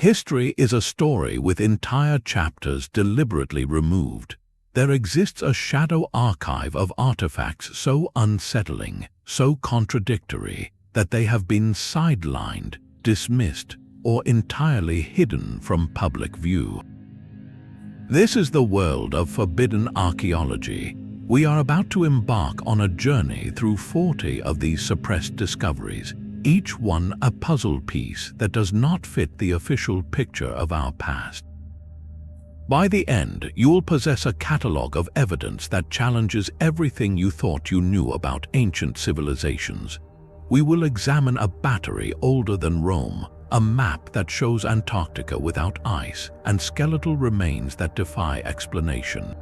History is a story with entire chapters deliberately removed. There exists a shadow archive of artifacts so unsettling, so contradictory, that they have been sidelined, dismissed, or entirely hidden from public view. This is the world of forbidden archaeology. We are about to embark on a journey through 40 of these suppressed discoveries, each one a puzzle piece that does not fit the official picture of our past. By the end, you will possess a catalogue of evidence that challenges everything you thought you knew about ancient civilizations. We will examine a battery older than Rome, a map that shows Antarctica without ice, and skeletal remains that defy explanation.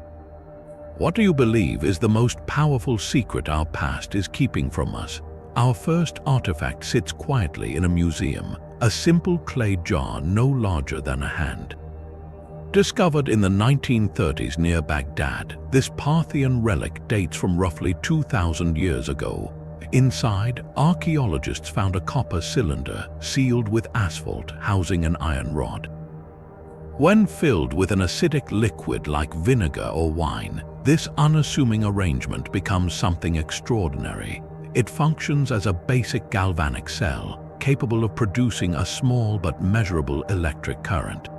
What do you believe is the most powerful secret our past is keeping from us? Our first artifact sits quietly in a museum, a simple clay jar no larger than a hand. Discovered in the 1930s near Baghdad, this Parthian relic dates from roughly 2,000 years ago. Inside, archaeologists found a copper cylinder sealed with asphalt housing an iron rod. When filled with an acidic liquid like vinegar or wine, this unassuming arrangement becomes something extraordinary. It functions as a basic galvanic cell, capable of producing a small but measurable electric current.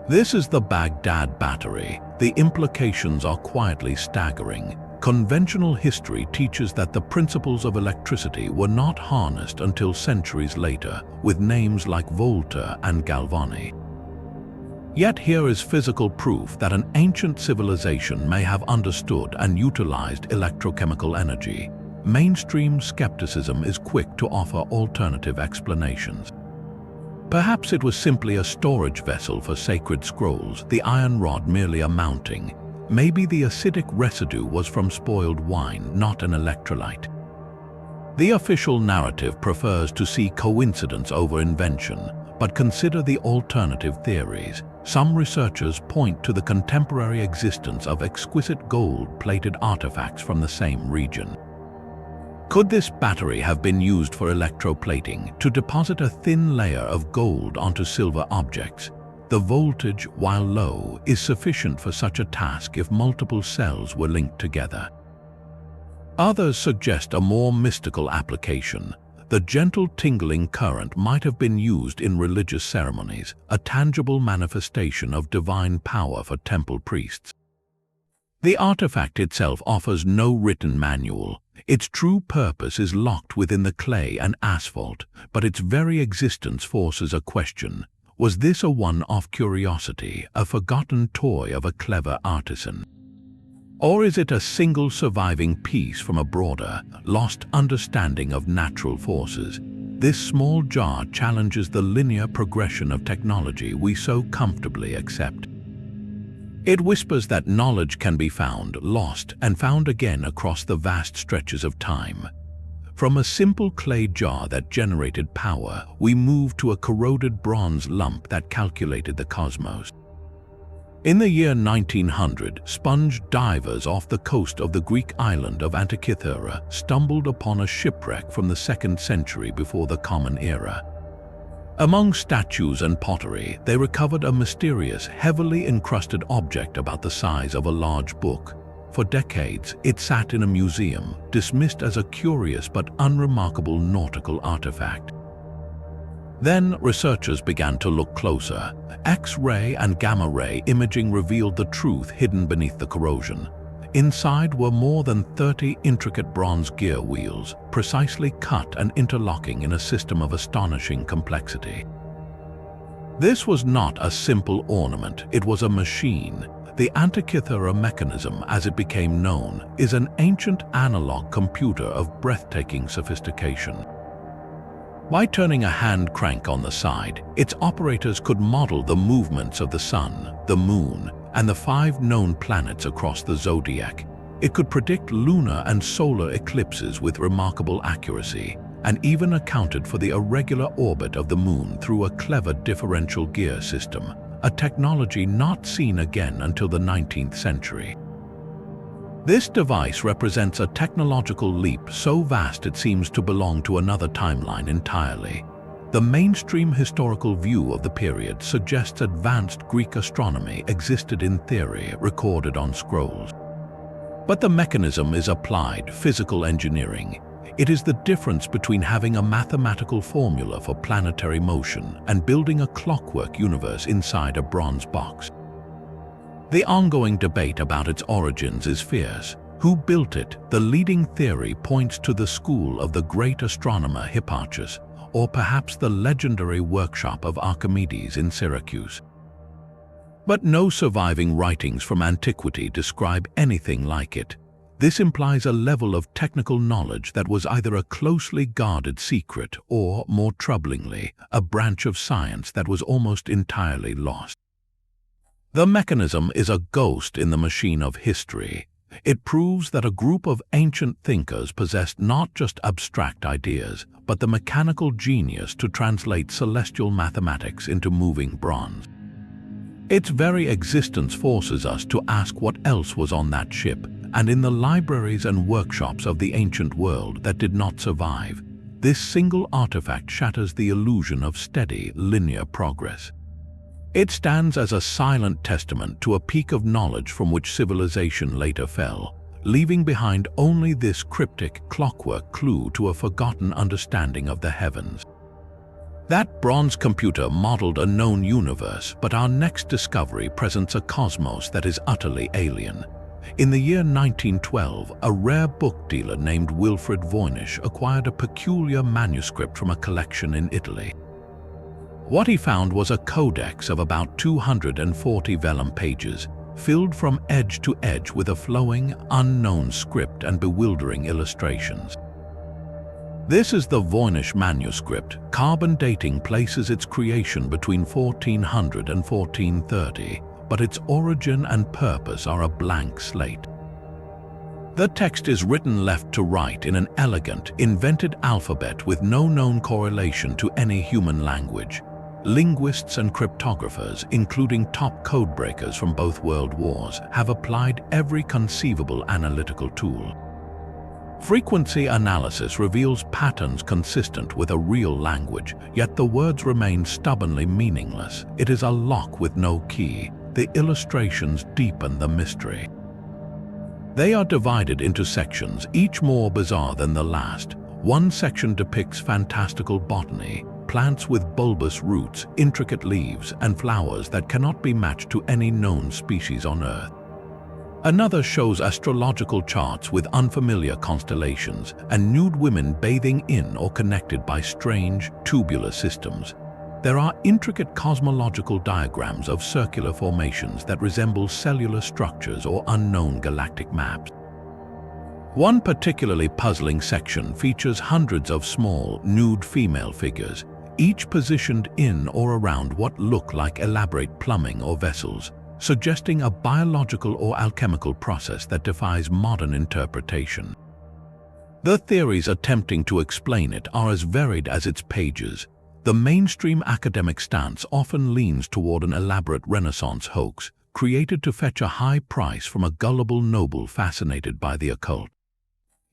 This is the Baghdad battery. The implications are quietly staggering. Conventional history teaches that the principles of electricity were not harnessed until centuries later, with names like Volta and Galvani. Yet here is physical proof that an ancient civilization may have understood and utilized electrochemical energy. Mainstream skepticism is quick to offer alternative explanations. Perhaps it was simply a storage vessel for sacred scrolls, the iron rod merely a mounting. Maybe the acidic residue was from spoiled wine, not an electrolyte. The official narrative prefers to see coincidence over invention, but consider the alternative theories. Some researchers point to the contemporary existence of exquisite gold-plated artifacts from the same region. Could this battery have been used for electroplating, to deposit a thin layer of gold onto silver objects? The voltage, while low, is sufficient for such a task if multiple cells were linked together. Others suggest a more mystical application. The gentle tingling current might have been used in religious ceremonies, a tangible manifestation of divine power for temple priests. The artifact itself offers no written manual. Its true purpose is locked within the clay and asphalt, but its very existence forces a question. Was this a one-off curiosity, a forgotten toy of a clever artisan? Or is it a single surviving piece from a broader, lost understanding of natural forces? This small jar challenges the linear progression of technology we so comfortably accept. It whispers that knowledge can be found, lost, and found again across the vast stretches of time. From a simple clay jar that generated power, we move to a corroded bronze lump that calculated the cosmos. In the year 1900, sponge divers off the coast of the Greek island of Antikythera stumbled upon a shipwreck from the 2nd century before the Common Era. Among statues and pottery, they recovered a mysterious, heavily encrusted object about the size of a large book. For decades, it sat in a museum, dismissed as a curious but unremarkable nautical artifact. Then researchers began to look closer. X-ray and gamma-ray imaging revealed the truth hidden beneath the corrosion. Inside were more than 30 intricate bronze gear wheels, precisely cut and interlocking in a system of astonishing complexity. This was not a simple ornament, it was a machine. The Antikythera mechanism, as it became known, is an ancient analog computer of breathtaking sophistication. By turning a hand crank on the side, its operators could model the movements of the sun, the moon, and the 5 known planets across the zodiac. It could predict lunar and solar eclipses with remarkable accuracy, and even accounted for the irregular orbit of the moon through a clever differential gear system, a technology not seen again until the 19th century. This device represents a technological leap so vast it seems to belong to another timeline entirely. The mainstream historical view of the period suggests advanced Greek astronomy existed in theory, recorded on scrolls. But the mechanism is applied physical engineering. It is the difference between having a mathematical formula for planetary motion and building a clockwork universe inside a bronze box. The ongoing debate about its origins is fierce. Who built it? The leading theory points to the school of the great astronomer Hipparchus, or perhaps the legendary workshop of Archimedes in Syracuse. But no surviving writings from antiquity describe anything like it. This implies a level of technical knowledge that was either a closely guarded secret or, more troublingly, a branch of science that was almost entirely lost. The mechanism is a ghost in the machine of history. It proves that a group of ancient thinkers possessed not just abstract ideas, but the mechanical genius to translate celestial mathematics into moving bronze. Its very existence forces us to ask what else was on that ship, and in the libraries and workshops of the ancient world that did not survive, this single artifact shatters the illusion of steady, linear progress. It stands as a silent testament to a peak of knowledge from which civilization later fell, leaving behind only this cryptic clockwork clue to a forgotten understanding of the heavens. That bronze computer modeled a known universe, but our next discovery presents a cosmos that is utterly alien. In the year 1912, a rare book dealer named Wilfred Voynich acquired a peculiar manuscript from a collection in Italy. What he found was a codex of about 240 vellum pages, filled from edge to edge with a flowing, unknown script and bewildering illustrations. This is the Voynich manuscript. Carbon dating places its creation between 1400 and 1430, but its origin and purpose are a blank slate. The text is written left to right in an elegant, invented alphabet with no known correlation to any human language. Linguists and cryptographers, including top codebreakers from both world wars, have applied every conceivable analytical tool. Frequency analysis reveals patterns consistent with a real language, yet the words remain stubbornly meaningless. It is a lock with no key. The illustrations deepen the mystery. They are divided into sections, each more bizarre than the last. One section depicts fantastical botany, plants with bulbous roots, intricate leaves, and flowers that cannot be matched to any known species on Earth. Another shows astrological charts with unfamiliar constellations and nude women bathing in or connected by strange, tubular systems. There are intricate cosmological diagrams of circular formations that resemble cellular structures or unknown galactic maps. One particularly puzzling section features hundreds of small, nude female figures, each positioned in or around what look like elaborate plumbing or vessels, suggesting a biological or alchemical process that defies modern interpretation. The theories attempting to explain it are as varied as its pages. The mainstream academic stance often leans toward an elaborate Renaissance hoax, created to fetch a high price from a gullible noble fascinated by the occult.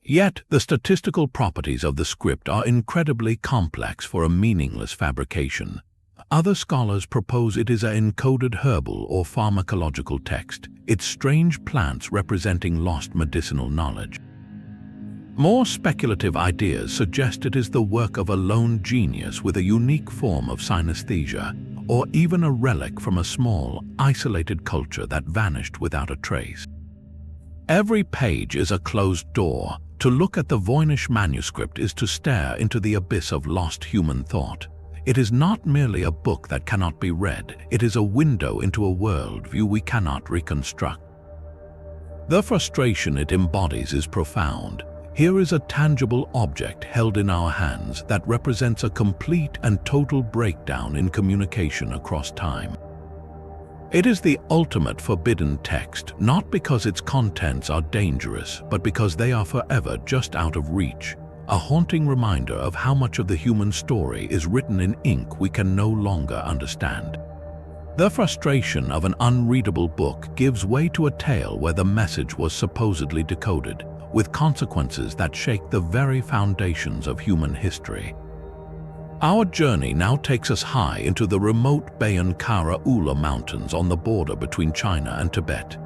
Yet, the statistical properties of the script are incredibly complex for a meaningless fabrication. Other scholars propose it is an encoded herbal or pharmacological text, its strange plants representing lost medicinal knowledge. More speculative ideas suggest it is the work of a lone genius with a unique form of synesthesia, or even a relic from a small, isolated culture that vanished without a trace. Every page is a closed door. To look at the Voynich manuscript is to stare into the abyss of lost human thought. It is not merely a book that cannot be read, it is a window into a worldview we cannot reconstruct. The frustration it embodies is profound. Here is a tangible object held in our hands that represents a complete and total breakdown in communication across time. It is the ultimate forbidden text, not because its contents are dangerous, but because they are forever just out of reach. A haunting reminder of how much of the human story is written in ink we can no longer understand. The frustration of an unreadable book gives way to a tale where the message was supposedly decoded, with consequences that shake the very foundations of human history. Our journey now takes us high into the remote Bayan Kara Ula Mountains on the border between China and Tibet.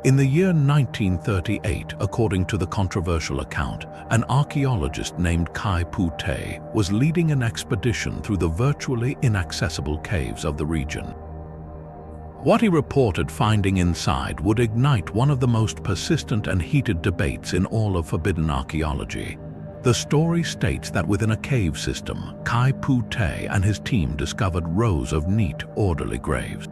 In the year 1938, according to the controversial account, an archaeologist named Kai Pu-te was leading an expedition through the virtually inaccessible caves of the region. What he reported finding inside would ignite one of the most persistent and heated debates in all of forbidden archaeology. The story states that within a cave system, Kai Pu-te and his team discovered rows of neat, orderly graves.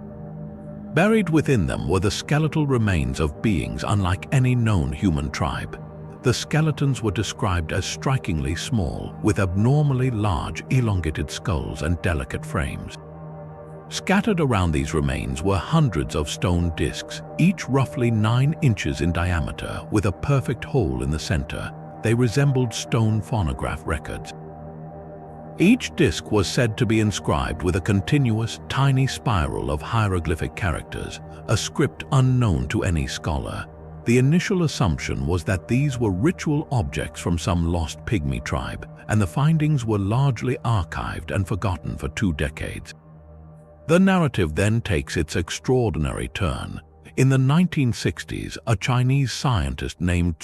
Buried within them were the skeletal remains of beings unlike any known human tribe. The skeletons were described as strikingly small, with abnormally large, elongated skulls and delicate frames. Scattered around these remains were hundreds of stone discs, each roughly 9 inches in diameter, with a perfect hole in the center. They resembled stone phonograph records. Each disc was said to be inscribed with a continuous, tiny spiral of hieroglyphic characters, a script unknown to any scholar. The initial assumption was that these were ritual objects from some lost pygmy tribe, and the findings were largely archived and forgotten for 2 decades. The narrative then takes its extraordinary turn. In the 1960s, a Chinese scientist named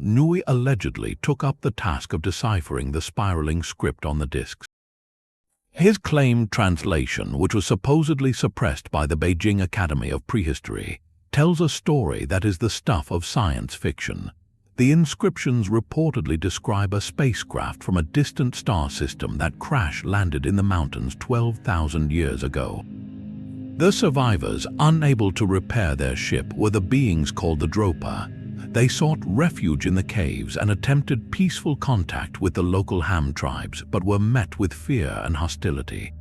Nui allegedly took up the task of deciphering the spiraling script on the discs. His claimed translation, which was supposedly suppressed by the Beijing Academy of Prehistory, tells a story that is the stuff of science fiction. The inscriptions reportedly describe a spacecraft from a distant star system that crash-landed in the mountains 12,000 years ago. The survivors, unable to repair their ship, were the beings called the Dropa. They sought refuge in the caves and attempted peaceful contact with the local Ham tribes, but were met with fear and hostility.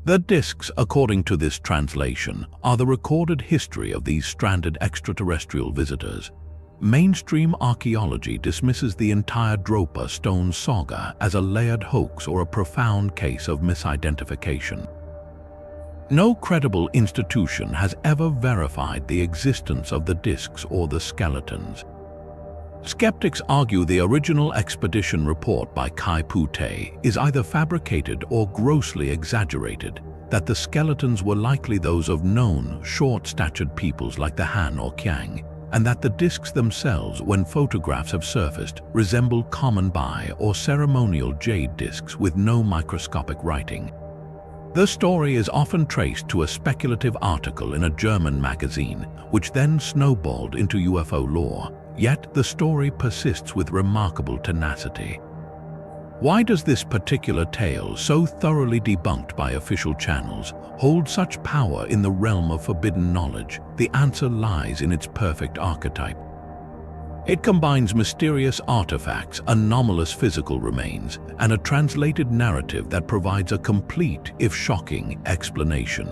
The discs, according to this translation, are the recorded history of these stranded extraterrestrial visitors. Mainstream archaeology dismisses the entire Dropa stone saga as a layered hoax or a profound case of misidentification. No credible institution has ever verified the existence of the discs or the skeletons. Skeptics argue the original expedition report by Kai Pu-te is either fabricated or grossly exaggerated, that the skeletons were likely those of known, short-statured peoples like the Han or Qiang, and that the discs themselves, when photographs have surfaced, resemble common bai or ceremonial jade discs with no microscopic writing. The story is often traced to a speculative article in a German magazine, which then snowballed into UFO lore, yet the story persists with remarkable tenacity. Why does this particular tale, so thoroughly debunked by official channels, hold such power in the realm of forbidden knowledge? The answer lies in its perfect archetype. It combines mysterious artifacts, anomalous physical remains, and a translated narrative that provides a complete, if shocking, explanation.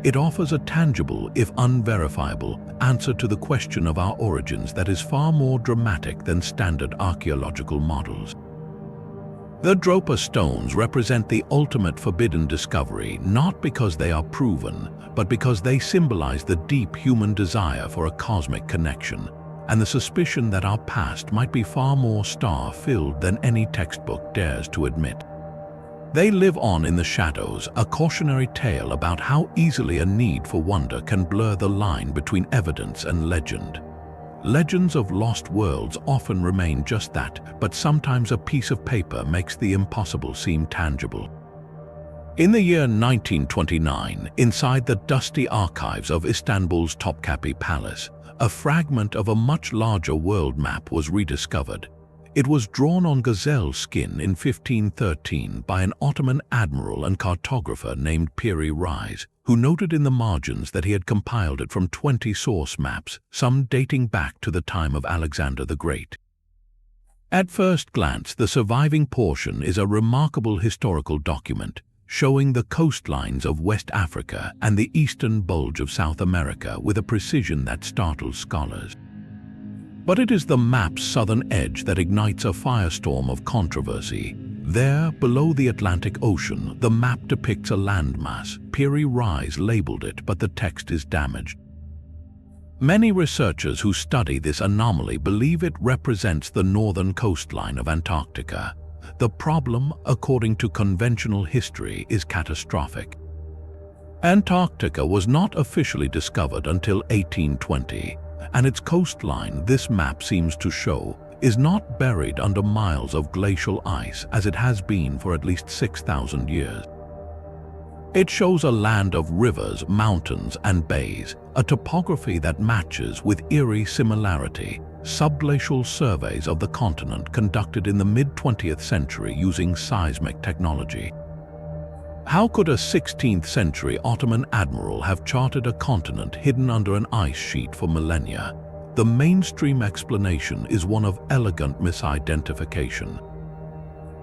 It offers a tangible, if unverifiable, answer to the question of our origins that is far more dramatic than standard archaeological models. The Dropa stones represent the ultimate forbidden discovery, not because they are proven, but because they symbolize the deep human desire for a cosmic connection, and the suspicion that our past might be far more star-filled than any textbook dares to admit. They live on in the shadows, a cautionary tale about how easily a need for wonder can blur the line between evidence and legend. Legends of lost worlds often remain just that, but sometimes a piece of paper makes the impossible seem tangible. In the year 1929, inside the dusty archives of Istanbul's Topkapi Palace, a fragment of a much larger world map was rediscovered. It was drawn on gazelle skin in 1513 by an Ottoman admiral and cartographer named Piri Reis, who noted in the margins that he had compiled it from 20 source maps, some dating back to the time of Alexander the Great. At first glance, the surviving portion is a remarkable historical document, showing the coastlines of West Africa and the eastern bulge of South America with a precision that startles scholars. But it is the map's southern edge that ignites a firestorm of controversy. There, below the Atlantic Ocean, the map depicts a landmass. Piri Reis labeled it, but the text is damaged. Many researchers who study this anomaly believe it represents the northern coastline of Antarctica. The problem, according to conventional history, is catastrophic. Antarctica was not officially discovered until 1820, and its coastline, this map seems to show, is not buried under miles of glacial ice as it has been for at least 6,000 years. It shows a land of rivers, mountains, and bays, a topography that matches with eerie similarity subglacial surveys of the continent conducted in the mid-20th century using seismic technology. How could a 16th century Ottoman admiral have charted a continent hidden under an ice sheet for millennia? The mainstream explanation is one of elegant misidentification.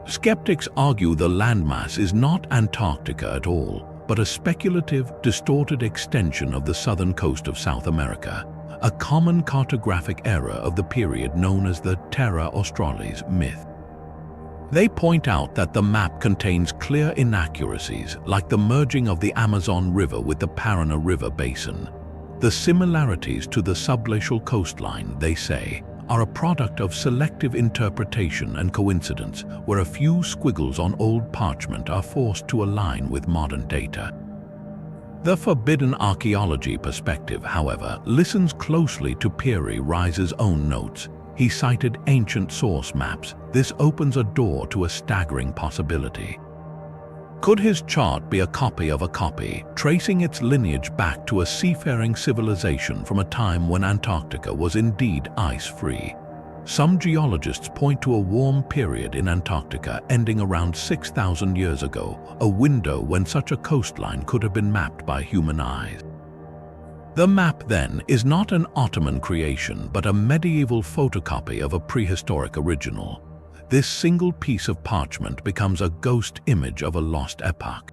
Skeptics argue the landmass is not Antarctica at all, but a speculative, distorted extension of the southern coast of South America, a common cartographic error of the period known as the Terra Australis myth. They point out that the map contains clear inaccuracies, like the merging of the Amazon River with the Paraná River basin. The similarities to the subglacial coastline, they say, are a product of selective interpretation and coincidence, where a few squiggles on old parchment are forced to align with modern data. The forbidden archaeology perspective, however, listens closely to Peary Rice's own notes. He cited ancient source maps. This opens a door to a staggering possibility. Could his chart be a copy of a copy, tracing its lineage back to a seafaring civilization from a time when Antarctica was indeed ice-free? Some geologists point to a warm period in Antarctica ending around 6,000 years ago, a window when such a coastline could have been mapped by human eyes. The map, then, is not an Ottoman creation, but a medieval photocopy of a prehistoric original. This single piece of parchment becomes a ghost image of a lost epoch.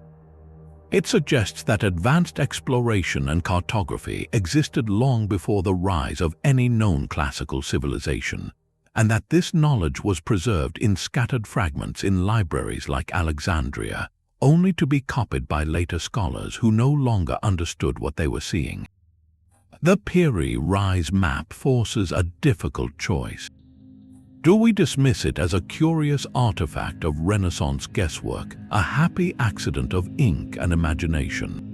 It suggests that advanced exploration and cartography existed long before the rise of any known classical civilization, and that this knowledge was preserved in scattered fragments in libraries like Alexandria, only to be copied by later scholars who no longer understood what they were seeing. The Peary Rice map forces a difficult choice. Do we dismiss it as a curious artifact of Renaissance guesswork, a happy accident of ink and imagination?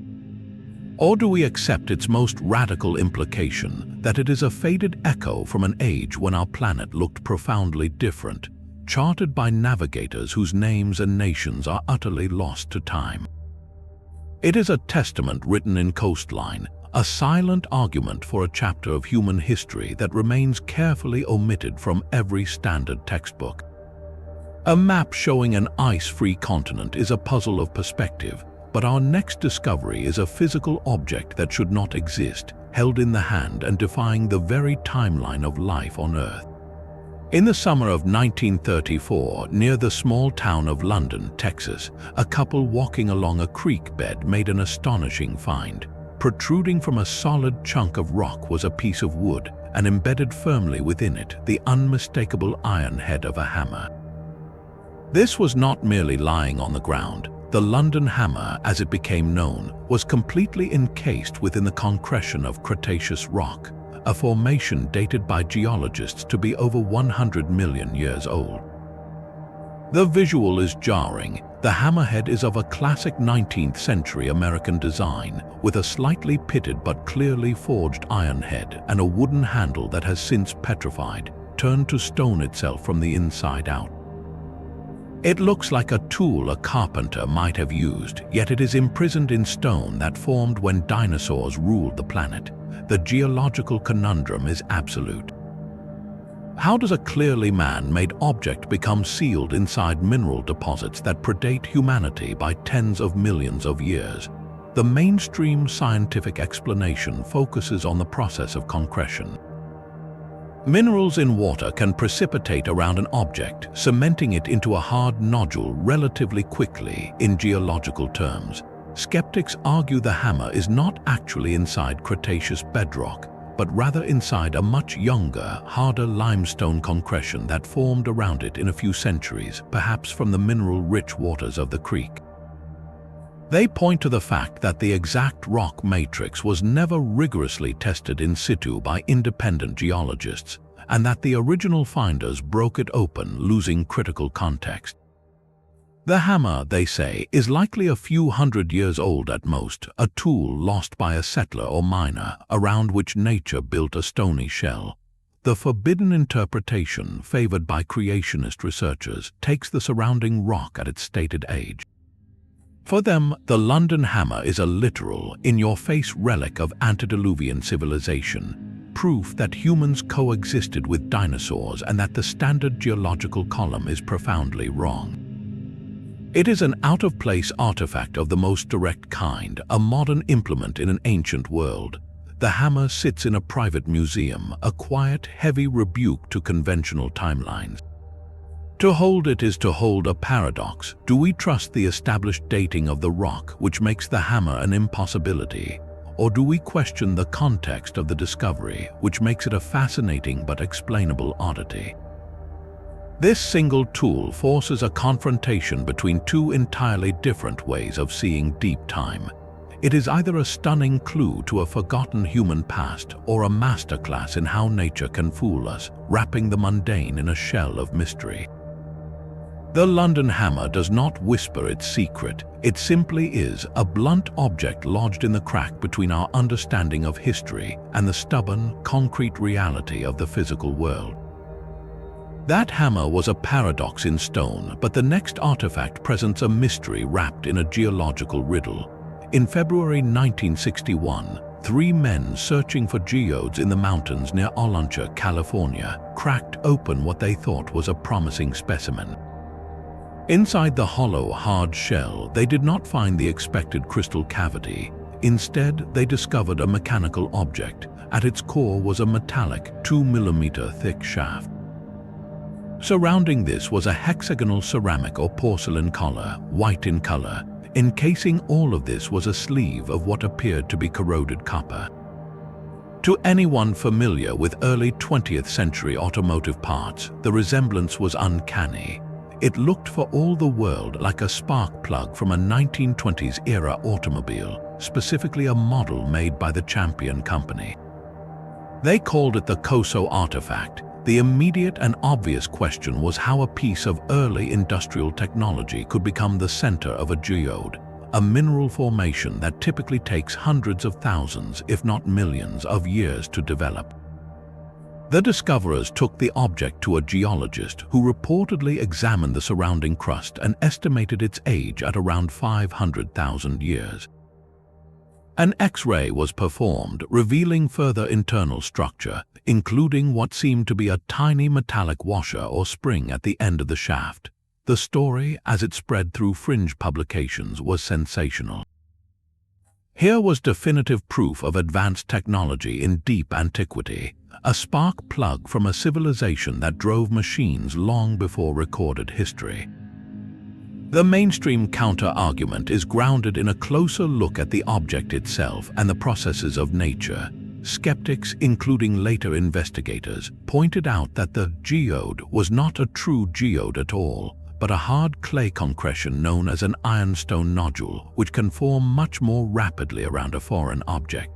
Or do we accept its most radical implication, that it is a faded echo from an age when our planet looked profoundly different, charted by navigators whose names and nations are utterly lost to time? It is a testament written in coastline, a silent argument for a chapter of human history that remains carefully omitted from every standard textbook. A map showing an ice-free continent is a puzzle of perspective, but our next discovery is a physical object that should not exist, held in the hand and defying the very timeline of life on Earth. In the summer of 1934, near the small town of London, Texas, a couple walking along a creek bed made an astonishing find. Protruding from a solid chunk of rock was a piece of wood, and embedded firmly within it the unmistakable iron head of a hammer. This was not merely lying on the ground. The London hammer, as it became known, was completely encased within the concretion of Cretaceous rock, a formation dated by geologists to be over 100 million years old. The visual is jarring. The hammerhead is of a classic 19th century American design, with a slightly pitted but clearly forged iron head and a wooden handle that has since petrified, turned to stone itself from the inside out. It looks like a tool a carpenter might have used, yet it is imprisoned in stone that formed when dinosaurs ruled the planet. The geological conundrum is absolute. How does a clearly man-made object become sealed inside mineral deposits that predate humanity by tens of millions of years? The mainstream scientific explanation focuses on the process of concretion. Minerals in water can precipitate around an object, cementing it into a hard nodule relatively quickly. In geological terms, skeptics argue the hammer is not actually inside Cretaceous bedrock, but rather inside a much younger, harder limestone concretion that formed around it in a few centuries, perhaps from the mineral-rich waters of the creek. They point to the fact that the exact rock matrix was never rigorously tested in situ by independent geologists, and that the original finders broke it open, losing critical context. The hammer, they say, is likely a few hundred years old at most, a tool lost by a settler or miner, around which nature built a stony shell. The forbidden interpretation, favored by creationist researchers, takes the surrounding rock at its stated age. For them, the London hammer is a literal, in-your-face relic of antediluvian civilization, proof that humans coexisted with dinosaurs and that the standard geological column is profoundly wrong. It is an out-of-place artifact of the most direct kind, a modern implement in an ancient world. The hammer sits in a private museum, a quiet, heavy rebuke to conventional timelines. To hold it is to hold a paradox. Do we trust the established dating of the rock, which makes the hammer an impossibility? Or do we question the context of the discovery, which makes it a fascinating but explainable oddity? This single tool forces a confrontation between two entirely different ways of seeing deep time. It is either a stunning clue to a forgotten human past or a masterclass in how nature can fool us, wrapping the mundane in a shell of mystery. The London hammer does not whisper its secret. It simply is a blunt object lodged in the crack between our understanding of history and the stubborn, concrete reality of the physical world. That hammer was a paradox in stone, but the next artifact presents a mystery wrapped in a geological riddle. In February 1961, 3 men searching for geodes in the mountains near Olancha, California, cracked open what they thought was a promising specimen. Inside the hollow, hard shell, they did not find the expected crystal cavity. Instead, they discovered a mechanical object. At its core was a metallic, 2 mm thick shaft. Surrounding this was a hexagonal ceramic or porcelain collar, white in color. Encasing all of this was a sleeve of what appeared to be corroded copper. To anyone familiar with early 20th century automotive parts, the resemblance was uncanny. It looked for all the world like a spark plug from a 1920s era automobile, specifically a model made by the Champion Company. They called it the Coso artifact. The immediate and obvious question was how a piece of early industrial technology could become the center of a geode, a mineral formation that typically takes hundreds of thousands, if not millions, of years to develop. The discoverers took the object to a geologist who reportedly examined the surrounding crust and estimated its age at around 500,000 years. An X-ray was performed, revealing further internal structure, including what seemed to be a tiny metallic washer or spring at the end of the shaft. The story, as it spread through fringe publications, was sensational. Here was definitive proof of advanced technology in deep antiquity, a spark plug from a civilization that drove machines long before recorded history. The mainstream counter-argument is grounded in a closer look at the object itself and the processes of nature. Skeptics, including later investigators, pointed out that the geode was not a true geode at all, but a hard clay concretion known as an ironstone nodule, which can form much more rapidly around a foreign object.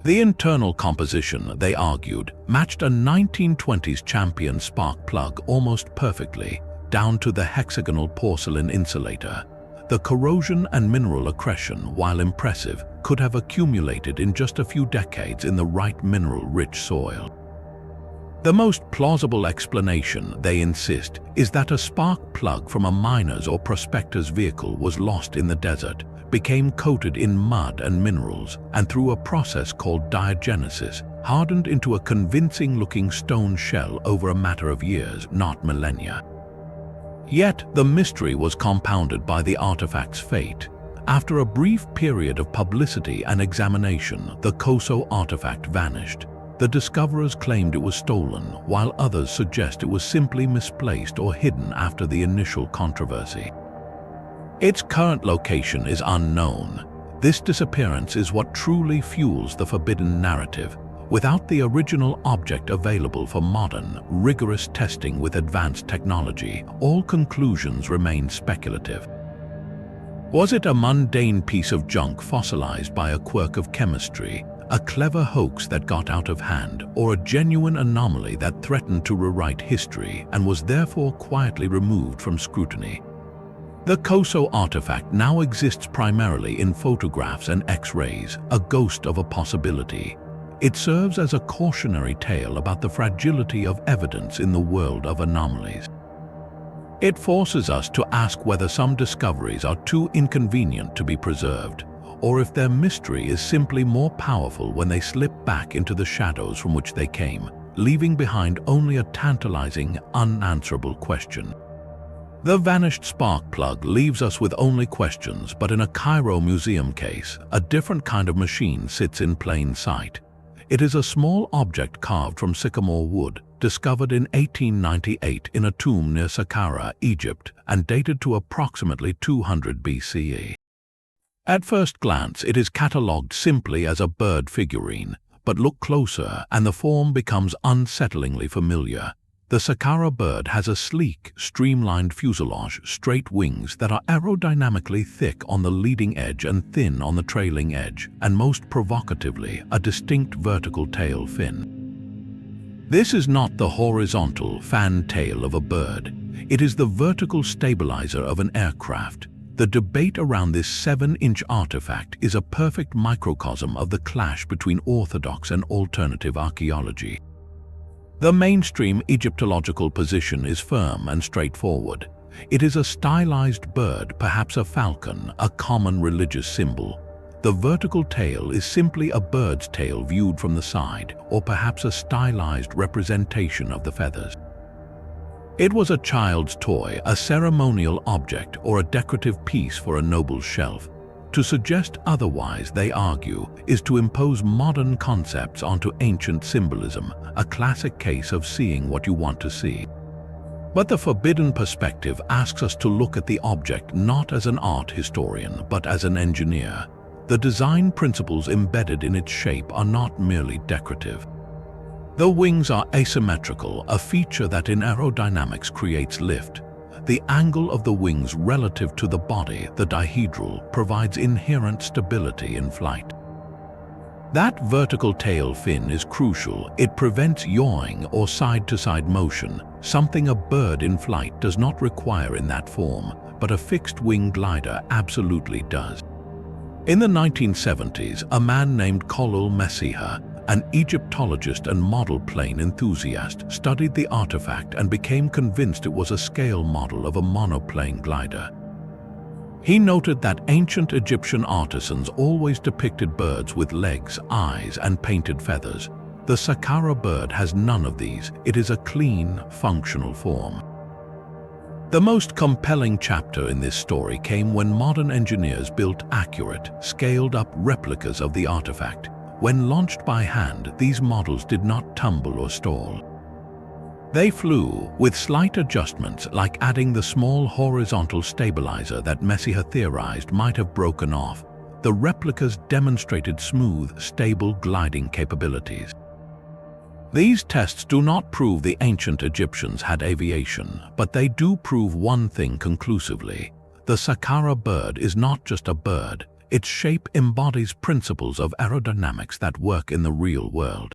The internal composition, they argued, matched a 1920s Champion spark plug almost perfectly, down to the hexagonal porcelain insulator. The corrosion and mineral accretion, while impressive, could have accumulated in just a few decades in the right mineral-rich soil. The most plausible explanation, they insist, is that a spark plug from a miner's or prospector's vehicle was lost in the desert, became coated in mud and minerals, and through a process called diagenesis, hardened into a convincing-looking stone shell over a matter of years, not millennia. Yet, the mystery was compounded by the artifact's fate. After a brief period of publicity and examination, the Coso artifact vanished. The discoverers claimed it was stolen, while others suggest it was simply misplaced or hidden after the initial controversy. Its current location is unknown. This disappearance is what truly fuels the forbidden narrative. Without the original object available for modern, rigorous testing with advanced technology, all conclusions remain speculative. Was it a mundane piece of junk fossilized by a quirk of chemistry, a clever hoax that got out of hand, or a genuine anomaly that threatened to rewrite history and was therefore quietly removed from scrutiny? The Koso artifact now exists primarily in photographs and X-rays, a ghost of a possibility. It serves as a cautionary tale about the fragility of evidence in the world of anomalies. It forces us to ask whether some discoveries are too inconvenient to be preserved, or if their mystery is simply more powerful when they slip back into the shadows from which they came, leaving behind only a tantalizing, unanswerable question. The vanished spark plug leaves us with only questions, but in a Cairo museum case, a different kind of machine sits in plain sight. It is a small object carved from sycamore wood, discovered in 1898 in a tomb near Saqqara, Egypt, and dated to approximately 200 BCE. At first glance, it is catalogued simply as a bird figurine, but look closer and the form becomes unsettlingly familiar. The Saqqara bird has a sleek, streamlined fuselage, straight wings that are aerodynamically thick on the leading edge and thin on the trailing edge, and most provocatively, a distinct vertical tail fin. This is not the horizontal fan tail of a bird. It is the vertical stabilizer of an aircraft. The debate around this 7-inch artifact is a perfect microcosm of the clash between orthodox and alternative archaeology. The mainstream Egyptological position is firm and straightforward. It is a stylized bird, perhaps a falcon, a common religious symbol. The vertical tail is simply a bird's tail viewed from the side, or perhaps a stylized representation of the feathers. It was a child's toy, a ceremonial object, or a decorative piece for a noble's shelf. To suggest otherwise, they argue, is to impose modern concepts onto ancient symbolism, a classic case of seeing what you want to see. But the forbidden perspective asks us to look at the object not as an art historian, but as an engineer. The design principles embedded in its shape are not merely decorative. The wings are asymmetrical, a feature that in aerodynamics creates lift. The angle of the wings relative to the body, the dihedral, provides inherent stability in flight. That vertical tail fin is crucial. It prevents yawing or side-to-side motion, something a bird in flight does not require in that form, but a fixed-wing glider absolutely does. In the 1970s, a man named Kolul Messiha, an Egyptologist and model plane enthusiast, studied the artifact and became convinced it was a scale model of a monoplane glider. He noted that ancient Egyptian artisans always depicted birds with legs, eyes, and painted feathers. The Saqqara bird has none of these. It is a clean, functional form. The most compelling chapter in this story came when modern engineers built accurate, scaled-up replicas of the artifact. When launched by hand, these models did not tumble or stall. They flew, with slight adjustments like adding the small horizontal stabilizer that Messiha theorized might have broken off. The replicas demonstrated smooth, stable gliding capabilities. These tests do not prove the ancient Egyptians had aviation, but they do prove one thing conclusively. The Saqqara bird is not just a bird. Its shape embodies principles of aerodynamics that work in the real world.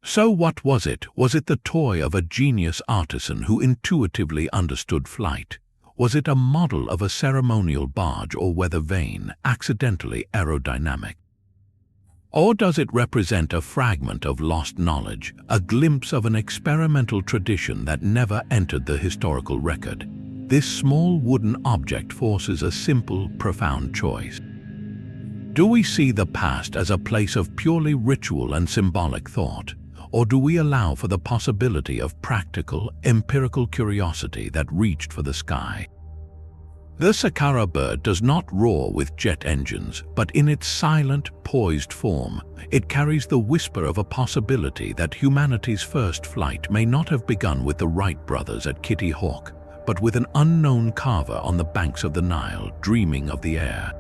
So what was it? Was it the toy of a genius artisan who intuitively understood flight? Was it a model of a ceremonial barge or weather vane, accidentally aerodynamic? Or does it represent a fragment of lost knowledge, a glimpse of an experimental tradition that never entered the historical record? This small wooden object forces a simple, profound choice. Do we see the past as a place of purely ritual and symbolic thought, or do we allow for the possibility of practical, empirical curiosity that reached for the sky? The Saqqara bird does not roar with jet engines, but in its silent, poised form, it carries the whisper of a possibility that humanity's first flight may not have begun with the Wright brothers at Kitty Hawk, but with an unknown carver on the banks of the Nile dreaming of the air.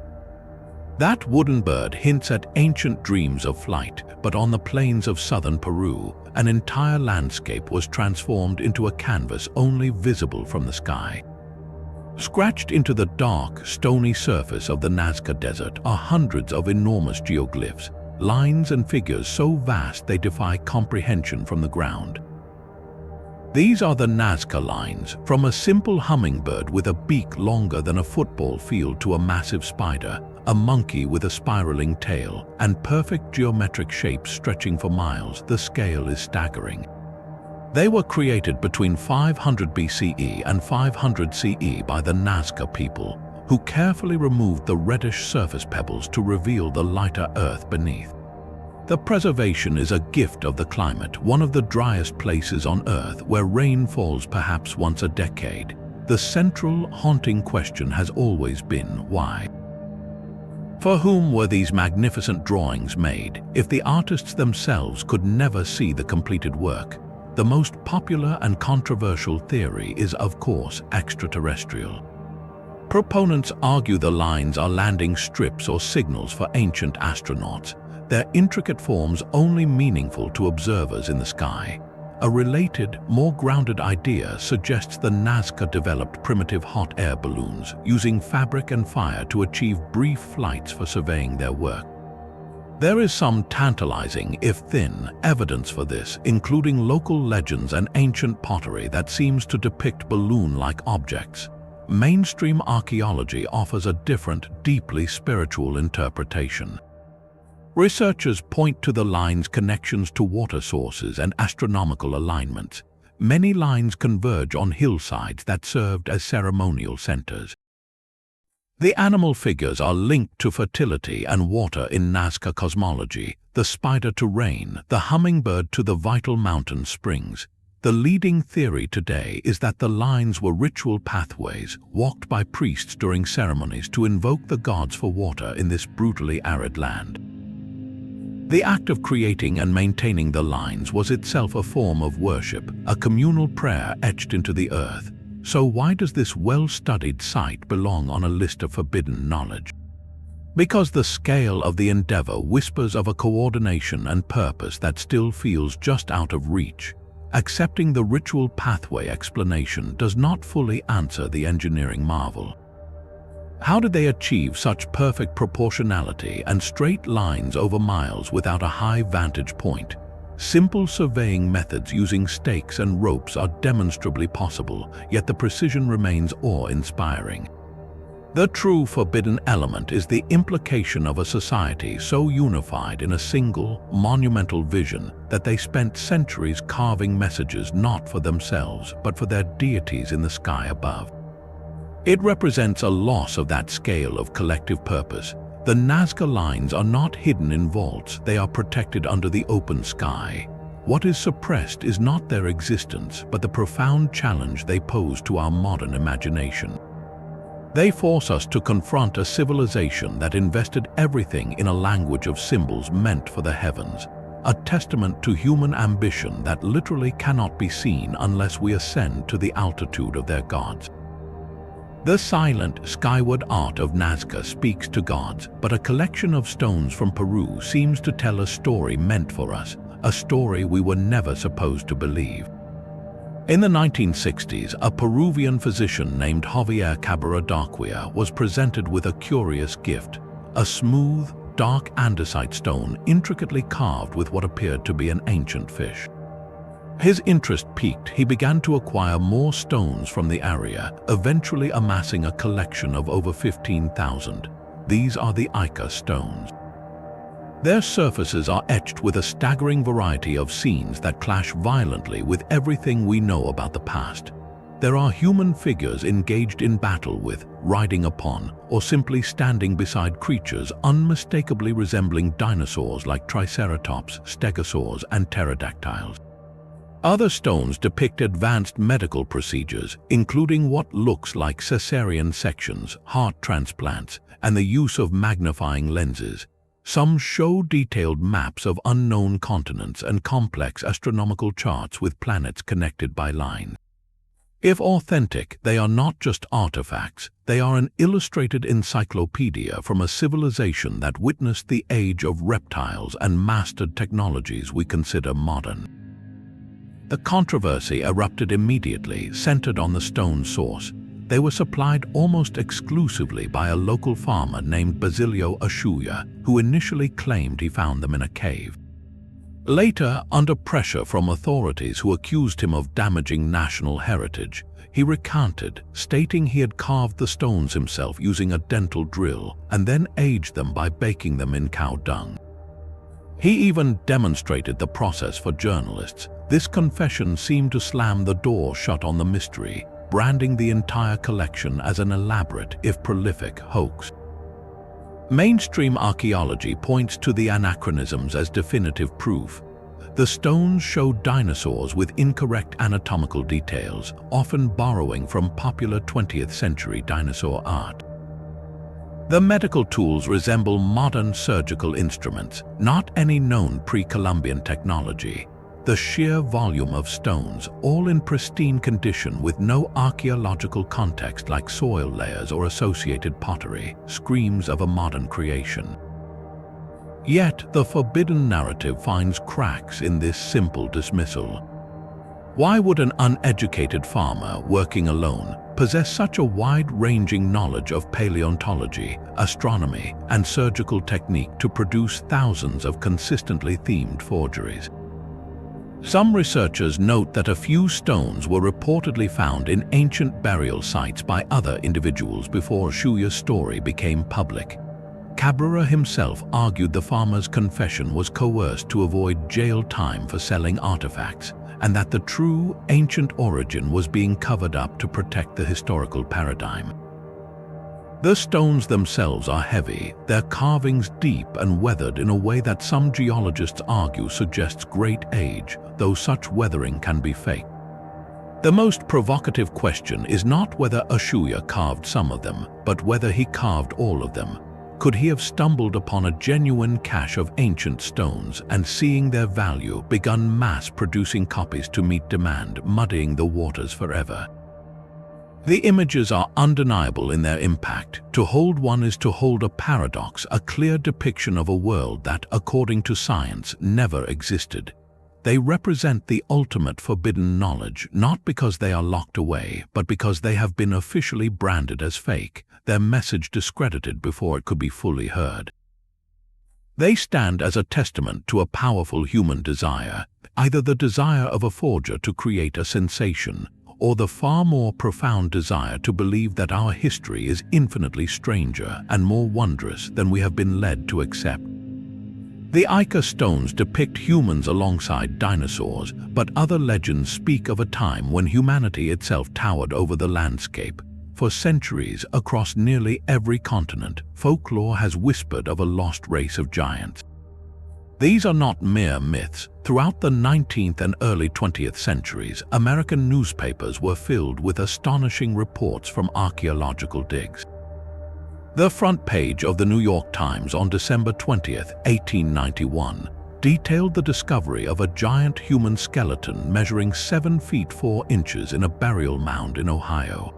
That wooden bird hints at ancient dreams of flight, but on the plains of southern Peru, an entire landscape was transformed into a canvas only visible from the sky. Scratched into the dark, stony surface of the Nazca Desert are hundreds of enormous geoglyphs, lines and figures so vast they defy comprehension from the ground. These are the Nazca lines, from a simple hummingbird with a beak longer than a football field to a massive spider, a monkey with a spiraling tail, and perfect geometric shapes stretching for miles. The scale is staggering. They were created between 500 BCE and 500 CE by the Nazca people, who carefully removed the reddish surface pebbles to reveal the lighter earth beneath. The preservation is a gift of the climate, one of the driest places on Earth where rain falls perhaps once a decade. The central, haunting question has always been why. For whom were these magnificent drawings made, if the artists themselves could never see the completed work? The most popular and controversial theory is, of course, extraterrestrial. Proponents argue the lines are landing strips or signals for ancient astronauts, their intricate forms only meaningful to observers in the sky. A related, more grounded idea suggests the Nazca developed primitive hot air balloons, using fabric and fire to achieve brief flights for surveying their work. There is some tantalizing, if thin, evidence for this, including local legends and ancient pottery that seems to depict balloon-like objects. Mainstream archaeology offers a different, deeply spiritual interpretation. Researchers point to the line's connections to water sources and astronomical alignments. Many lines converge on hillsides that served as ceremonial centers. The animal figures are linked to fertility and water in Nazca cosmology, the spider to rain, the hummingbird to the vital mountain springs. The leading theory today is that the lines were ritual pathways walked by priests during ceremonies to invoke the gods for water in this brutally arid land. The act of creating and maintaining the lines was itself a form of worship, a communal prayer etched into the earth. So why does this well-studied site belong on a list of forbidden knowledge? Because the scale of the endeavor whispers of a coordination and purpose that still feels just out of reach. Accepting the ritual pathway explanation does not fully answer the engineering marvel. How did they achieve such perfect proportionality and straight lines over miles without a high vantage point? Simple surveying methods using stakes and ropes are demonstrably possible, yet the precision remains awe-inspiring. The true forbidden element is the implication of a society so unified in a single, monumental vision that they spent centuries carving messages not for themselves but for their deities in the sky above. It represents a loss of that scale of collective purpose. The Nazca lines are not hidden in vaults, they are protected under the open sky. What is suppressed is not their existence, but the profound challenge they pose to our modern imagination. They force us to confront a civilization that invested everything in a language of symbols meant for the heavens, a testament to human ambition that literally cannot be seen unless we ascend to the altitude of their gods. The silent, skyward art of Nazca speaks to gods, but a collection of stones from Peru seems to tell a story meant for us, a story we were never supposed to believe. In the 1960s, a Peruvian physician named Javier Cabarrudacquia was presented with a curious gift, a smooth, dark andesite stone intricately carved with what appeared to be an ancient fish. His interest piqued, he began to acquire more stones from the area, eventually amassing a collection of over 15,000. These are the Ica stones. Their surfaces are etched with a staggering variety of scenes that clash violently with everything we know about the past. There are human figures engaged in battle with, riding upon, or simply standing beside creatures unmistakably resembling dinosaurs like Triceratops, Stegosaurs, and pterodactyls. Other stones depict advanced medical procedures, including what looks like cesarean sections, heart transplants, and the use of magnifying lenses. Some show detailed maps of unknown continents and complex astronomical charts with planets connected by lines. If authentic, they are not just artifacts, they are an illustrated encyclopedia from a civilization that witnessed the age of reptiles and mastered technologies we consider modern. The controversy erupted immediately, centered on the stone source. They were supplied almost exclusively by a local farmer named Basilio Ashuya, who initially claimed he found them in a cave. Later, under pressure from authorities who accused him of damaging national heritage, he recanted, stating he had carved the stones himself using a dental drill and then aged them by baking them in cow dung. He even demonstrated the process for journalists. This confession seemed to slam the door shut on the mystery, branding the entire collection as an elaborate, if prolific, hoax. Mainstream archaeology points to the anachronisms as definitive proof. The stones show dinosaurs with incorrect anatomical details, often borrowing from popular 20th century dinosaur art. The medical tools resemble modern surgical instruments, not any known pre-Columbian technology. The sheer volume of stones, all in pristine condition with no archaeological context like soil layers or associated pottery, screams of a modern creation. Yet the forbidden narrative finds cracks in this simple dismissal. Why would an uneducated farmer working alone possess such a wide-ranging knowledge of paleontology, astronomy, and surgical technique to produce thousands of consistently themed forgeries? Some researchers note that a few stones were reportedly found in ancient burial sites by other individuals before Shuya's story became public. Cabrera himself argued the farmer's confession was coerced to avoid jail time for selling artifacts, and that the true ancient origin was being covered up to protect the historical paradigm. The stones themselves are heavy, their carvings deep and weathered in a way that some geologists argue suggests great age, though such weathering can be faked. The most provocative question is not whether Shuya carved some of them, but whether he carved all of them. Could he have stumbled upon a genuine cache of ancient stones and, seeing their value, begun mass-producing copies to meet demand, muddying the waters forever? The images are undeniable in their impact. To hold one is to hold a paradox, a clear depiction of a world that, according to science, never existed. They represent the ultimate forbidden knowledge, not because they are locked away, but because they have been officially branded as fake, their message discredited before it could be fully heard. They stand as a testament to a powerful human desire, either the desire of a forger to create a sensation, or the far more profound desire to believe that our history is infinitely stranger and more wondrous than we have been led to accept. The Ica stones depict humans alongside dinosaurs, but other legends speak of a time when humanity itself towered over the landscape. For centuries, across nearly every continent, folklore has whispered of a lost race of giants. These are not mere myths. Throughout the 19th and early 20th centuries, American newspapers were filled with astonishing reports from archaeological digs. The front page of the New York Times on December 20, 1891, detailed the discovery of a giant human skeleton measuring 7 feet 4 inches in a burial mound in Ohio.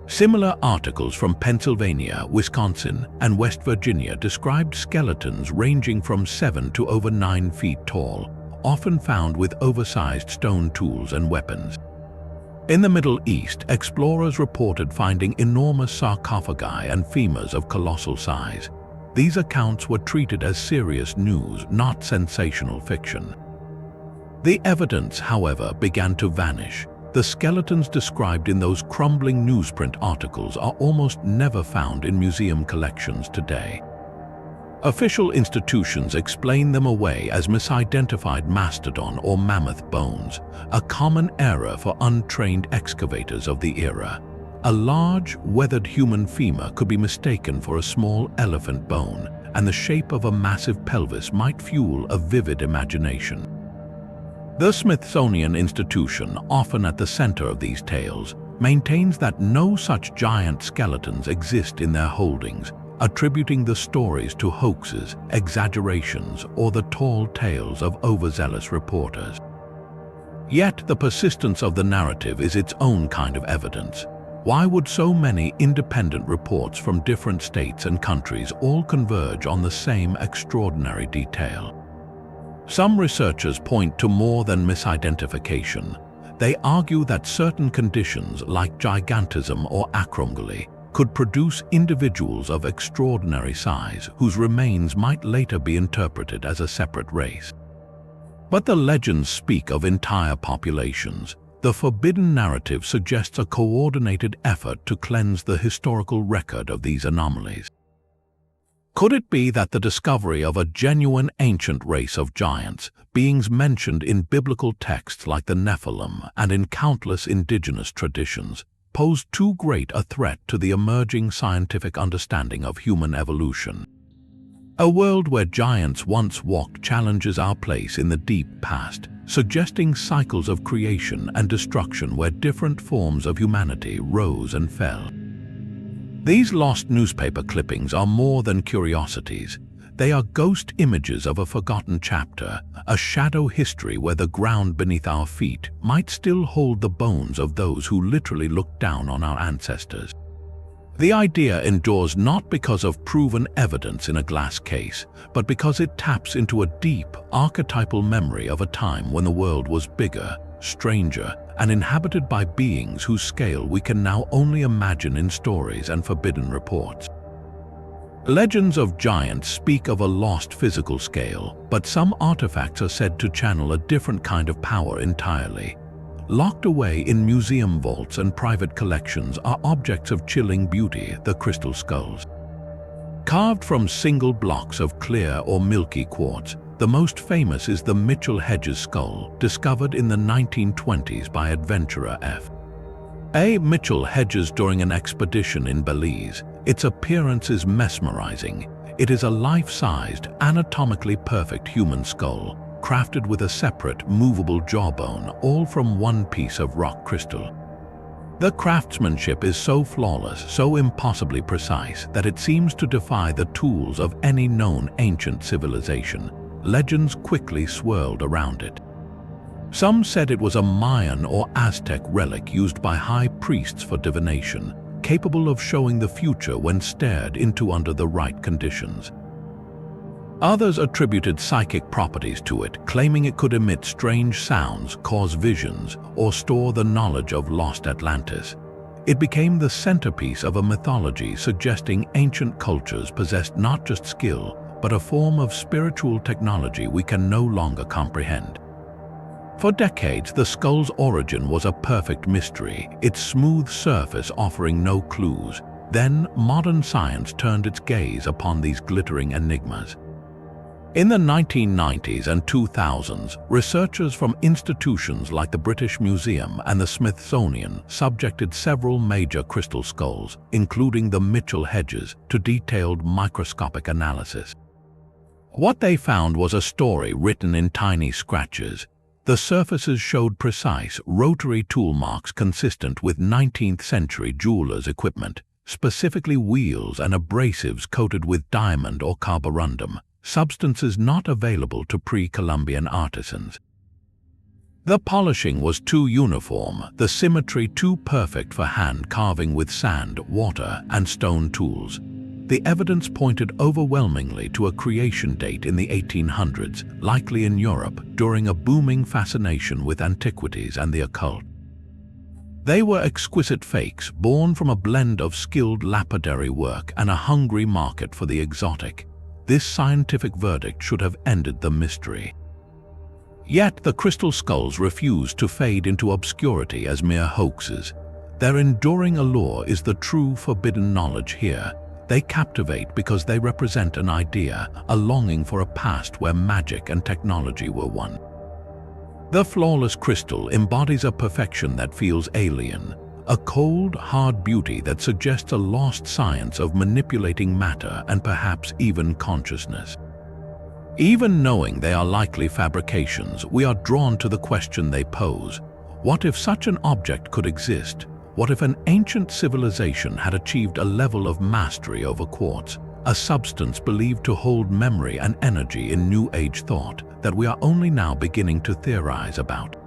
Similar articles from Pennsylvania, Wisconsin, and West Virginia described skeletons ranging from 7 to over 9 feet tall, often found with oversized stone tools and weapons. In the Middle East, explorers reported finding enormous sarcophagi and femurs of colossal size. These accounts were treated as serious news, not sensational fiction. The evidence, however, began to vanish. The skeletons described in those crumbling newsprint articles are almost never found in museum collections today. Official institutions explain them away as misidentified mastodon or mammoth bones, a common error for untrained excavators of the era. A large, weathered human femur could be mistaken for a small elephant bone, and the shape of a massive pelvis might fuel a vivid imagination. The Smithsonian Institution, often at the center of these tales, maintains that no such giant skeletons exist in their holdings, attributing the stories to hoaxes, exaggerations, or the tall tales of overzealous reporters. Yet the persistence of the narrative is its own kind of evidence. Why would so many independent reports from different states and countries all converge on the same extraordinary detail? Some researchers point to more than misidentification. They argue that certain conditions like gigantism or acromegaly could produce individuals of extraordinary size whose remains might later be interpreted as a separate race. But the legends speak of entire populations. The forbidden narrative suggests a coordinated effort to cleanse the historical record of these anomalies. Could it be that the discovery of a genuine ancient race of giants, beings mentioned in biblical texts like the Nephilim and in countless indigenous traditions, posed too great a threat to the emerging scientific understanding of human evolution? A world where giants once walked challenges our place in the deep past, suggesting cycles of creation and destruction where different forms of humanity rose and fell. These lost newspaper clippings are more than curiosities. They are ghost images of a forgotten chapter, a shadow history where the ground beneath our feet might still hold the bones of those who literally looked down on our ancestors. The idea endures not because of proven evidence in a glass case, but because it taps into a deep, archetypal memory of a time when the world was bigger, stranger, and inhabited by beings whose scale we can now only imagine in stories and forbidden reports. Legends of giants speak of a lost physical scale, but some artifacts are said to channel a different kind of power entirely. Locked away in museum vaults and private collections are objects of chilling beauty, the crystal skulls. Carved from single blocks of clear or milky quartz, the most famous is the Mitchell-Hedges skull, discovered in the 1920s by adventurer F. A. Mitchell-Hedges during an expedition in Belize. Its appearance is mesmerizing. It is a life-sized, anatomically perfect human skull, crafted with a separate, movable jawbone, all from one piece of rock crystal. The craftsmanship is so flawless, so impossibly precise, that it seems to defy the tools of any known ancient civilization. Legends quickly swirled around it. Some said it was a Mayan or Aztec relic used by high priests for divination, capable of showing the future when stared into under the right conditions. Others attributed psychic properties to it, claiming it could emit strange sounds, cause visions, or store the knowledge of lost Atlantis. It became the centerpiece of a mythology suggesting ancient cultures possessed not just skill, but a form of spiritual technology we can no longer comprehend. For decades, the skull's origin was a perfect mystery, its smooth surface offering no clues. Then, modern science turned its gaze upon these glittering enigmas. In the 1990s and 2000s, researchers from institutions like the British Museum and the Smithsonian subjected several major crystal skulls, including the Mitchell-Hedges, to detailed microscopic analysis. What they found was a story written in tiny scratches. The surfaces showed precise, rotary tool marks consistent with 19th-century jewelers' equipment, specifically wheels and abrasives coated with diamond or carborundum, substances not available to pre-Columbian artisans. The polishing was too uniform, the symmetry too perfect for hand carving with sand, water, and stone tools. The evidence pointed overwhelmingly to a creation date in the 1800s, likely in Europe, during a booming fascination with antiquities and the occult. They were exquisite fakes, born from a blend of skilled lapidary work and a hungry market for the exotic. This scientific verdict should have ended the mystery. Yet the crystal skulls refused to fade into obscurity as mere hoaxes. Their enduring allure is the true forbidden knowledge here. They captivate because they represent an idea, a longing for a past where magic and technology were one. The flawless crystal embodies a perfection that feels alien, a cold, hard beauty that suggests a lost science of manipulating matter and perhaps even consciousness. Even knowing they are likely fabrications, we are drawn to the question they pose. What if such an object could exist? What if an ancient civilization had achieved a level of mastery over quartz, a substance believed to hold memory and energy in New Age thought that we are only now beginning to theorize about?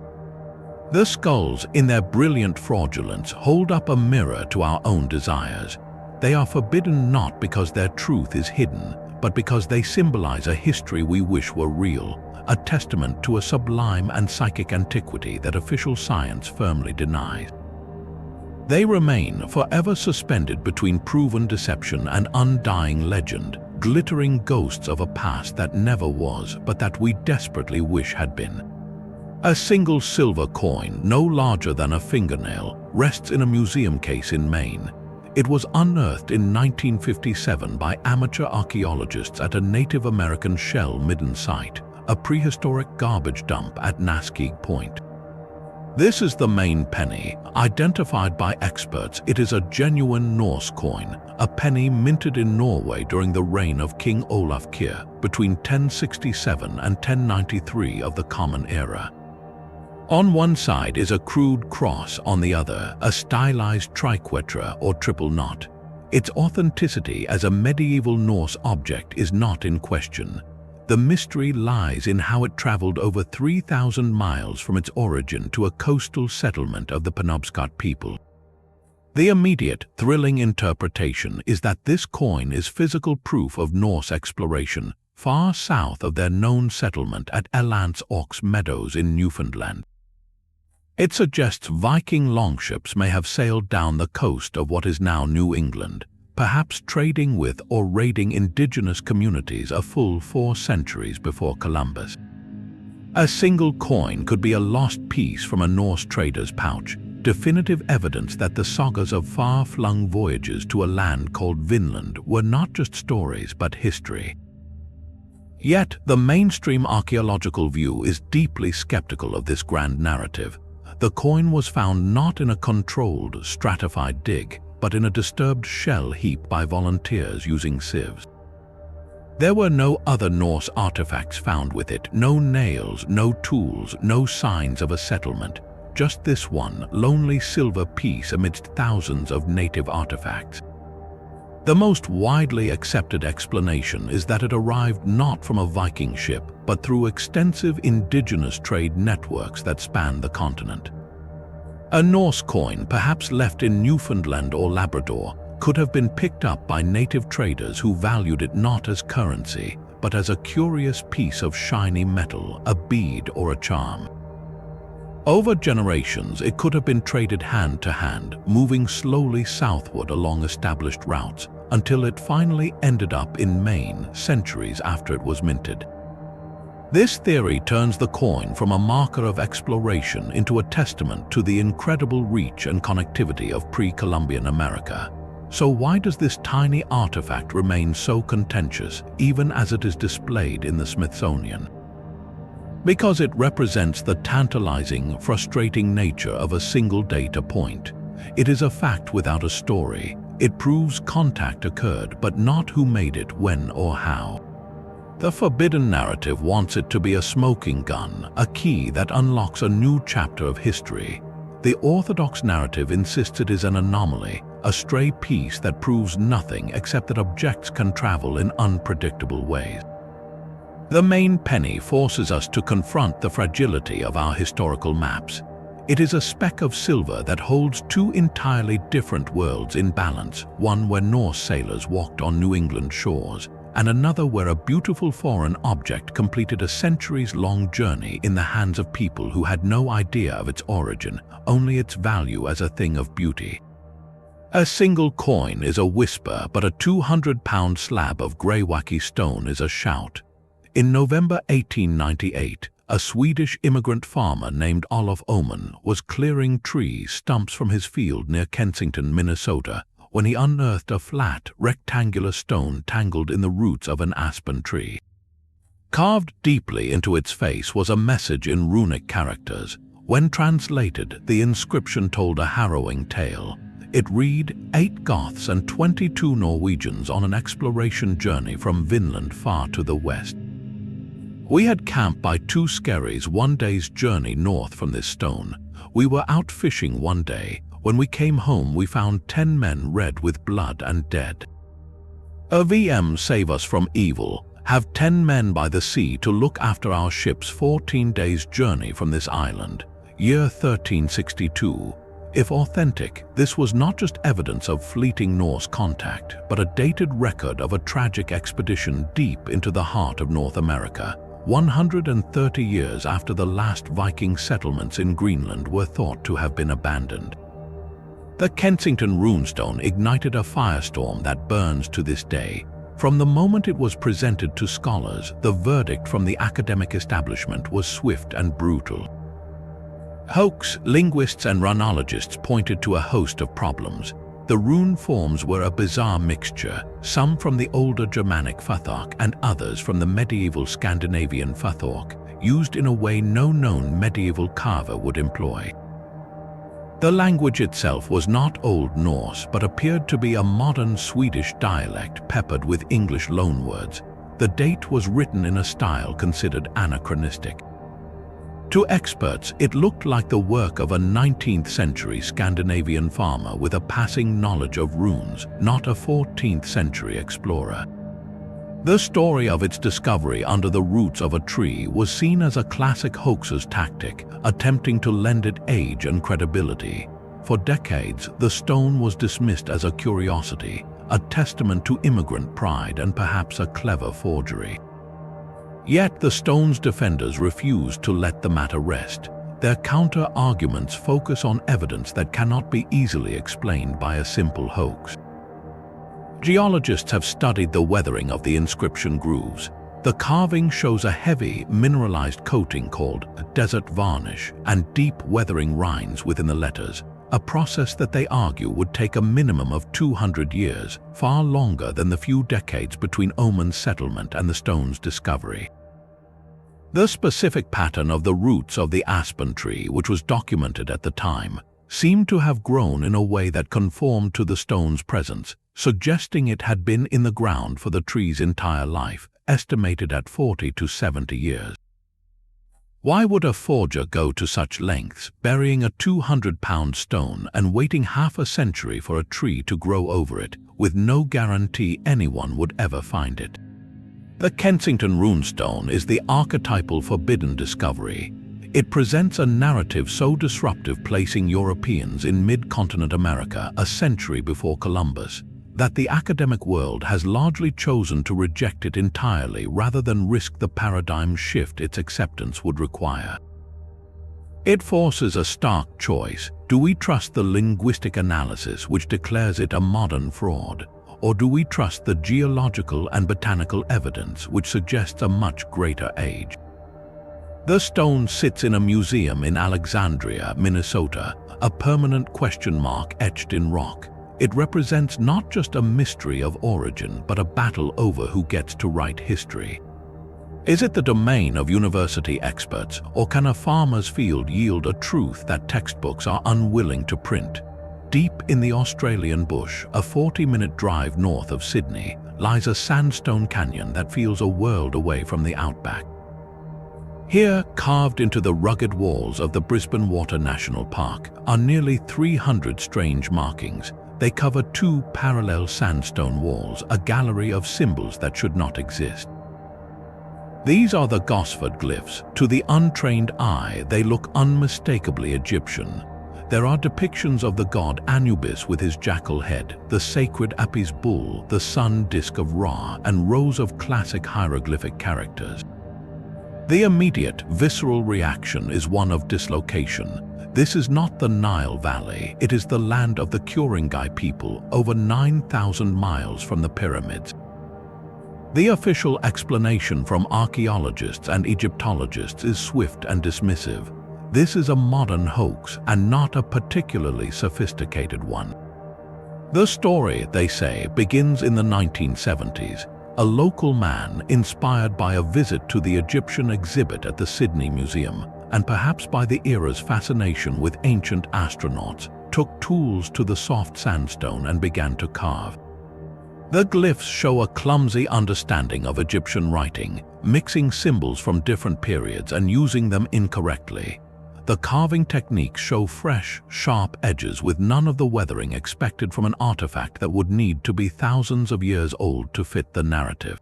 The skulls, in their brilliant fraudulence, hold up a mirror to our own desires. They are forbidden not because their truth is hidden, but because they symbolize a history we wish were real, a testament to a sublime and psychic antiquity that official science firmly denies. They remain forever suspended between proven deception and undying legend, glittering ghosts of a past that never was, but that we desperately wish had been. A single silver coin, no larger than a fingernail, rests in a museum case in Maine. It was unearthed in 1957 by amateur archaeologists at a Native American shell midden site, a prehistoric garbage dump at Naskeag Point. This is the Maine penny. Identified by experts, it is a genuine Norse coin, a penny minted in Norway during the reign of King Olaf Kyrre between 1067 and 1093 of the Common Era. On one side is a crude cross, on the other, a stylized triquetra or triple knot. Its authenticity as a medieval Norse object is not in question. The mystery lies in how it traveled over 3,000 miles from its origin to a coastal settlement of the Penobscot people. The immediate, thrilling interpretation is that this coin is physical proof of Norse exploration, far south of their known settlement at Elance Ox Meadows in Newfoundland. It suggests Viking longships may have sailed down the coast of what is now New England, perhaps trading with or raiding indigenous communities a full 4 centuries before Columbus. A single coin could be a lost piece from a Norse trader's pouch, definitive evidence that the sagas of far-flung voyages to a land called Vinland were not just stories but history. Yet, the mainstream archaeological view is deeply skeptical of this grand narrative. The coin was found not in a controlled, stratified dig, but in a disturbed shell heap by volunteers using sieves. There were no other Norse artifacts found with it, no nails, no tools, no signs of a settlement, just this one lonely silver piece amidst thousands of native artifacts. The most widely accepted explanation is that it arrived not from a Viking ship, but through extensive indigenous trade networks that span the continent. A Norse coin, perhaps left in Newfoundland or Labrador, could have been picked up by native traders who valued it not as currency, but as a curious piece of shiny metal, a bead or a charm. Over generations, it could have been traded hand to hand, moving slowly southward along established routes, until it finally ended up in Maine centuries after it was minted. This theory turns the coin from a marker of exploration into a testament to the incredible reach and connectivity of pre-Columbian America. So why does this tiny artifact remain so contentious, even as it is displayed in the Smithsonian? Because it represents the tantalizing, frustrating nature of a single data point. It is a fact without a story. It proves contact occurred, but not who made it, when or how. The forbidden narrative wants it to be a smoking gun, a key that unlocks a new chapter of history. The orthodox narrative insists it is an anomaly, a stray piece that proves nothing except that objects can travel in unpredictable ways. The Maine penny forces us to confront the fragility of our historical maps. It is a speck of silver that holds 2 entirely different worlds in balance, one where Norse sailors walked on New England shores, and another where a beautiful foreign object completed a centuries-long journey in the hands of people who had no idea of its origin, only its value as a thing of beauty. A single coin is a whisper, but a 200-pound slab of greywacke stone is a shout. In November 1898, a Swedish immigrant farmer named Olof Oman was clearing tree stumps from his field near Kensington, Minnesota, when he unearthed a flat, rectangular stone tangled in the roots of an aspen tree. Carved deeply into its face was a message in runic characters. When translated, the inscription told a harrowing tale. It read, 8 Goths and 22 Norwegians on an exploration journey from Vinland far to the west. We had camped by 2 skerries 1 day's journey north from this stone. We were out fishing one day. When we came home, we found 10 men red with blood and dead. A VM save us from evil. Have 10 men by the sea to look after our ship's 14 days journey from this island. Year 1362. If authentic, this was not just evidence of fleeting Norse contact, but a dated record of a tragic expedition deep into the heart of North America, 130 years after the last Viking settlements in Greenland were thought to have been abandoned. The Kensington runestone ignited a firestorm that burns to this day. From the moment it was presented to scholars, the verdict from the academic establishment was swift and brutal. Hoax, linguists and rhunologists pointed to a host of problems. The rune forms were a bizarre mixture, some from the older Germanic Futhark and others from the medieval Scandinavian Futhark, used in a way no known medieval carver would employ. The language itself was not Old Norse but appeared to be a modern Swedish dialect peppered with English loanwords. The date was written in a style considered anachronistic. To experts, it looked like the work of a 19th century Scandinavian farmer with a passing knowledge of runes, not a 14th century explorer. The story of its discovery under the roots of a tree was seen as a classic hoaxer's tactic, attempting to lend it age and credibility. For decades, the stone was dismissed as a curiosity, a testament to immigrant pride and perhaps a clever forgery. Yet the stone's defenders refused to let the matter rest. Their counter-arguments focus on evidence that cannot be easily explained by a simple hoax. Geologists have studied the weathering of the inscription grooves. The carving shows a heavy, mineralized coating called desert varnish and deep weathering rinds within the letters, a process that they argue would take a minimum of 200 years, far longer than the few decades between Oman's settlement and the stone's discovery. The specific pattern of the roots of the aspen tree, which was documented at the time, seemed to have grown in a way that conformed to the stone's presence, suggesting it had been in the ground for the tree's entire life, estimated at 40 to 70 years. Why would a forger go to such lengths, burying a 200-pound stone and waiting half a century for a tree to grow over it, with no guarantee anyone would ever find it? The Kensington runestone is the archetypal forbidden discovery. It presents a narrative so disruptive, placing Europeans in mid-continent America a century before Columbus, that the academic world has largely chosen to reject it entirely rather than risk the paradigm shift its acceptance would require. It forces a stark choice. Do we trust the linguistic analysis which declares it a modern fraud, or do we trust the geological and botanical evidence which suggests a much greater age? The stone sits in a museum in Alexandria, Minnesota, a permanent question mark etched in rock. It represents not just a mystery of origin, but a battle over who gets to write history. Is it the domain of university experts, or can a farmer's field yield a truth that textbooks are unwilling to print? Deep in the Australian bush, a 40-minute drive north of Sydney, lies a sandstone canyon that feels a world away from the outback. Here, carved into the rugged walls of the Brisbane Water National Park, are nearly 300 strange markings. They cover two parallel sandstone walls, a gallery of symbols that should not exist. These are the Gosford glyphs. To the untrained eye, they look unmistakably Egyptian. There are depictions of the god Anubis with his jackal head, the sacred Apis bull, the sun disk of Ra, and rows of classic hieroglyphic characters. The immediate, visceral reaction is one of dislocation. This is not the Nile Valley, it is the land of the Ku-ring-gai people, over 9,000 miles from the pyramids. The official explanation from archaeologists and Egyptologists is swift and dismissive. This is a modern hoax and not a particularly sophisticated one. The story, they say, begins in the 1970s. A local man, inspired by a visit to the Egyptian exhibit at the Sydney Museum, and perhaps by the era's fascination with ancient astronauts, took tools to the soft sandstone and began to carve. The glyphs show a clumsy understanding of Egyptian writing, mixing symbols from different periods and using them incorrectly. The carving techniques show fresh, sharp edges with none of the weathering expected from an artifact that would need to be thousands of years old to fit the narrative.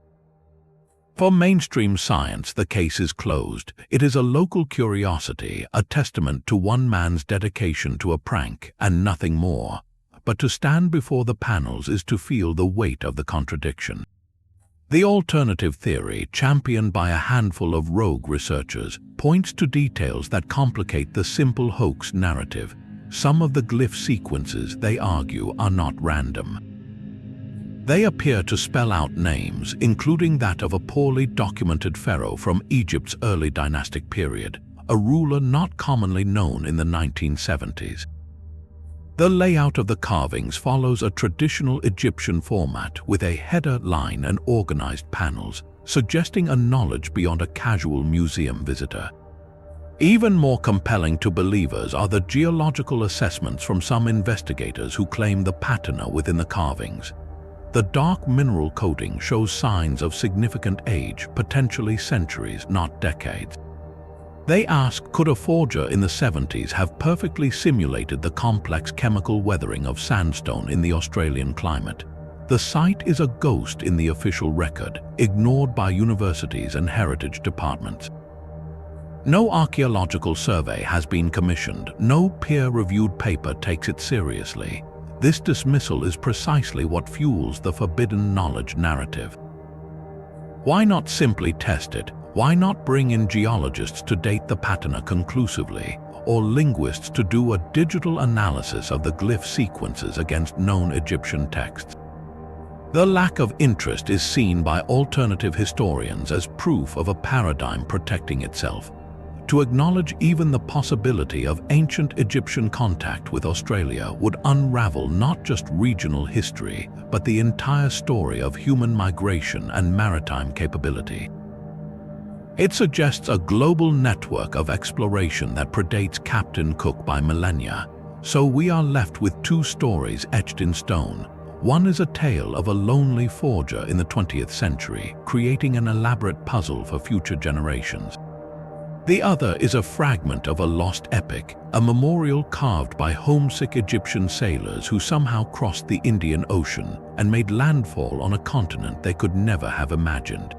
For mainstream science, the case is closed. It is a local curiosity, a testament to one man's dedication to a prank and nothing more. But to stand before the panels is to feel the weight of the contradiction. The alternative theory, championed by a handful of rogue researchers, points to details that complicate the simple hoax narrative. Some of the glyph sequences, they argue, are not random. They appear to spell out names, including that of a poorly documented pharaoh from Egypt's early dynastic period, a ruler not commonly known in the 1970s. The layout of the carvings follows a traditional Egyptian format with a header line and organized panels, suggesting a knowledge beyond a casual museum visitor. Even more compelling to believers are the geological assessments from some investigators who claim the patina within the carvings. The dark mineral coating shows signs of significant age, potentially centuries, not decades. They ask, could a forger in the 70s have perfectly simulated the complex chemical weathering of sandstone in the Australian climate? The site is a ghost in the official record, ignored by universities and heritage departments. No archaeological survey has been commissioned, no peer-reviewed paper takes it seriously. This dismissal is precisely what fuels the forbidden knowledge narrative. Why not simply test it? Why not bring in geologists to date the patina conclusively, or linguists to do a digital analysis of the glyph sequences against known Egyptian texts? The lack of interest is seen by alternative historians as proof of a paradigm protecting itself. To acknowledge even the possibility of ancient Egyptian contact with Australia would unravel not just regional history, but the entire story of human migration and maritime capability. It suggests a global network of exploration that predates Captain Cook by millennia. So we are left with two stories etched in stone. One is a tale of a lonely forger in the 20th century, creating an elaborate puzzle for future generations. The other is a fragment of a lost epic, a memorial carved by homesick Egyptian sailors who somehow crossed the Indian Ocean and made landfall on a continent they could never have imagined.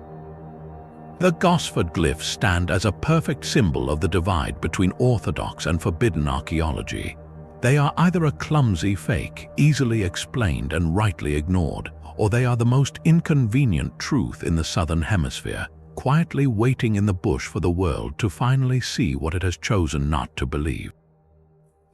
The Gosford glyphs stand as a perfect symbol of the divide between orthodox and forbidden archaeology. They are either a clumsy fake, easily explained and rightly ignored, or they are the most inconvenient truth in the Southern Hemisphere, quietly waiting in the bush for the world to finally see what it has chosen not to believe.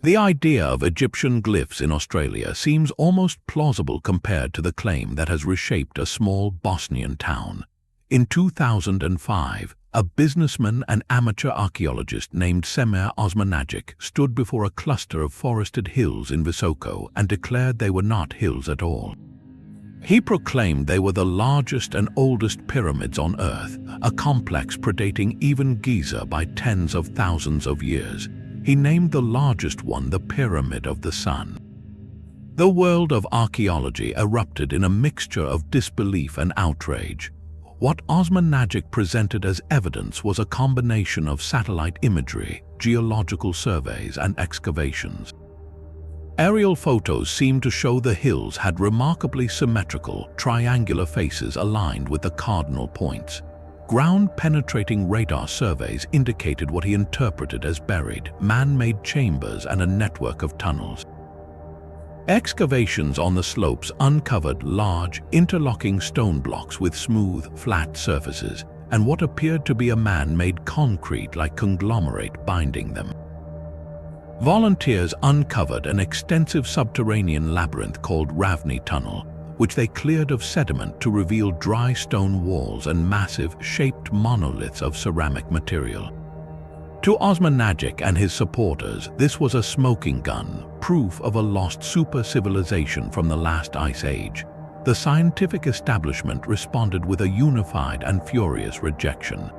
The idea of Egyptian glyphs in Australia seems almost plausible compared to the claim that has reshaped a small Bosnian town. In 2005, a businessman and amateur archaeologist named Semir Osmanagic stood before a cluster of forested hills in Visoko and declared they were not hills at all. He proclaimed they were the largest and oldest pyramids on Earth, a complex predating even Giza by tens of thousands of years. He named the largest one the Pyramid of the Sun. The world of archaeology erupted in a mixture of disbelief and outrage. What Osmanagic presented as evidence was a combination of satellite imagery, geological surveys, and excavations. Aerial photos seemed to show the hills had remarkably symmetrical, triangular faces aligned with the cardinal points. Ground-penetrating radar surveys indicated what he interpreted as buried, man-made chambers and a network of tunnels. Excavations on the slopes uncovered large, interlocking stone blocks with smooth, flat surfaces, and what appeared to be a man-made concrete-like conglomerate binding them. Volunteers uncovered an extensive subterranean labyrinth called Ravni Tunnel, which they cleared of sediment to reveal dry stone walls and massive, shaped monoliths of ceramic material. To Osmanagic and his supporters, this was a smoking gun, proof of a lost super-civilization from the last ice age. The scientific establishment responded with a unified and furious rejection.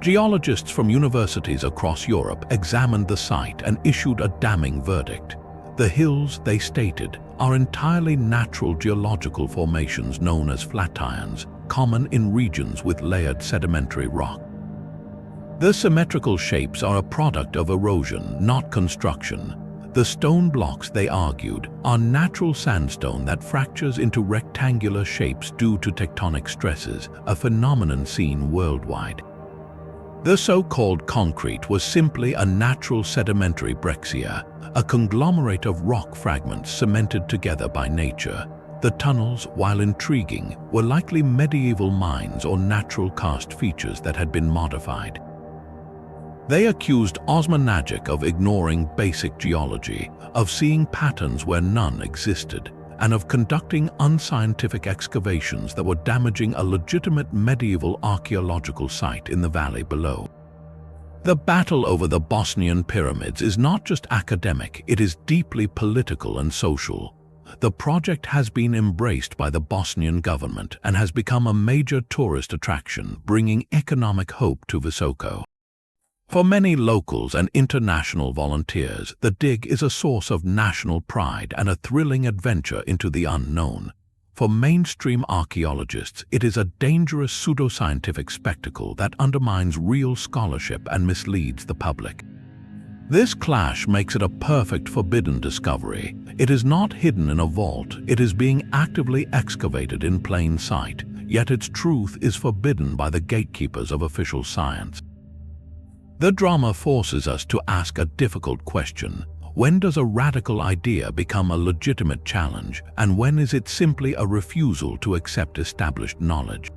Geologists from universities across Europe examined the site and issued a damning verdict. The hills, they stated, are entirely natural geological formations known as flatirons, common in regions with layered sedimentary rock. The symmetrical shapes are a product of erosion, not construction. The stone blocks, they argued, are natural sandstone that fractures into rectangular shapes due to tectonic stresses, a phenomenon seen worldwide. The so-called concrete was simply a natural sedimentary breccia, a conglomerate of rock fragments cemented together by nature. The tunnels, while intriguing, were likely medieval mines or natural karst features that had been modified. They accused Osmanagic of ignoring basic geology, of seeing patterns where none existed, and of conducting unscientific excavations that were damaging a legitimate medieval archaeological site in the valley below. The battle over the Bosnian pyramids is not just academic, it is deeply political and social. The project has been embraced by the Bosnian government and has become a major tourist attraction, bringing economic hope to Visoko. For many locals and international volunteers, the dig is a source of national pride and a thrilling adventure into the unknown. For mainstream archaeologists, it is a dangerous pseudoscientific spectacle that undermines real scholarship and misleads the public. This clash makes it a perfect forbidden discovery. It is not hidden in a vault, it is being actively excavated in plain sight, yet its truth is forbidden by the gatekeepers of official science. The drama forces us to ask a difficult question. When does a radical idea become a legitimate challenge, and when is it simply a refusal to accept established knowledge?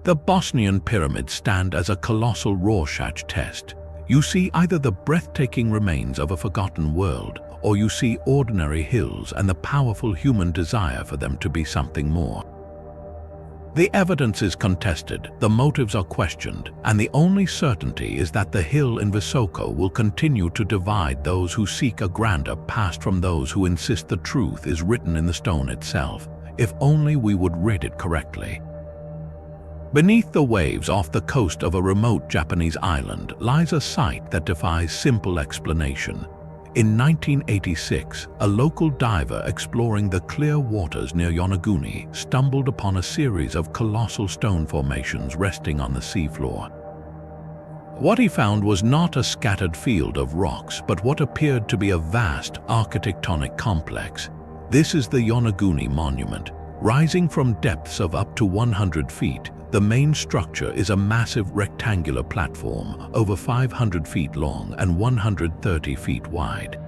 The Bosnian pyramids stand as a colossal Rorschach test. You see either the breathtaking remains of a forgotten world, or you see ordinary hills and the powerful human desire for them to be something more. The evidence is contested, the motives are questioned, and the only certainty is that the hill in Visoko will continue to divide those who seek a grander past from those who insist the truth is written in the stone itself, if only we would read it correctly. Beneath the waves off the coast of a remote Japanese island lies a site that defies simple explanation. In 1986, a local diver exploring the clear waters near Yonaguni stumbled upon a series of colossal stone formations resting on the seafloor. What he found was not a scattered field of rocks, but what appeared to be a vast architectonic complex. This is the Yonaguni Monument. Rising from depths of up to 100 feet, the main structure is a massive rectangular platform over 500 feet long and 130 feet wide.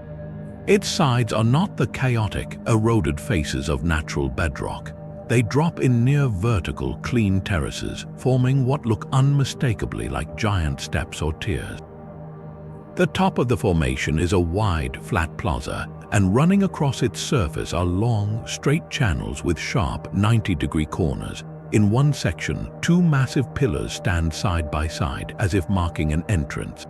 Its sides are not the chaotic, eroded faces of natural bedrock. They drop in near vertical, clean terraces, forming what look unmistakably like giant steps or tiers. The top of the formation is a wide, flat plaza, and running across its surface are long, straight channels with sharp 90-degree corners. In one section, two massive pillars stand side by side as if marking an entrance.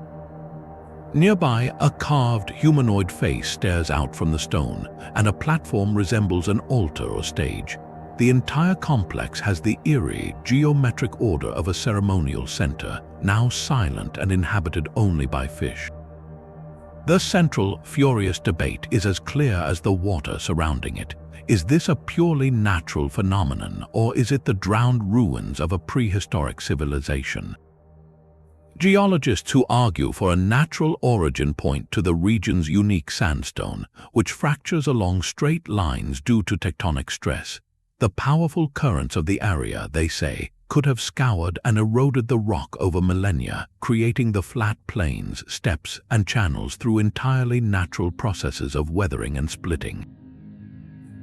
Nearby, a carved humanoid face stares out from the stone, and a platform resembles an altar or stage. The entire complex has the eerie, geometric order of a ceremonial center, now silent and inhabited only by fish. The central, furious debate is as clear as the water surrounding it. Is this a purely natural phenomenon, or is it the drowned ruins of a prehistoric civilization? Geologists who argue for a natural origin point to the region's unique sandstone, which fractures along straight lines due to tectonic stress. The powerful currents of the area, they say, could have scoured and eroded the rock over millennia, creating the flat plains, steps, and channels through entirely natural processes of weathering and splitting.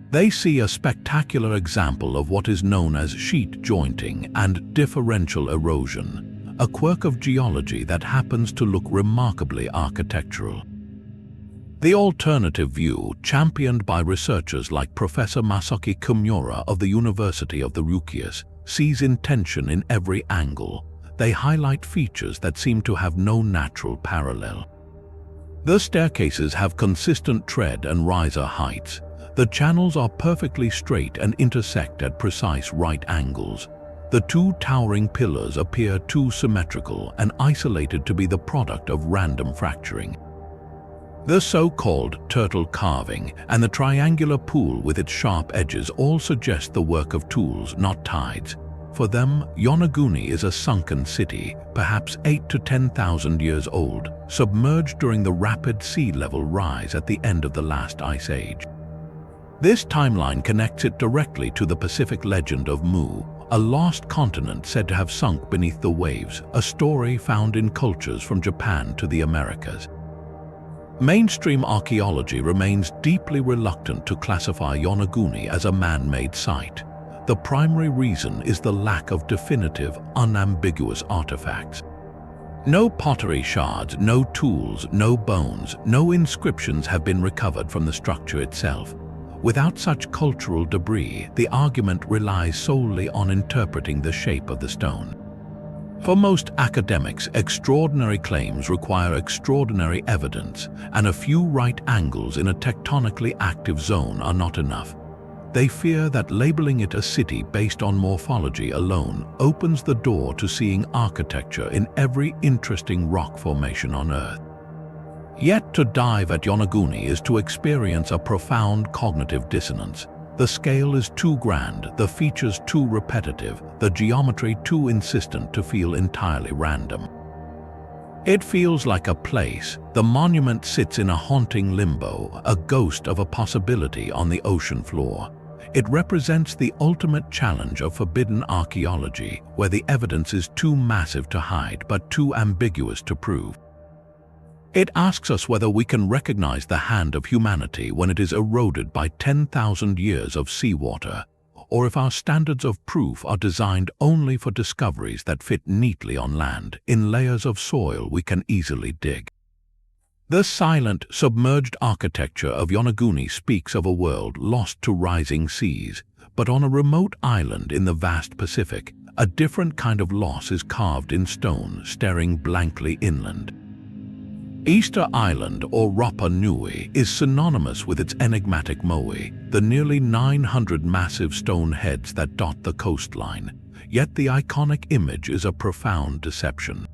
They see a spectacular example of what is known as sheet jointing and differential erosion, a quirk of geology that happens to look remarkably architectural. The alternative view, championed by researchers like Professor Masaaki Kimura of the University of the Ryukyus, sees intention in every angle. They highlight features that seem to have no natural parallel. The staircases have consistent tread and riser heights. The channels are perfectly straight and intersect at precise right angles. The two towering pillars appear too symmetrical and isolated to be the product of random fracturing. The so-called turtle carving and the triangular pool with its sharp edges all suggest the work of tools, not tides. For them, Yonaguni is a sunken city, perhaps 8,000 to 10,000 years old, submerged during the rapid sea level rise at the end of the last ice age. This timeline connects it directly to the Pacific legend of Mu, a lost continent said to have sunk beneath the waves, a story found in cultures from Japan to the Americas. Mainstream archaeology remains deeply reluctant to classify Yonaguni as a man-made site. The primary reason is the lack of definitive, unambiguous artifacts. No pottery shards, no tools, no bones, no inscriptions have been recovered from the structure itself. Without such cultural debris, the argument relies solely on interpreting the shape of the stone. For most academics, extraordinary claims require extraordinary evidence, and a few right angles in a tectonically active zone are not enough. They fear that labeling it a city based on morphology alone opens the door to seeing architecture in every interesting rock formation on Earth. Yet to dive at Yonaguni is to experience a profound cognitive dissonance. The scale is too grand, the features too repetitive, the geometry too insistent to feel entirely random. It feels like a place. The monument sits in a haunting limbo, a ghost of a possibility on the ocean floor. It represents the ultimate challenge of forbidden archaeology, where the evidence is too massive to hide but too ambiguous to prove. It asks us whether we can recognize the hand of humanity when it is eroded by 10,000 years of seawater, or if our standards of proof are designed only for discoveries that fit neatly on land, in layers of soil we can easily dig. The silent, submerged architecture of Yonaguni speaks of a world lost to rising seas, but on a remote island in the vast Pacific, a different kind of loss is carved in stone, staring blankly inland. Easter Island, or Rapa Nui, is synonymous with its enigmatic moai, the nearly 900 massive stone heads that dot the coastline. Yet the iconic image is a profound deception.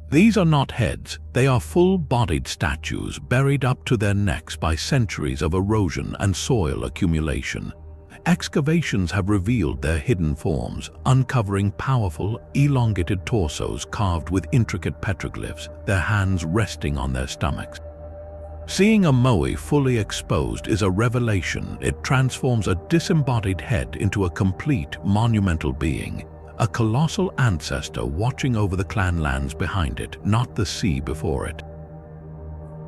These are not heads, they are full-bodied statues buried up to their necks by centuries of erosion and soil accumulation. Excavations have revealed their hidden forms, uncovering powerful, elongated torsos carved with intricate petroglyphs, their hands resting on their stomachs. Seeing a moai fully exposed is a revelation. It transforms a disembodied head into a complete, monumental being, a colossal ancestor watching over the clan lands behind it, not the sea before it.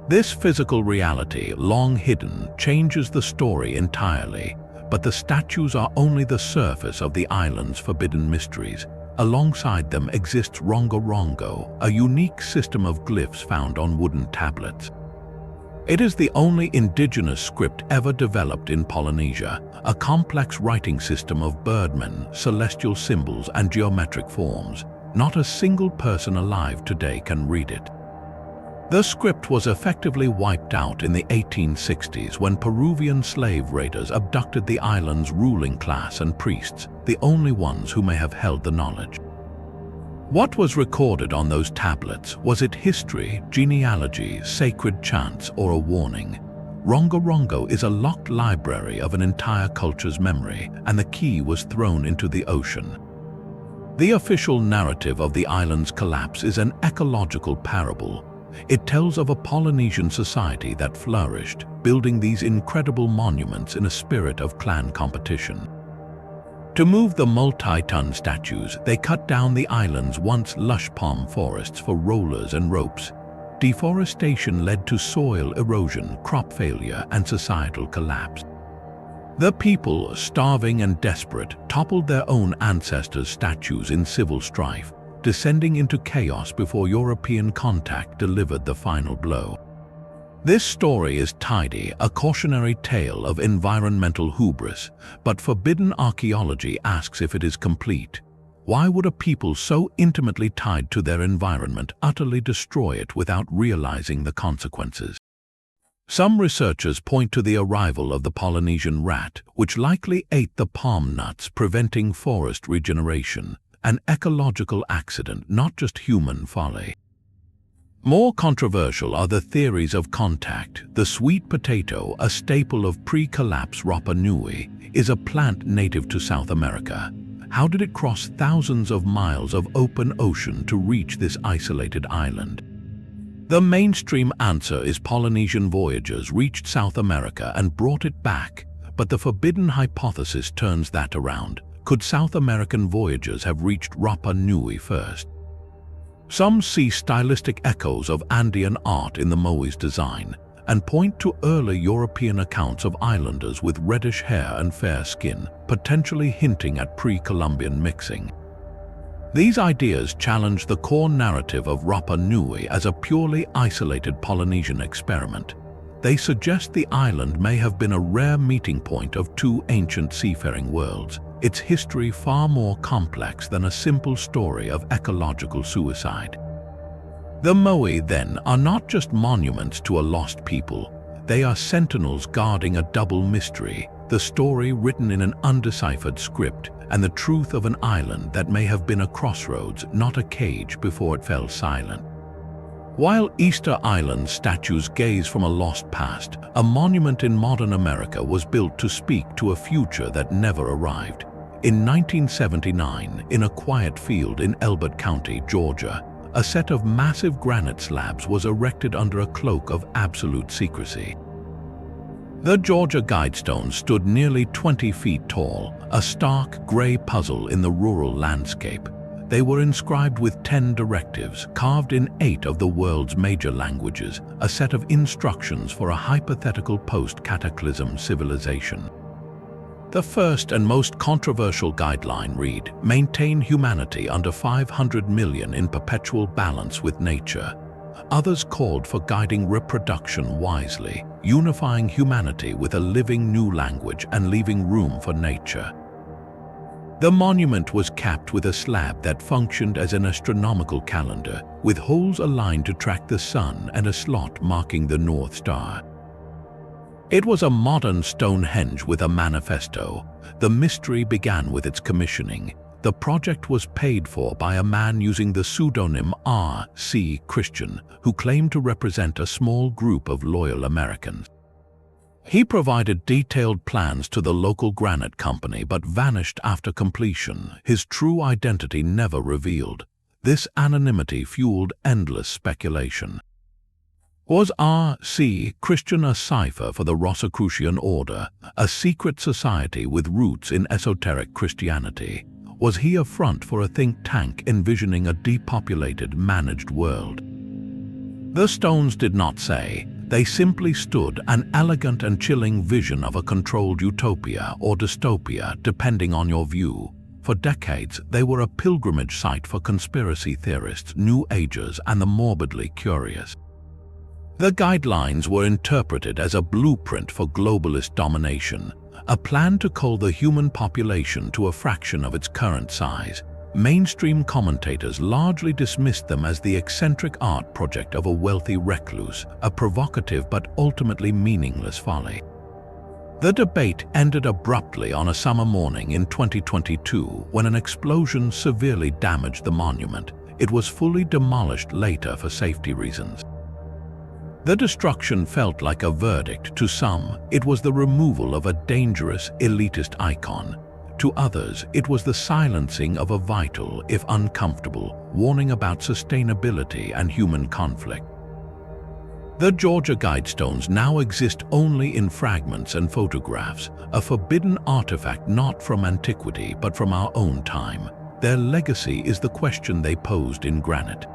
This physical reality, long hidden, changes the story entirely. But the statues are only the surface of the island's forbidden mysteries. Alongside them exists Rongo Rongo, a unique system of glyphs found on wooden tablets. It is the only indigenous script ever developed in Polynesia, a complex writing system of birdmen, celestial symbols, and geometric forms. Not a single person alive today can read it. The script was effectively wiped out in the 1860s when Peruvian slave raiders abducted the island's ruling class and priests, the only ones who may have held the knowledge. What was recorded on those tablets? Was it history, genealogy, sacred chants, or a warning? Rongo Rongo is a locked library of an entire culture's memory, and the key was thrown into the ocean. The official narrative of the island's collapse is an ecological parable. It tells of a Polynesian society that flourished, building these incredible monuments in a spirit of clan competition. To move the multi-ton statues, they cut down the island's once lush palm forests for rollers and ropes. Deforestation led to soil erosion, crop failure, and societal collapse. The people, starving and desperate, toppled their own ancestors' statues in civil strife, descending into chaos before European contact delivered the final blow. This story is tidy, a cautionary tale of environmental hubris, but forbidden archaeology asks if it is complete. Why would a people so intimately tied to their environment utterly destroy it without realizing the consequences? Some researchers point to the arrival of the Polynesian rat, which likely ate the palm nuts, preventing forest regeneration. An ecological accident, not just human folly. More controversial are the theories of contact. The sweet potato, a staple of pre-collapse Rapa Nui, is a plant native to South America. How did it cross thousands of miles of open ocean to reach this isolated island? The mainstream answer is Polynesian voyagers reached South America and brought it back, but the forbidden hypothesis turns that around. Could South American voyagers have reached Rapa Nui first? Some see stylistic echoes of Andean art in the moai's design and point to early European accounts of islanders with reddish hair and fair skin, potentially hinting at pre-Columbian mixing. These ideas challenge the core narrative of Rapa Nui as a purely isolated Polynesian experiment. They suggest the island may have been a rare meeting point of two ancient seafaring worlds, its history far more complex than a simple story of ecological suicide. The Moai, then, are not just monuments to a lost people. They are sentinels guarding a double mystery, the story written in an undeciphered script, and the truth of an island that may have been a crossroads, not a cage, before it fell silent. While Easter Island statues gaze from a lost past, a monument in modern America was built to speak to a future that never arrived. In 1979, in a quiet field in Elbert County, Georgia, a set of massive granite slabs was erected under a cloak of absolute secrecy. The Georgia Guidestone stood nearly 20 feet tall, a stark gray puzzle in the rural landscape. They were inscribed with 10 directives, carved in 8 of the world's major languages, a set of instructions for a hypothetical post-cataclysm civilization. The first and most controversial guideline read, "Maintain humanity under 500 million in perpetual balance with nature." Others called for guiding reproduction wisely, unifying humanity with a living new language and leaving room for nature. The monument was capped with a slab that functioned as an astronomical calendar, with holes aligned to track the sun and a slot marking the North Star. It was a modern Stonehenge with a manifesto. The mystery began with its commissioning. The project was paid for by a man using the pseudonym R.C. Christian, who claimed to represent a small group of loyal Americans. He provided detailed plans to the local granite company but vanished after completion, his true identity never revealed. This anonymity fueled endless speculation. Was R.C. Christian a cipher for the Rosicrucian Order, a secret society with roots in esoteric Christianity? Was he a front for a think tank envisioning a depopulated, managed world? The stones did not say. They simply stood, an elegant and chilling vision of a controlled utopia or dystopia, depending on your view. For decades, they were a pilgrimage site for conspiracy theorists, New Agers, and the morbidly curious. The guidelines were interpreted as a blueprint for globalist domination, a plan to cull the human population to a fraction of its current size. Mainstream commentators largely dismissed them as the eccentric art project of a wealthy recluse, a provocative but ultimately meaningless folly. The debate ended abruptly on a summer morning in 2022 when an explosion severely damaged the monument. It was fully demolished later for safety reasons. The destruction felt like a verdict. To some, it was the removal of a dangerous, elitist icon. To others, it was the silencing of a vital, if uncomfortable, warning about sustainability and human conflict. The Georgia Guidestones now exist only in fragments and photographs, a forbidden artifact not from antiquity but from our own time. Their legacy is the question they posed in granite.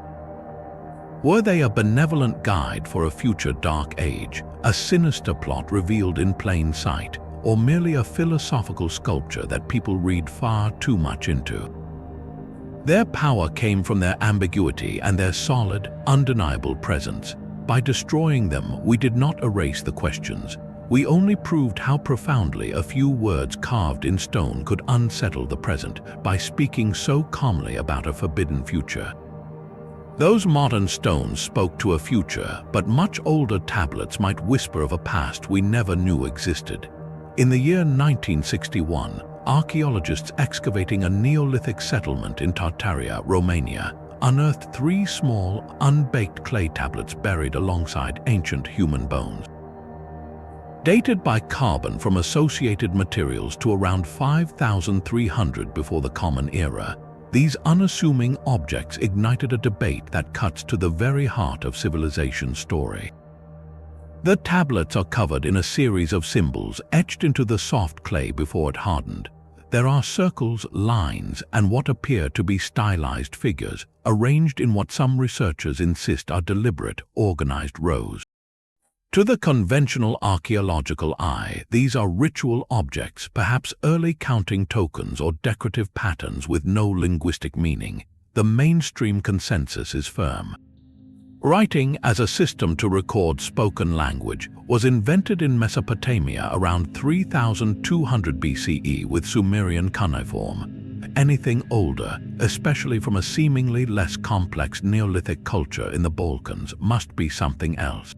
Were they a benevolent guide for a future dark age, a sinister plot revealed in plain sight, or merely a philosophical sculpture that people read far too much into? Their power came from their ambiguity and their solid, undeniable presence. By destroying them, we did not erase the questions. We only proved how profoundly a few words carved in stone could unsettle the present by speaking so calmly about a forbidden future. Those modern stones spoke to a future, but much older tablets might whisper of a past we never knew existed. In the year 1961, archaeologists excavating a Neolithic settlement in Tartaria, Romania, unearthed 3 small, unbaked clay tablets buried alongside ancient human bones. Dated by carbon from associated materials to around 5,300 before the Common Era, these unassuming objects ignited a debate that cuts to the very heart of civilization's story. The tablets are covered in a series of symbols etched into the soft clay before it hardened. There are circles, lines, and what appear to be stylized figures, arranged in what some researchers insist are deliberate, organized rows. To the conventional archaeological eye, these are ritual objects, perhaps early counting tokens or decorative patterns with no linguistic meaning. The mainstream consensus is firm. Writing as a system to record spoken language was invented in Mesopotamia around 3200 BCE with Sumerian cuneiform. Anything older, especially from a seemingly less complex Neolithic culture in the Balkans, must be something else.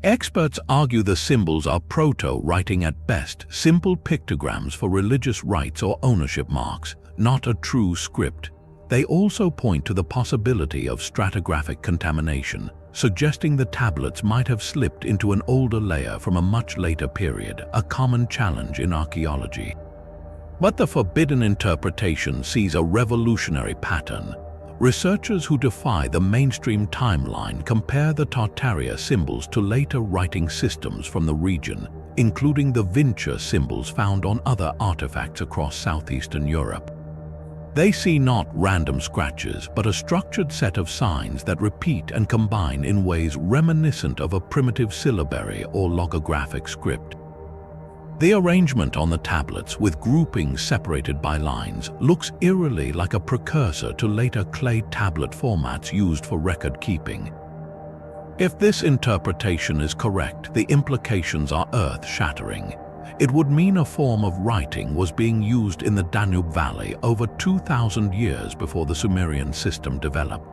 Experts argue the symbols are proto-writing at best, simple pictograms for religious rites or ownership marks, not a true script. They also point to the possibility of stratigraphic contamination, suggesting the tablets might have slipped into an older layer from a much later period, a common challenge in archaeology. But the forbidden interpretation sees a revolutionary pattern. Researchers who defy the mainstream timeline compare the Tartaria symbols to later writing systems from the region, including the Vinci symbols found on other artifacts across southeastern Europe. They see not random scratches, but a structured set of signs that repeat and combine in ways reminiscent of a primitive syllabary or logographic script. The arrangement on the tablets, with groupings separated by lines, looks eerily like a precursor to later clay tablet formats used for record keeping. If this interpretation is correct, the implications are earth-shattering. It would mean a form of writing was being used in the Danube Valley over 2,000 years before the Sumerian system developed.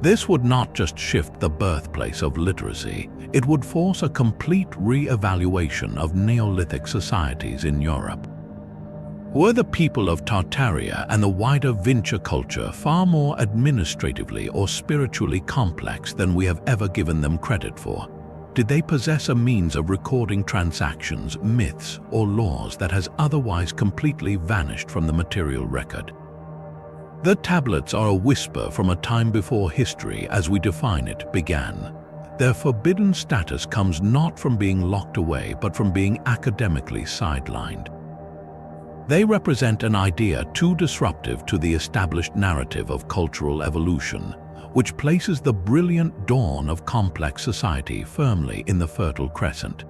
This would not just shift the birthplace of literacy, it would force a complete re-evaluation of Neolithic societies in Europe. Were the people of Tartaria and the wider Vinci culture far more administratively or spiritually complex than we have ever given them credit for? Did they possess a means of recording transactions, myths, or laws that has otherwise completely vanished from the material record? The tablets are a whisper from a time before history as we define it began. Their forbidden status comes not from being locked away but from being academically sidelined. They represent an idea too disruptive to the established narrative of cultural evolution, which places the brilliant dawn of complex society firmly in the Fertile Crescent.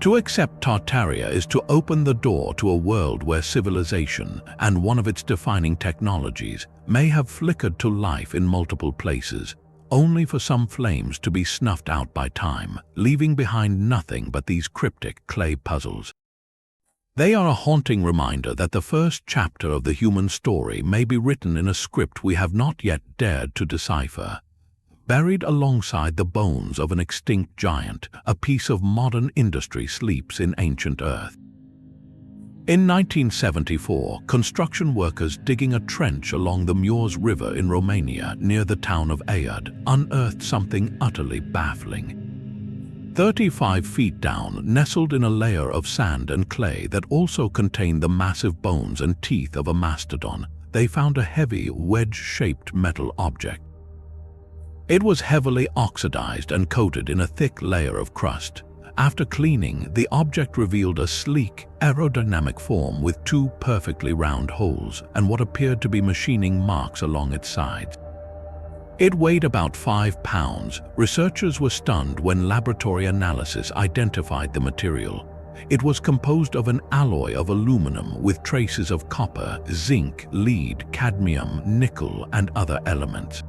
To accept Tartaria is to open the door to a world where civilization and one of its defining technologies may have flickered to life in multiple places, only for some flames to be snuffed out by time, leaving behind nothing but these cryptic clay puzzles. They are a haunting reminder that the first chapter of the human story may be written in a script we have not yet dared to decipher. Buried alongside the bones of an extinct giant, a piece of modern industry sleeps in ancient earth. In 1974, construction workers digging a trench along the Mureș River in Romania near the town of Aiud unearthed something utterly baffling. 35 feet down, nestled in a layer of sand and clay that also contained the massive bones and teeth of a mastodon, they found a heavy, wedge-shaped metal object. It was heavily oxidized and coated in a thick layer of crust. After cleaning, the object revealed a sleek, aerodynamic form with two perfectly round holes and what appeared to be machining marks along its sides. It weighed about 5 pounds. Researchers were stunned when laboratory analysis identified the material. It was composed of an alloy of aluminum with traces of copper, zinc, lead, cadmium, nickel, and other elements.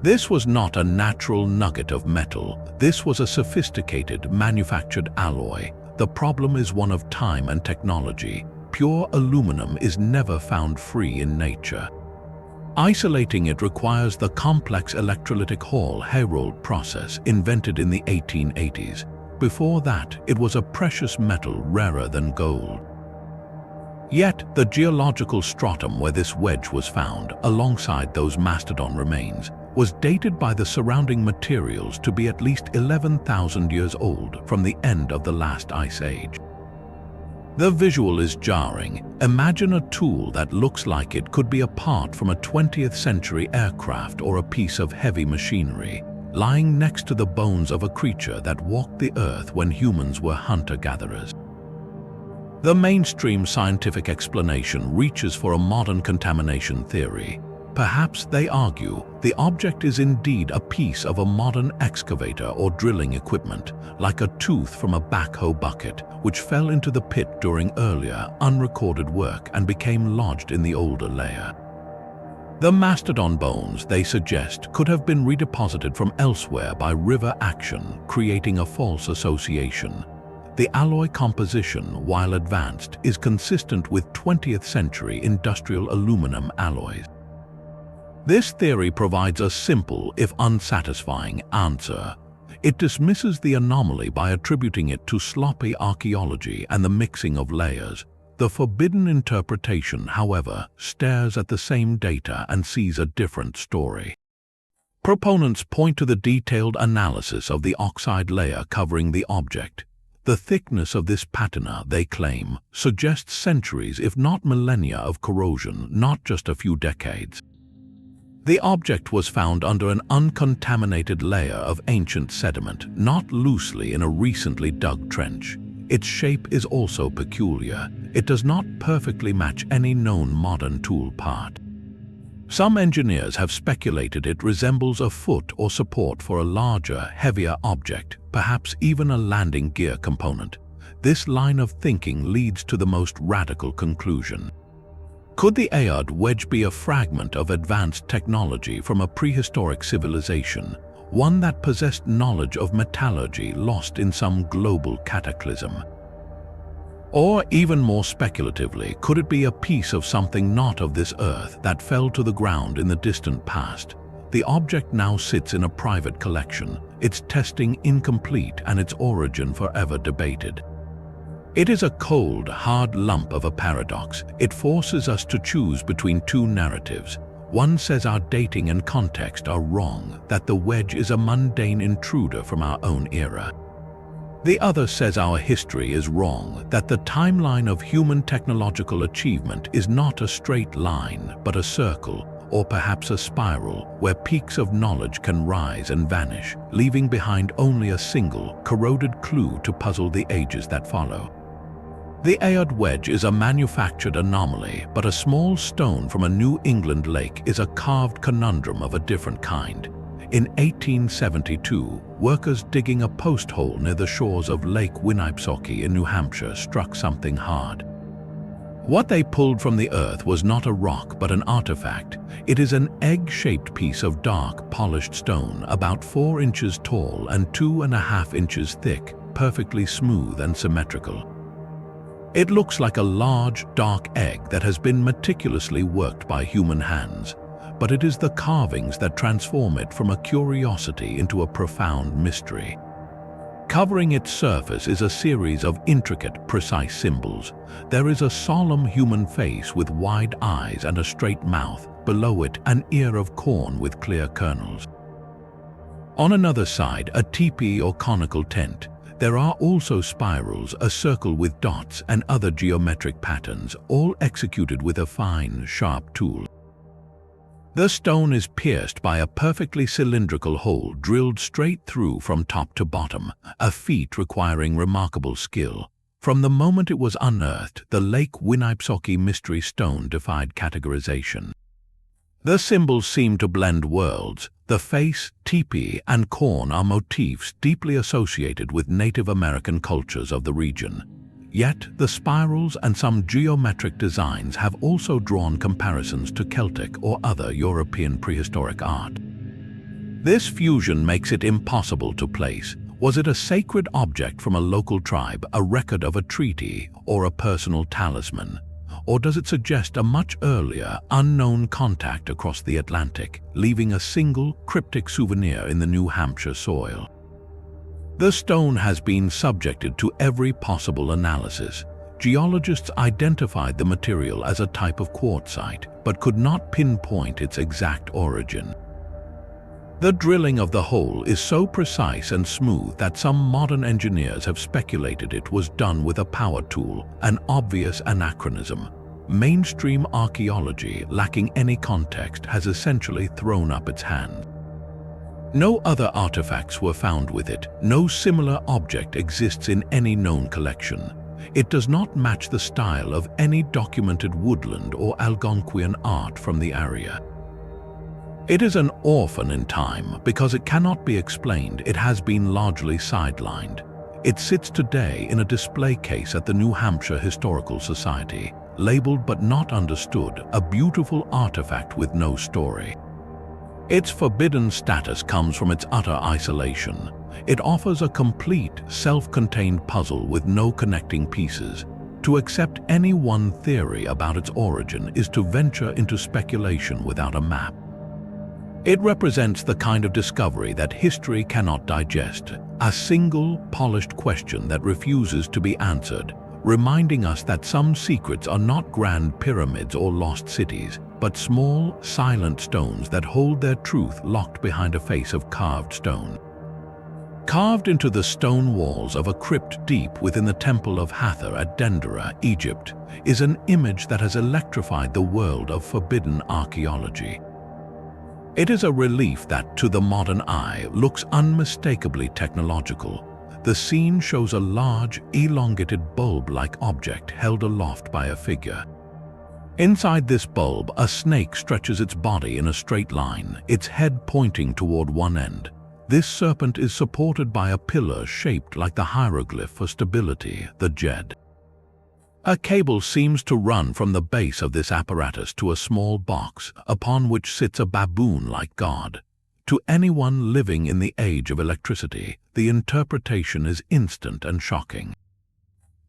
This was not a natural nugget of metal. This was a sophisticated, manufactured alloy. The problem is one of time and technology. Pure aluminum is never found free in nature. Isolating it requires the complex electrolytic Hall-Héroult process invented in the 1880s. Before that, it was a precious metal rarer than gold. Yet, the geological stratum where this wedge was found, alongside those mastodon remains, was dated by the surrounding materials to be at least 11,000 years old from the end of the last ice age. The visual is jarring. Imagine a tool that looks like it could be a part from a 20th century aircraft or a piece of heavy machinery, lying next to the bones of a creature that walked the earth when humans were hunter-gatherers. The mainstream scientific explanation reaches for a modern contamination theory. Perhaps, they argue, the object is indeed a piece of a modern excavator or drilling equipment, like a tooth from a backhoe bucket, which fell into the pit during earlier, unrecorded work and became lodged in the older layer. The mastodon bones, they suggest, could have been redeposited from elsewhere by river action, creating a false association. The alloy composition, while advanced, is consistent with 20th century industrial aluminum alloys. This theory provides a simple, if unsatisfying, answer. It dismisses the anomaly by attributing it to sloppy archaeology and the mixing of layers. The forbidden interpretation, however, stares at the same data and sees a different story. Proponents point to the detailed analysis of the oxide layer covering the object. The thickness of this patina, they claim, suggests centuries if not millennia of corrosion, not just a few decades. The object was found under an uncontaminated layer of ancient sediment, not loosely in a recently dug trench. Its shape is also peculiar. It does not perfectly match any known modern tool part. Some engineers have speculated it resembles a foot or support for a larger, heavier object, perhaps even a landing gear component. This line of thinking leads to the most radical conclusion. Could the Ayod wedge be a fragment of advanced technology from a prehistoric civilization, one that possessed knowledge of metallurgy lost in some global cataclysm? Or, even more speculatively, could it be a piece of something not of this earth that fell to the ground in the distant past? The object now sits in a private collection, its testing incomplete and its origin forever debated. It is a cold, hard lump of a paradox. It forces us to choose between two narratives. One says our dating and context are wrong, that the wedge is a mundane intruder from our own era. The other says our history is wrong, that the timeline of human technological achievement is not a straight line, but a circle, or perhaps a spiral, where peaks of knowledge can rise and vanish, leaving behind only a single, corroded clue to puzzle the ages that follow. The Ayod wedge is a manufactured anomaly, but a small stone from a New England lake is a carved conundrum of a different kind. In 1872, workers digging a post hole near the shores of Lake Winnipesaukee in New Hampshire struck something hard. What they pulled from the earth was not a rock but an artifact. It is an egg-shaped piece of dark, polished stone, about 4 inches tall and 2.5 inches thick, perfectly smooth and symmetrical. It looks like a large, dark egg that has been meticulously worked by human hands, but it is the carvings that transform it from a curiosity into a profound mystery. Covering its surface is a series of intricate, precise symbols. There is a solemn human face with wide eyes and a straight mouth, below it an ear of corn with clear kernels. On another side, a teepee or conical tent. There are also spirals, a circle with dots, and other geometric patterns, all executed with a fine, sharp tool. The stone is pierced by a perfectly cylindrical hole drilled straight through from top to bottom, a feat requiring remarkable skill. From the moment it was unearthed, the Lake Winnipesaukee mystery stone defied categorization. The symbols seem to blend worlds. The face, teepee, and corn are motifs deeply associated with Native American cultures of the region. Yet, the spirals and some geometric designs have also drawn comparisons to Celtic or other European prehistoric art. This fusion makes it impossible to place. Was it a sacred object from a local tribe, a record of a treaty, or a personal talisman? Or does it suggest a much earlier, unknown contact across the Atlantic, leaving a single, cryptic souvenir in the New Hampshire soil? The stone has been subjected to every possible analysis. Geologists identified the material as a type of quartzite, but could not pinpoint its exact origin. The drilling of the hole is so precise and smooth that some modern engineers have speculated it was done with a power tool, an obvious anachronism. Mainstream archaeology, lacking any context, has essentially thrown up its hand. No other artifacts were found with it. No similar object exists in any known collection. It does not match the style of any documented woodland or Algonquian art from the area. It is an orphan in time because it cannot be explained. It has been largely sidelined. It sits today in a display case at the New Hampshire Historical Society, labeled but not understood, a beautiful artifact with no story. Its forbidden status comes from its utter isolation. It offers a complete, self-contained puzzle with no connecting pieces. To accept any one theory about its origin is to venture into speculation without a map. It represents the kind of discovery that history cannot digest, a single, polished question that refuses to be answered, reminding us that some secrets are not grand pyramids or lost cities, but small, silent stones that hold their truth locked behind a face of carved stone. Carved into the stone walls of a crypt deep within the Temple of Hathor at Dendera, Egypt, is an image that has electrified the world of forbidden archaeology. It is a relief that, to the modern eye, looks unmistakably technological. The scene shows a large, elongated bulb-like object held aloft by a figure. Inside this bulb, a snake stretches its body in a straight line, its head pointing toward one end. This serpent is supported by a pillar shaped like the hieroglyph for stability, the jed. A cable seems to run from the base of this apparatus to a small box, upon which sits a baboon-like god. To anyone living in the age of electricity, the interpretation is instant and shocking.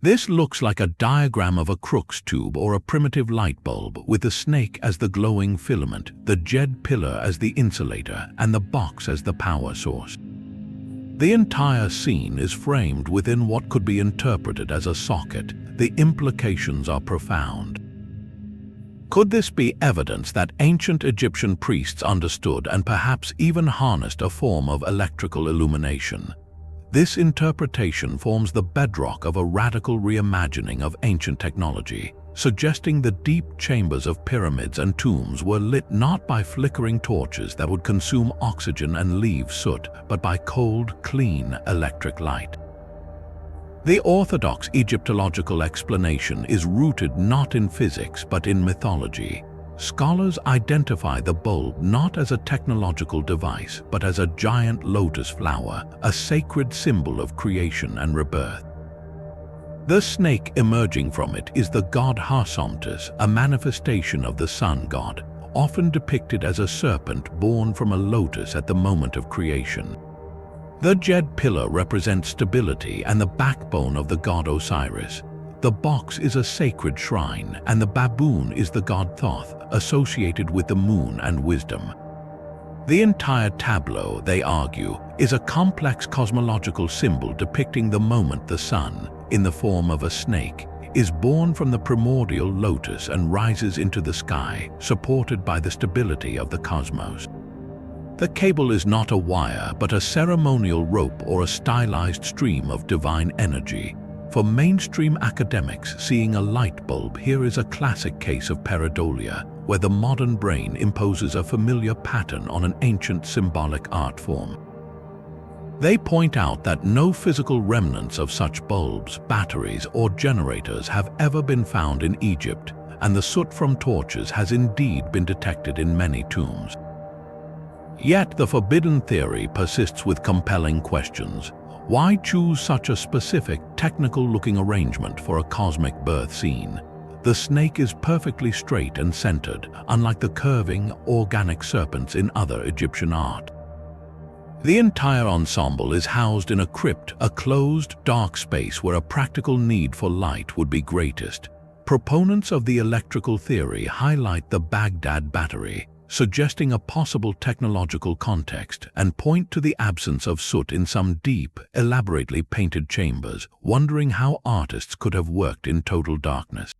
This looks like a diagram of a Crookes tube or a primitive light bulb, with the snake as the glowing filament, the jed pillar as the insulator, and the box as the power source. The entire scene is framed within what could be interpreted as a socket. The implications are profound. Could this be evidence that ancient Egyptian priests understood and perhaps even harnessed a form of electrical illumination? This interpretation forms the bedrock of a radical reimagining of ancient technology, suggesting the deep chambers of pyramids and tombs were lit not by flickering torches that would consume oxygen and leave soot, but by cold, clean electric light. The orthodox Egyptological explanation is rooted not in physics but in mythology. Scholars identify the bulb not as a technological device but as a giant lotus flower, a sacred symbol of creation and rebirth. The snake emerging from it is the god Harsomptis, a manifestation of the sun god, often depicted as a serpent born from a lotus at the moment of creation. The jed pillar represents stability and the backbone of the god Osiris. The box is a sacred shrine, and the baboon is the god Thoth, associated with the moon and wisdom. The entire tableau, they argue, is a complex cosmological symbol depicting the moment the sun, in the form of a snake, is born from the primordial lotus and rises into the sky, supported by the stability of the cosmos. The cable is not a wire, but a ceremonial rope or a stylized stream of divine energy. For mainstream academics, seeing a light bulb here is a classic case of pareidolia, where the modern brain imposes a familiar pattern on an ancient symbolic art form. They point out that no physical remnants of such bulbs, batteries, or generators have ever been found in Egypt, and the soot from torches has indeed been detected in many tombs. Yet the forbidden theory persists with compelling questions. Why choose such a specific, technical-looking arrangement for a cosmic birth scene? The snake is perfectly straight and centered, unlike the curving, organic serpents in other Egyptian art. The entire ensemble is housed in a crypt, a closed, dark space where a practical need for light would be greatest. Proponents of the electrical theory highlight the Baghdad battery, suggesting a possible technological context, and point to the absence of soot in some deep, elaborately painted chambers, wondering how artists could have worked in total darkness.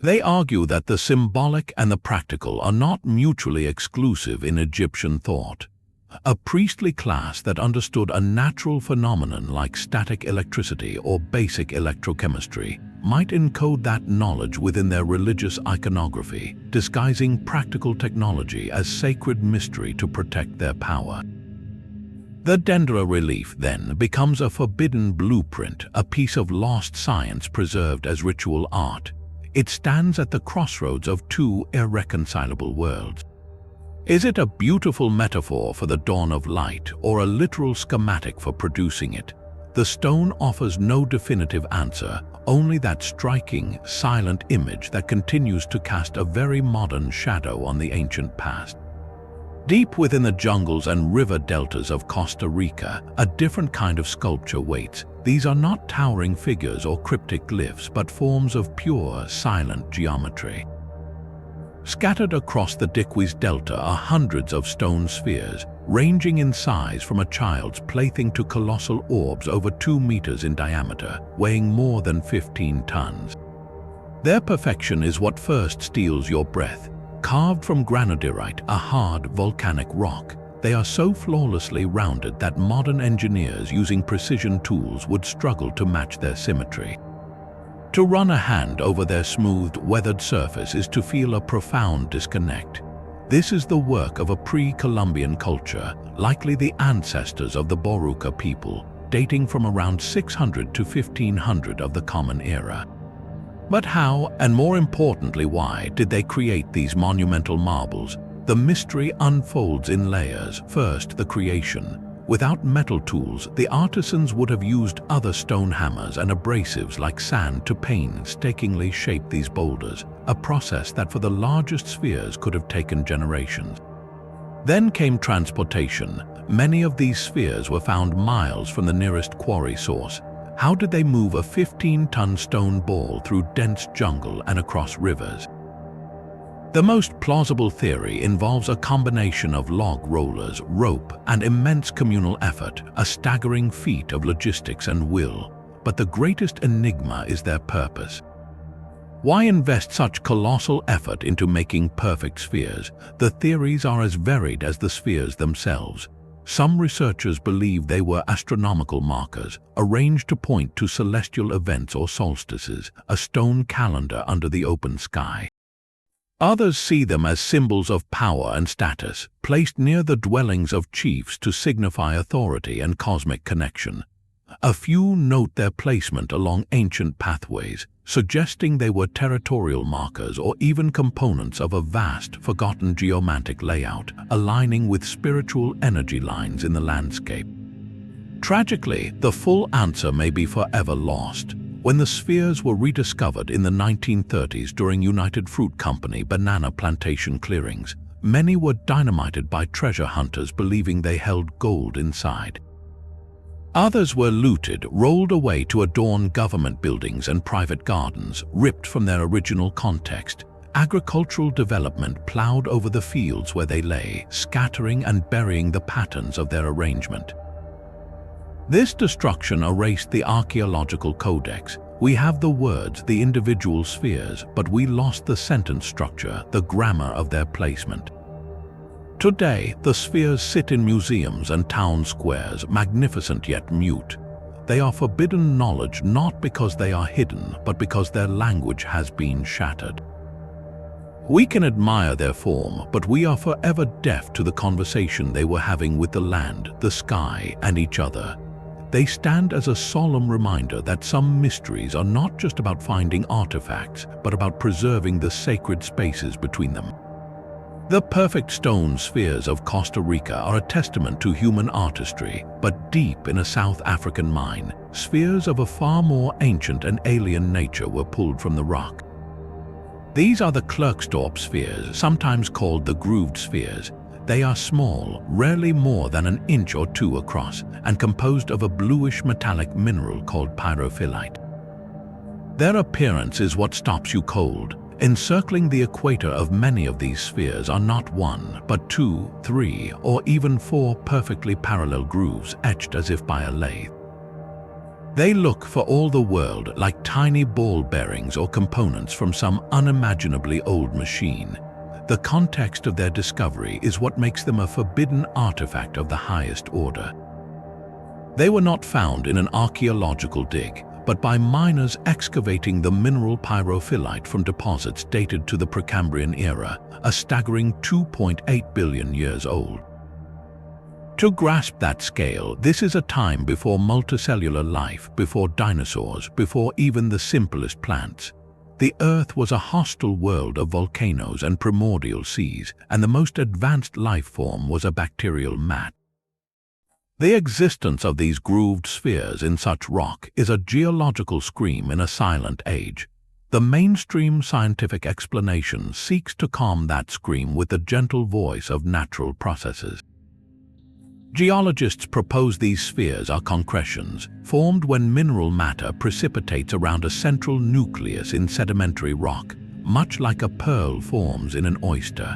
They argue that the symbolic and the practical are not mutually exclusive in Egyptian thought. A priestly class that understood a natural phenomenon like static electricity or basic electrochemistry might encode that knowledge within their religious iconography, disguising practical technology as sacred mystery to protect their power. The Dendera relief, then, becomes a forbidden blueprint, a piece of lost science preserved as ritual art. It stands at the crossroads of two irreconcilable worlds. Is it a beautiful metaphor for the dawn of light, or a literal schematic for producing it? The stone offers no definitive answer, only that striking, silent image that continues to cast a very modern shadow on the ancient past. Deep within the jungles and river deltas of Costa Rica, a different kind of sculpture waits. These are not towering figures or cryptic glyphs, but forms of pure, silent geometry. Scattered across the Diquis Delta are hundreds of stone spheres, ranging in size from a child's plaything to colossal orbs over 2 meters in diameter, weighing more than 15 tons. Their perfection is what first steals your breath. Carved from granodiorite, a hard volcanic rock, they are so flawlessly rounded that modern engineers using precision tools would struggle to match their symmetry. To run a hand over their smooth, weathered surface is to feel a profound disconnect. This is the work of a pre-Columbian culture, likely the ancestors of the Boruca people, dating from around 600 to 1500 of the Common Era. But how, and more importantly why, did they create these monumental marbles? The mystery unfolds in layers. First, the creation. Without metal tools, the artisans would have used other stone hammers and abrasives like sand to painstakingly shape these boulders, a process that for the largest spheres could have taken generations. Then came transportation. Many of these spheres were found miles from the nearest quarry source. How did they move a 15-ton stone ball through dense jungle and across rivers? The most plausible theory involves a combination of log rollers, rope, and immense communal effort, a staggering feat of logistics and will. But the greatest enigma is their purpose. Why invest such colossal effort into making perfect spheres? The theories are as varied as the spheres themselves. Some researchers believe they were astronomical markers, arranged to point to celestial events or solstices, a stone calendar under the open sky. Others see them as symbols of power and status, placed near the dwellings of chiefs to signify authority and cosmic connection. A few note their placement along ancient pathways, suggesting they were territorial markers or even components of a vast, forgotten geomantic layout, aligning with spiritual energy lines in the landscape. Tragically, the full answer may be forever lost. When the spheres were rediscovered in the 1930s during United Fruit Company banana plantation clearings, many were dynamited by treasure hunters believing they held gold inside. Others were looted, rolled away to adorn government buildings and private gardens, ripped from their original context. Agricultural development plowed over the fields where they lay, scattering and burying the patterns of their arrangement. This destruction erased the archaeological codex. We have the words, the individual spheres, but we lost the sentence structure, the grammar of their placement. Today, the spheres sit in museums and town squares, magnificent yet mute. They are forbidden knowledge not because they are hidden, but because their language has been shattered. We can admire their form, but we are forever deaf to the conversation they were having with the land, the sky, and each other. They stand as a solemn reminder that some mysteries are not just about finding artifacts, but about preserving the sacred spaces between them. The perfect stone spheres of Costa Rica are a testament to human artistry, but deep in a South African mine, spheres of a far more ancient and alien nature were pulled from the rock. These are the Klerksdorp spheres, sometimes called the grooved spheres. They are small, rarely more than an inch or two across, and composed of a bluish metallic mineral called pyrophyllite. Their appearance is what stops you cold. Encircling the equator of many of these spheres are not one, but 2, 3, or even 4 perfectly parallel grooves etched as if by a lathe. They look for all the world like tiny ball bearings or components from some unimaginably old machine. The context of their discovery is what makes them a forbidden artifact of the highest order. They were not found in an archaeological dig, but by miners excavating the mineral pyrophyllite from deposits dated to the Precambrian era, a staggering 2.8 billion years old. To grasp that scale, this is a time before multicellular life, before dinosaurs, before even the simplest plants. The Earth was a hostile world of volcanoes and primordial seas, and the most advanced life form was a bacterial mat. The existence of these grooved spheres in such rock is a geological scream in a silent age. The mainstream scientific explanation seeks to calm that scream with the gentle voice of natural processes. Geologists propose these spheres are concretions, formed when mineral matter precipitates around a central nucleus in sedimentary rock, much like a pearl forms in an oyster.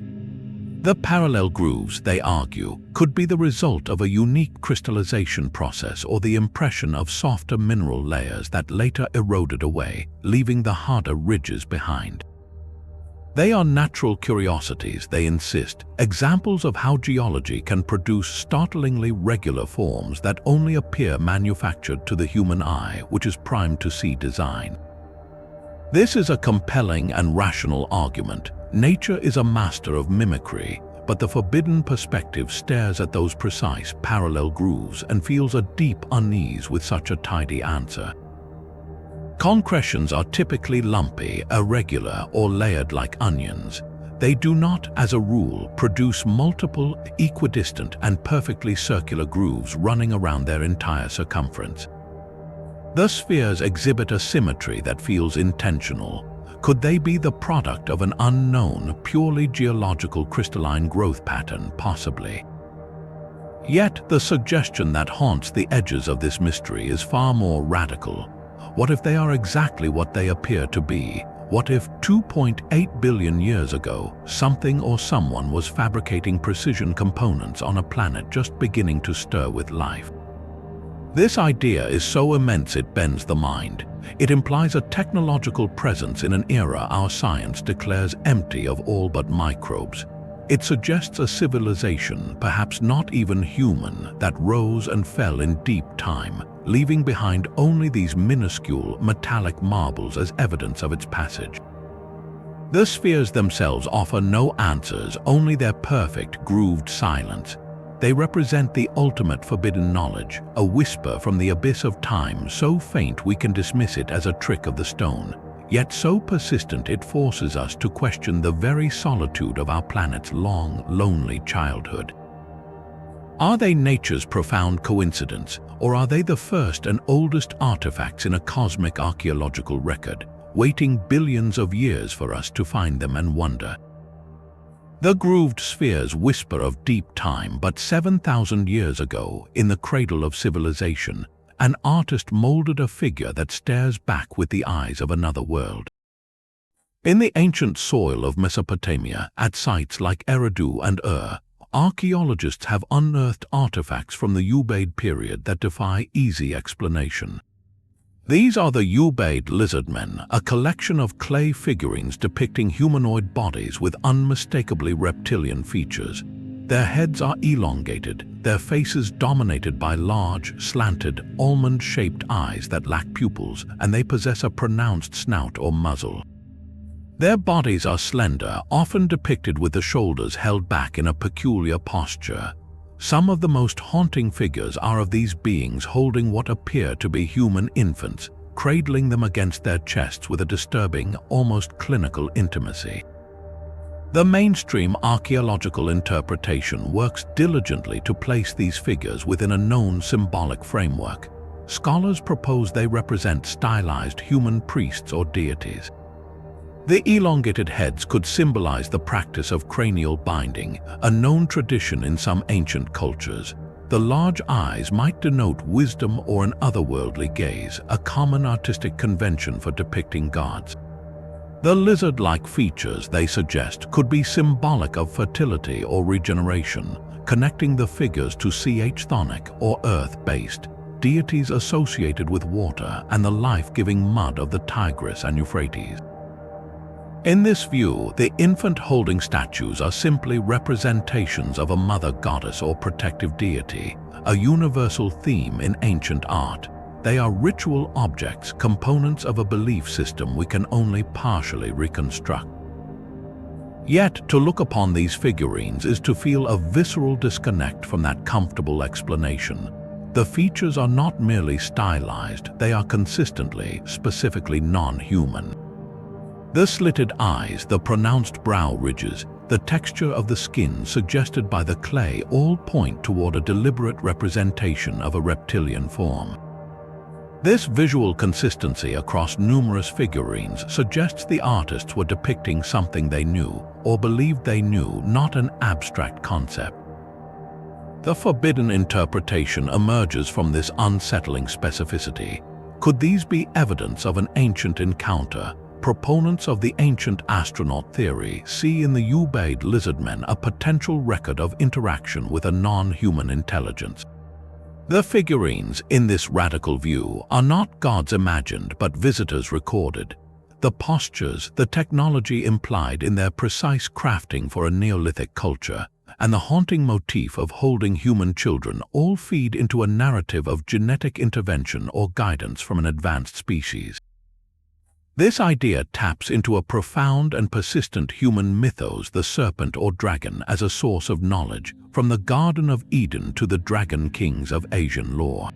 The parallel grooves, they argue, could be the result of a unique crystallization process or the impression of softer mineral layers that later eroded away, leaving the harder ridges behind. They are natural curiosities, they insist, examples of how geology can produce startlingly regular forms that only appear manufactured to the human eye, which is primed to see design. This is a compelling and rational argument. Nature is a master of mimicry, but the forbidden perspective stares at those precise, parallel grooves and feels a deep unease with such a tidy answer. Concretions are typically lumpy, irregular, or layered like onions. They do not, as a rule, produce multiple, equidistant, and perfectly circular grooves running around their entire circumference. The spheres exhibit a symmetry that feels intentional. Could they be the product of an unknown, purely geological crystalline growth pattern? Possibly. Yet, the suggestion that haunts the edges of this mystery is far more radical. What if they are exactly what they appear to be? What if 2.8 billion years ago, something or someone was fabricating precision components on a planet just beginning to stir with life? This idea is so immense it bends the mind. It implies a technological presence in an era our science declares empty of all but microbes. It suggests a civilization, perhaps not even human, that rose and fell in deep time, leaving behind only these minuscule metallic marbles as evidence of its passage. The spheres themselves offer no answers, only their perfect, grooved silence. They represent the ultimate forbidden knowledge, a whisper from the abyss of time so faint we can dismiss it as a trick of the stone, yet so persistent it forces us to question the very solitude of our planet's long, lonely childhood. Are they nature's profound coincidence, or are they the first and oldest artifacts in a cosmic archaeological record, waiting billions of years for us to find them and wonder? The grooved spheres whisper of deep time, but 7,000 years ago, in the cradle of civilization, an artist molded a figure that stares back with the eyes of another world. In the ancient soil of Mesopotamia, at sites like Eridu and archaeologists have unearthed artifacts from the Ubaid period that defy easy explanation. These are the Ubaid lizardmen, a collection of clay figurines depicting humanoid bodies with unmistakably reptilian features. Their heads are elongated, their faces dominated by large, slanted, almond-shaped eyes that lack pupils, and they possess a pronounced snout or muzzle. Their bodies are slender, often depicted with the shoulders held back in a peculiar posture. Some of the most haunting figures are of these beings holding what appear to be human infants, cradling them against their chests with a disturbing, almost clinical intimacy. The mainstream archaeological interpretation works diligently to place these figures within a known symbolic framework. Scholars propose they represent stylized human priests or deities. The elongated heads could symbolize the practice of cranial binding, a known tradition in some ancient cultures. The large eyes might denote wisdom or an otherworldly gaze, a common artistic convention for depicting gods. The lizard-like features, they suggest, could be symbolic of fertility or regeneration, connecting the figures to chthonic or earth-based deities associated with water and the life-giving mud of the Tigris and Euphrates. In this view, the infant-holding statues are simply representations of a mother goddess or protective deity, a universal theme in ancient art. They are ritual objects, components of a belief system we can only partially reconstruct. Yet, to look upon these figurines is to feel a visceral disconnect from that comfortable explanation. The features are not merely stylized, they are consistently, specifically non-human. The slitted eyes, the pronounced brow ridges, the texture of the skin suggested by the clay all point toward a deliberate representation of a reptilian form. This visual consistency across numerous figurines suggests the artists were depicting something they knew or believed they knew, not an abstract concept. The forbidden interpretation emerges from this unsettling specificity. Could these be evidence of an ancient encounter? Proponents of the ancient astronaut theory see in the Ubaid lizardmen a potential record of interaction with a non-human intelligence. The figurines in this radical view are not gods imagined but visitors recorded. The postures, the technology implied in their precise crafting for a Neolithic culture, and the haunting motif of holding human children all feed into a narrative of genetic intervention or guidance from an advanced species. This idea taps into a profound and persistent human mythos, the serpent or dragon, as a source of knowledge, from the Garden of Eden to the dragon kings of Asian lore.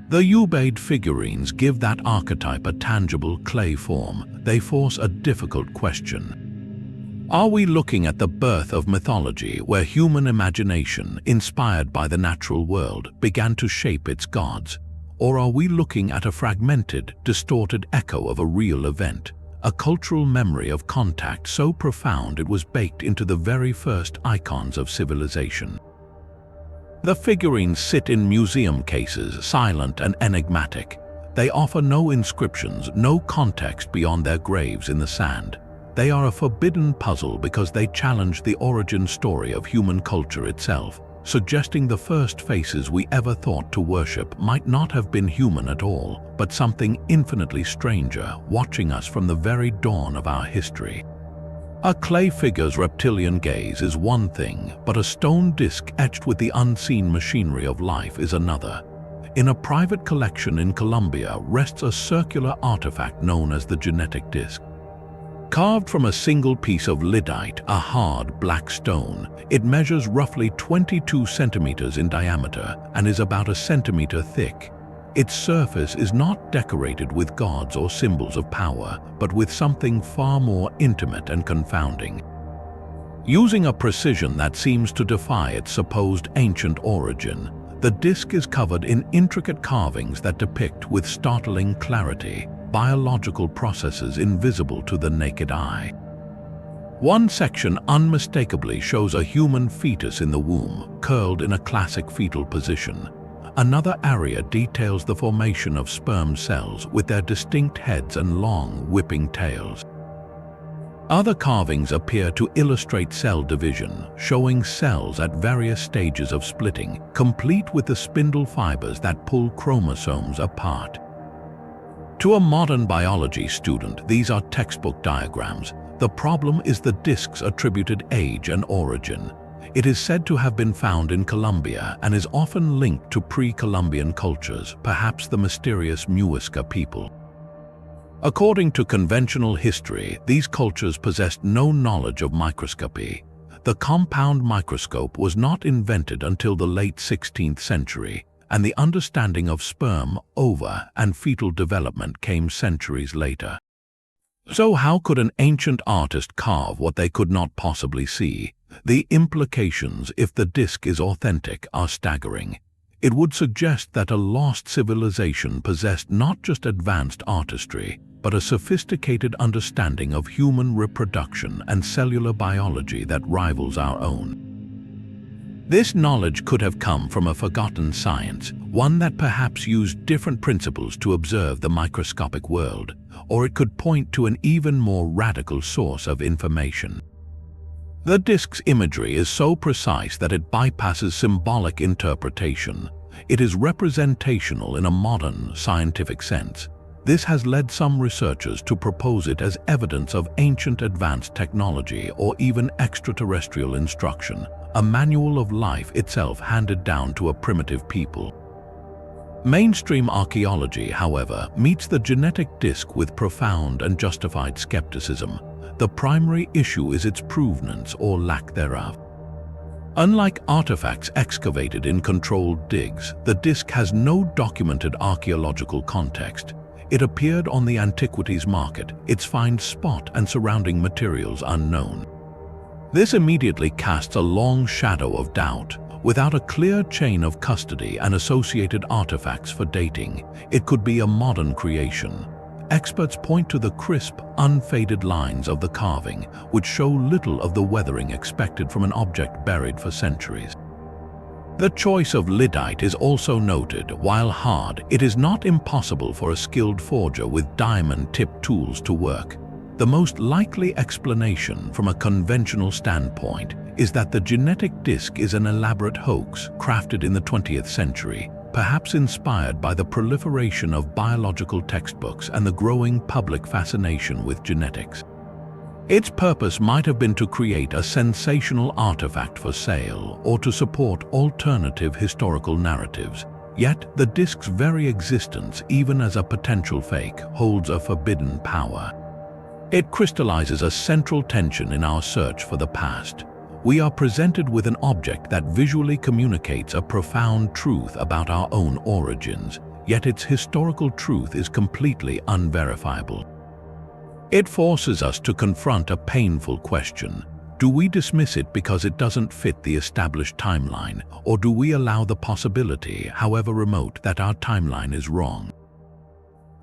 The Ubaid figurines give that archetype a tangible clay form. They force a difficult question. Are we looking at the birth of mythology where human imagination, inspired by the natural world, began to shape its gods? Or are we looking at a fragmented, distorted echo of a real event, a cultural memory of contact so profound it was baked into the very first icons of civilization? The figurines sit in museum cases, silent and enigmatic. They offer no inscriptions, no context beyond their graves in the sand. They are a forbidden puzzle because they challenge the origin story of human culture itself, suggesting the first faces we ever thought to worship might not have been human at all, but something infinitely stranger, watching us from the very dawn of our history. A clay figure's reptilian gaze is one thing, but a stone disc etched with the unseen machinery of life is another. In a private collection in Colombia rests a circular artifact known as the genetic disc. Carved from a single piece of lyddite, a hard black stone, it measures roughly 22 centimeters in diameter and is about a centimeter thick. Its surface is not decorated with gods or symbols of power, but with something far more intimate and confounding. Using a precision that seems to defy its supposed ancient origin, the disc is covered in intricate carvings that depict with startling clarity biological processes invisible to the naked eye. One section unmistakably shows a human fetus in the womb, curled in a classic fetal position. Another area details the formation of sperm cells with their distinct heads and long, whipping tails. Other carvings appear to illustrate cell division, showing cells at various stages of splitting, complete with the spindle fibers that pull chromosomes apart. To a modern biology student, these are textbook diagrams. The problem is the disc's attributed age and origin. It is said to have been found in Colombia and is often linked to pre-Columbian cultures, perhaps the mysterious Muisca people. According to conventional history, these cultures possessed no knowledge of microscopy. The compound microscope was not invented until the late 16th century, and the understanding of sperm, ova, and fetal development came centuries later. So how could an ancient artist carve what they could not possibly see? The implications, if the disc is authentic, are staggering. It would suggest that a lost civilization possessed not just advanced artistry, but a sophisticated understanding of human reproduction and cellular biology that rivals our own. This knowledge could have come from a forgotten science, one that perhaps used different principles to observe the microscopic world, or it could point to an even more radical source of information. The disc's imagery is so precise that it bypasses symbolic interpretation. It is representational in a modern, scientific sense. This has led some researchers to propose it as evidence of ancient advanced technology or even extraterrestrial instruction, a manual of life itself handed down to a primitive people. Mainstream archaeology, however, meets the genetic disc with profound and justified skepticism. The primary issue is its provenance or lack thereof. Unlike artifacts excavated in controlled digs, the disc has no documented archaeological context. It appeared on the antiquities market, its find spot and surrounding materials unknown. This immediately casts a long shadow of doubt. Without a clear chain of custody and associated artifacts for dating, it could be a modern creation. Experts point to the crisp, unfaded lines of the carving, which show little of the weathering expected from an object buried for centuries. The choice of lyddite is also noted. While hard, it is not impossible for a skilled forger with diamond-tipped tools to work. The most likely explanation from a conventional standpoint is that the genetic disk is an elaborate hoax crafted in the 20th century, perhaps inspired by the proliferation of biological textbooks and the growing public fascination with genetics. Its purpose might have been to create a sensational artifact for sale or to support alternative historical narratives. Yet, the disk's very existence, even as a potential fake, holds a forbidden power. It crystallizes a central tension in our search for the past. We are presented with an object that visually communicates a profound truth about our own origins, yet its historical truth is completely unverifiable. It forces us to confront a painful question. Do we dismiss it because it doesn't fit the established timeline, or do we allow the possibility, however remote, that our timeline is wrong?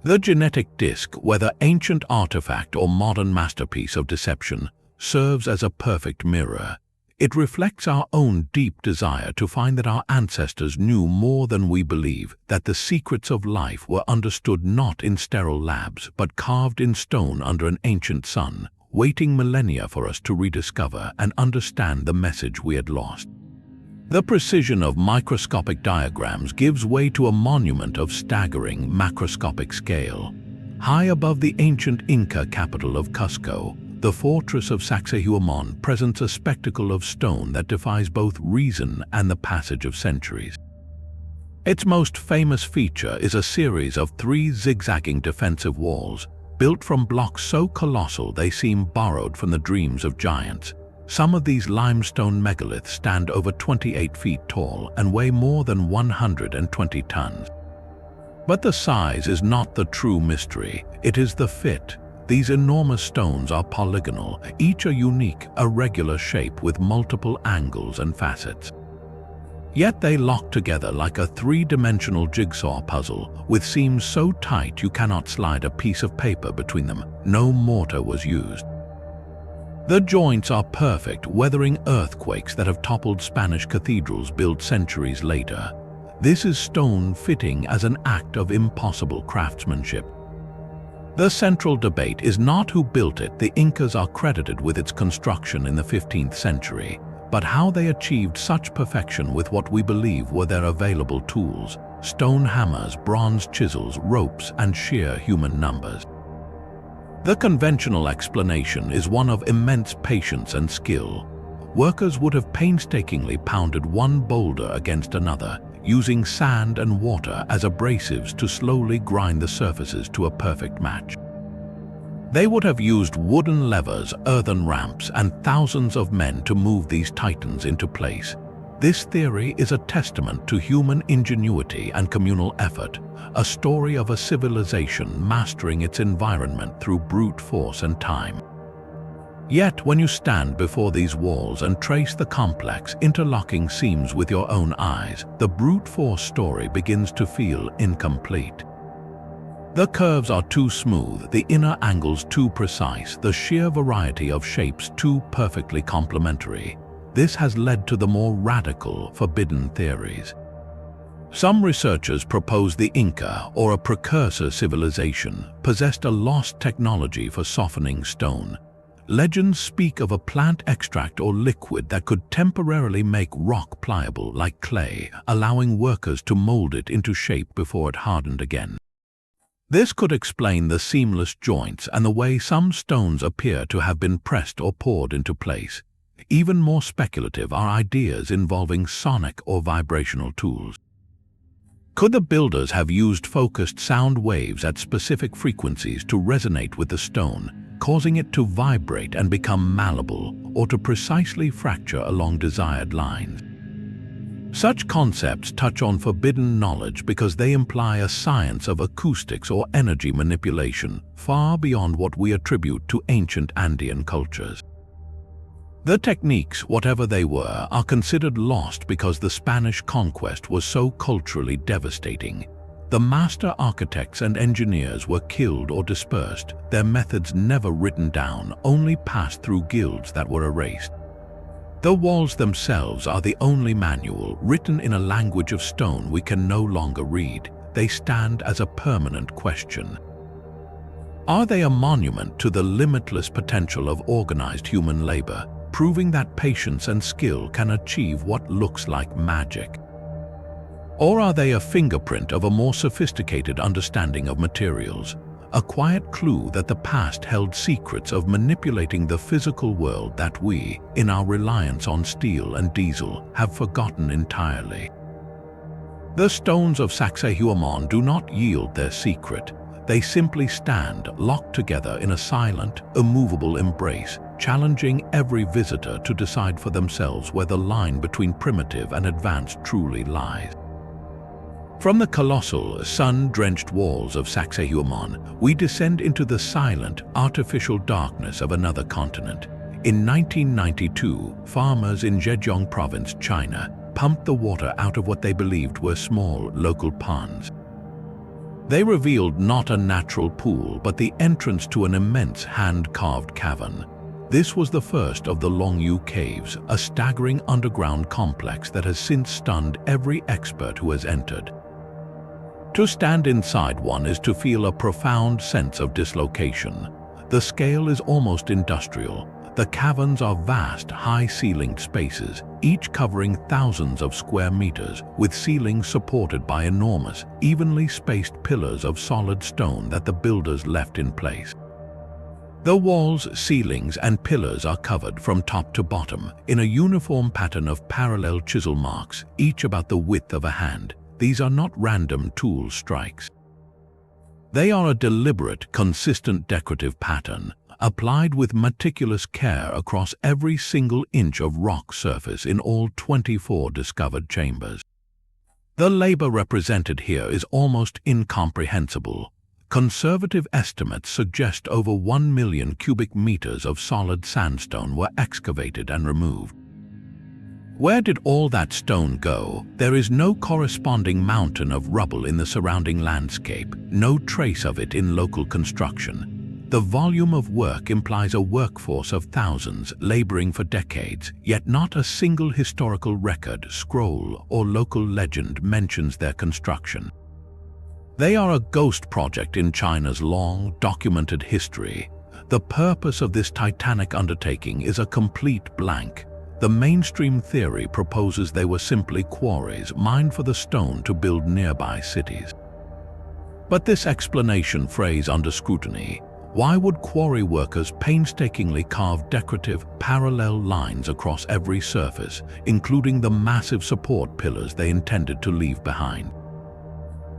The genetic disk, whether ancient artifact or modern masterpiece of deception, serves as a perfect mirror. It reflects our own deep desire to find that our ancestors knew more than we believe, that the secrets of life were understood not in sterile labs but carved in stone under an ancient sun, waiting millennia for us to rediscover and understand the message we had lost. The precision of microscopic diagrams gives way to a monument of staggering macroscopic scale. High above the ancient Inca capital of Cusco, the fortress of Sacsayhuaman presents a spectacle of stone that defies both reason and the passage of centuries. Its most famous feature is a series of 3 zigzagging defensive walls, built from blocks so colossal they seem borrowed from the dreams of giants. Some of these limestone megaliths stand over 28 feet tall and weigh more than 120 tons. But the size is not the true mystery, it is the fit. These enormous stones are polygonal, each a unique, irregular shape with multiple angles and facets. Yet they lock together like a 3-dimensional jigsaw puzzle, with seams so tight you cannot slide a piece of paper between them. No mortar was used. The joints are perfect, weathering earthquakes that have toppled Spanish cathedrals built centuries later. This is stone fitting as an act of impossible craftsmanship. The central debate is not who built it. The Incas are credited with its construction in the 15th century, but how they achieved such perfection with what we believe were their available tools: stone hammers, bronze chisels, ropes, and sheer human numbers. The conventional explanation is one of immense patience and skill. Workers would have painstakingly pounded one boulder against another, using sand and water as abrasives to slowly grind the surfaces to a perfect match. They would have used wooden levers, earthen ramps, and thousands of men to move these titans into place. This theory is a testament to human ingenuity and communal effort, a story of a civilization mastering its environment through brute force and time. Yet, when you stand before these walls and trace the complex, interlocking seams with your own eyes, the brute force story begins to feel incomplete. The curves are too smooth, the inner angles too precise, the sheer variety of shapes too perfectly complementary. This has led to the more radical, forbidden theories. Some researchers propose the Inca, or a precursor civilization, possessed a lost technology for softening stone. Legends speak of a plant extract or liquid that could temporarily make rock pliable like clay, allowing workers to mold it into shape before it hardened again. This could explain the seamless joints and the way some stones appear to have been pressed or poured into place. Even more speculative are ideas involving sonic or vibrational tools. Could the builders have used focused sound waves at specific frequencies to resonate with the stone, causing it to vibrate and become malleable, or to precisely fracture along desired lines? Such concepts touch on forbidden knowledge because they imply a science of acoustics or energy manipulation far beyond what we attribute to ancient Andean cultures. The techniques, whatever they were, are considered lost because the Spanish conquest was so culturally devastating. The master architects and engineers were killed or dispersed, their methods never written down, only passed through guilds that were erased. The walls themselves are the only manual written in a language of stone we can no longer read. They stand as a permanent question. Are they a monument to the limitless potential of organized human labor, proving that patience and skill can achieve what looks like magic? Or are they a fingerprint of a more sophisticated understanding of materials, a quiet clue that the past held secrets of manipulating the physical world that we, in our reliance on steel and diesel, have forgotten entirely? The stones of Sacsayhuaman do not yield their secret. They simply stand locked together in a silent, immovable embrace, challenging every visitor to decide for themselves where the line between primitive and advanced truly lies. From the colossal, sun-drenched walls of Sacsayhuaman, we descend into the silent, artificial darkness of another continent. In 1992, farmers in Zhejiang province, China, pumped the water out of what they believed were small, local ponds. They revealed not a natural pool, but the entrance to an immense hand-carved cavern. This was the first of the Longyu Caves, a staggering underground complex that has since stunned every expert who has entered. To stand inside one is to feel a profound sense of dislocation. The scale is almost industrial. The caverns are vast, high-ceilinged spaces, each covering thousands of square meters, with ceilings supported by enormous, evenly spaced pillars of solid stone that the builders left in place. The walls, ceilings, and pillars are covered from top to bottom in a uniform pattern of parallel chisel marks, each about the width of a hand. These are not random tool strikes. They are a deliberate, consistent decorative pattern, applied with meticulous care across every single inch of rock surface in all 24 discovered chambers. The labor represented here is almost incomprehensible. Conservative estimates suggest over 1 million cubic meters of solid sandstone were excavated and removed. Where did all that stone go? There is no corresponding mountain of rubble in the surrounding landscape, no trace of it in local construction. The volume of work implies a workforce of thousands laboring for decades, yet not a single historical record, scroll, or local legend mentions their construction. They are a ghost project in China's long, documented history. The purpose of this titanic undertaking is a complete blank. The mainstream theory proposes they were simply quarries mined for the stone to build nearby cities. But this explanation frays under scrutiny. Why would quarry workers painstakingly carve decorative, parallel lines across every surface, including the massive support pillars they intended to leave behind?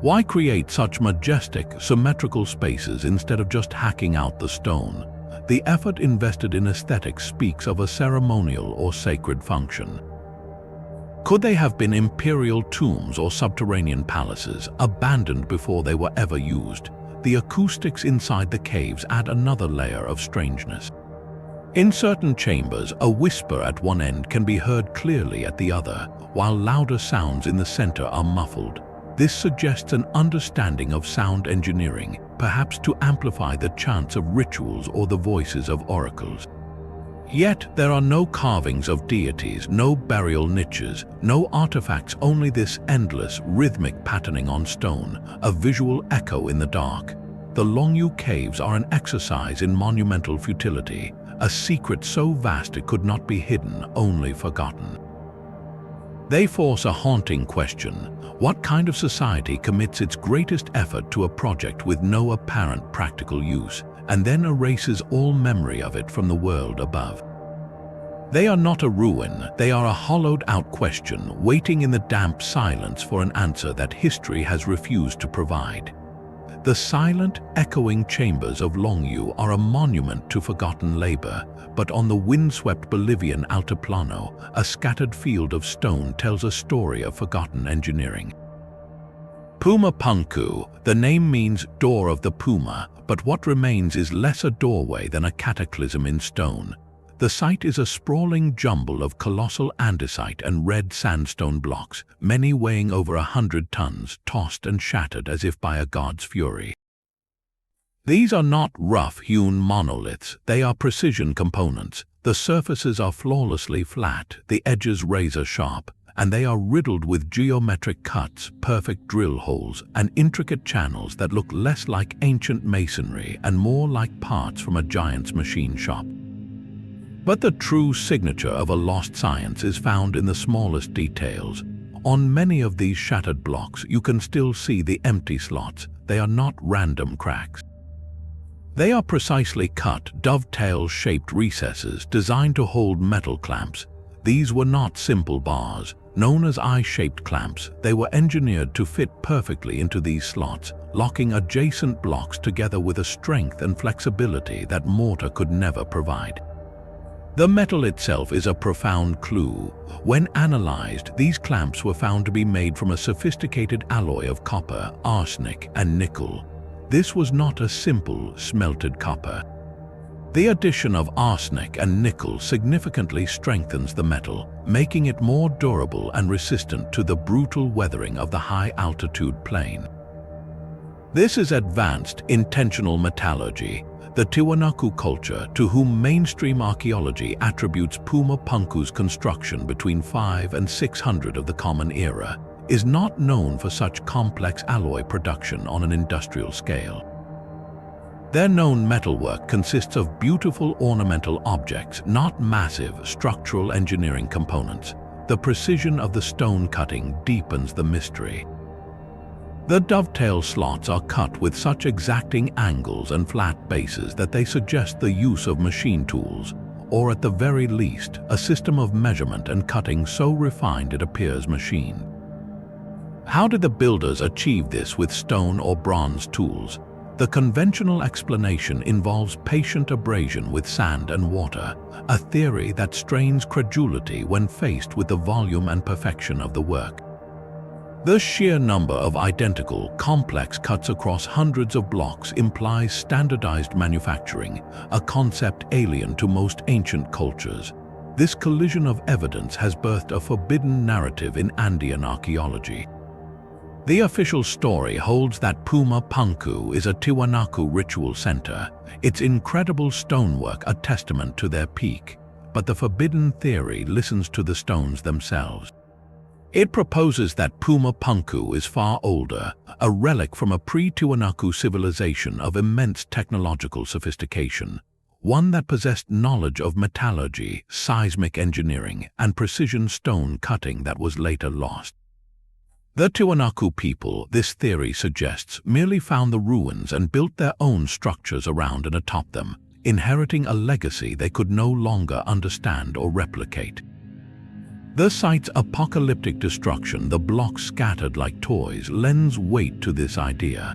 Why create such majestic, symmetrical spaces instead of just hacking out the stone? The effort invested in aesthetics speaks of a ceremonial or sacred function. Could they have been imperial tombs or subterranean palaces, abandoned before they were ever used? The acoustics inside the caves add another layer of strangeness. In certain chambers, a whisper at one end can be heard clearly at the other, while louder sounds in the center are muffled. This suggests an understanding of sound engineering, perhaps to amplify the chants of rituals or the voices of oracles. Yet there are no carvings of deities, no burial niches, no artifacts, only this endless, rhythmic patterning on stone, a visual echo in the dark. The Longyu Caves are an exercise in monumental futility, a secret so vast it could not be hidden, only forgotten. They force a haunting question. What kind of society commits its greatest effort to a project with no apparent practical use, and then erases all memory of it from the world above? They are not a ruin, they are a hollowed-out question, waiting in the damp silence for an answer that history has refused to provide. The silent, echoing chambers of Longyu are a monument to forgotten labor, but on the windswept Bolivian Altiplano, a scattered field of stone tells a story of forgotten engineering. Puma Punku, the name means door of the puma, but what remains is less a doorway than a cataclysm in stone. The site is a sprawling jumble of colossal andesite and red sandstone blocks, many weighing over 100 tons, tossed and shattered as if by a god's fury. These are not rough-hewn monoliths, they are precision components. The surfaces are flawlessly flat, the edges razor-sharp, and they are riddled with geometric cuts, perfect drill holes, and intricate channels that look less like ancient masonry and more like parts from a giant's machine shop. But the true signature of a lost science is found in the smallest details. On many of these shattered blocks, you can still see the empty slots. They are not random cracks. They are precisely cut, dovetail-shaped recesses designed to hold metal clamps. These were not simple bars. Known as eye-shaped clamps, they were engineered to fit perfectly into these slots, locking adjacent blocks together with a strength and flexibility that mortar could never provide. The metal itself is a profound clue. When analyzed, these clamps were found to be made from a sophisticated alloy of copper, arsenic, and nickel. This was not a simple smelted copper. The addition of arsenic and nickel significantly strengthens the metal, making it more durable and resistant to the brutal weathering of the high-altitude plain. This is advanced intentional metallurgy. The Tiwanaku culture, to whom mainstream archaeology attributes Puma Punku's construction between 500 and 600 of the Common Era, is not known for such complex alloy production on an industrial scale. Their known metalwork consists of beautiful ornamental objects, not massive structural engineering components. The precision of the stone cutting deepens the mystery. The dovetail slots are cut with such exacting angles and flat bases that they suggest the use of machine tools, or at the very least, a system of measurement and cutting so refined it appears machine. How did the builders achieve this with stone or bronze tools? The conventional explanation involves patient abrasion with sand and water, a theory that strains credulity when faced with the volume and perfection of the work. The sheer number of identical, complex cuts across hundreds of blocks implies standardized manufacturing, a concept alien to most ancient cultures. This collision of evidence has birthed a forbidden narrative in Andean archaeology. The official story holds that Puma Punku is a Tiwanaku ritual center, its incredible stonework a testament to their peak. But the forbidden theory listens to the stones themselves. It proposes that Puma Punku is far older, a relic from a pre-Tiwanaku civilization of immense technological sophistication, one that possessed knowledge of metallurgy, seismic engineering, and precision stone cutting that was later lost. The Tiwanaku people, this theory suggests, merely found the ruins and built their own structures around and atop them, inheriting a legacy they could no longer understand or replicate. The site's apocalyptic destruction, the blocks scattered like toys, lends weight to this idea.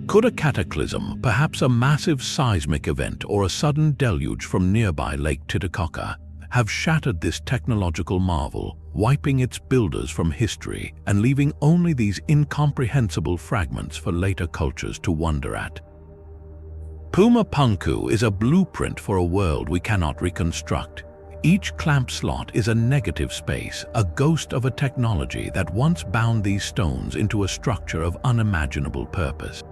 Could a cataclysm, perhaps a massive seismic event or a sudden deluge from nearby Lake Titicaca, have shattered this technological marvel, wiping its builders from history and leaving only these incomprehensible fragments for later cultures to wonder at? Puma Punku is a blueprint for a world we cannot reconstruct. Each clamp slot is a negative space, a ghost of a technology that once bound these stones into a structure of unimaginable purpose.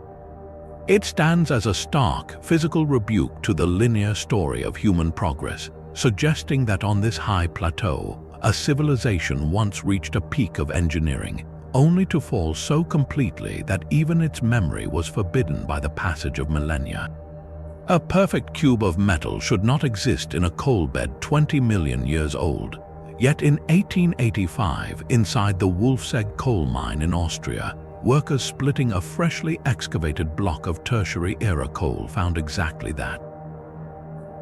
It stands as a stark, physical rebuke to the linear story of human progress, suggesting that on this high plateau, a civilization once reached a peak of engineering, only to fall so completely that even its memory was forbidden by the passage of millennia. A perfect cube of metal should not exist in a coal bed 20 million years old. Yet in 1885, inside the Wolfsegg coal mine in Austria, workers splitting a freshly excavated block of tertiary-era coal found exactly that.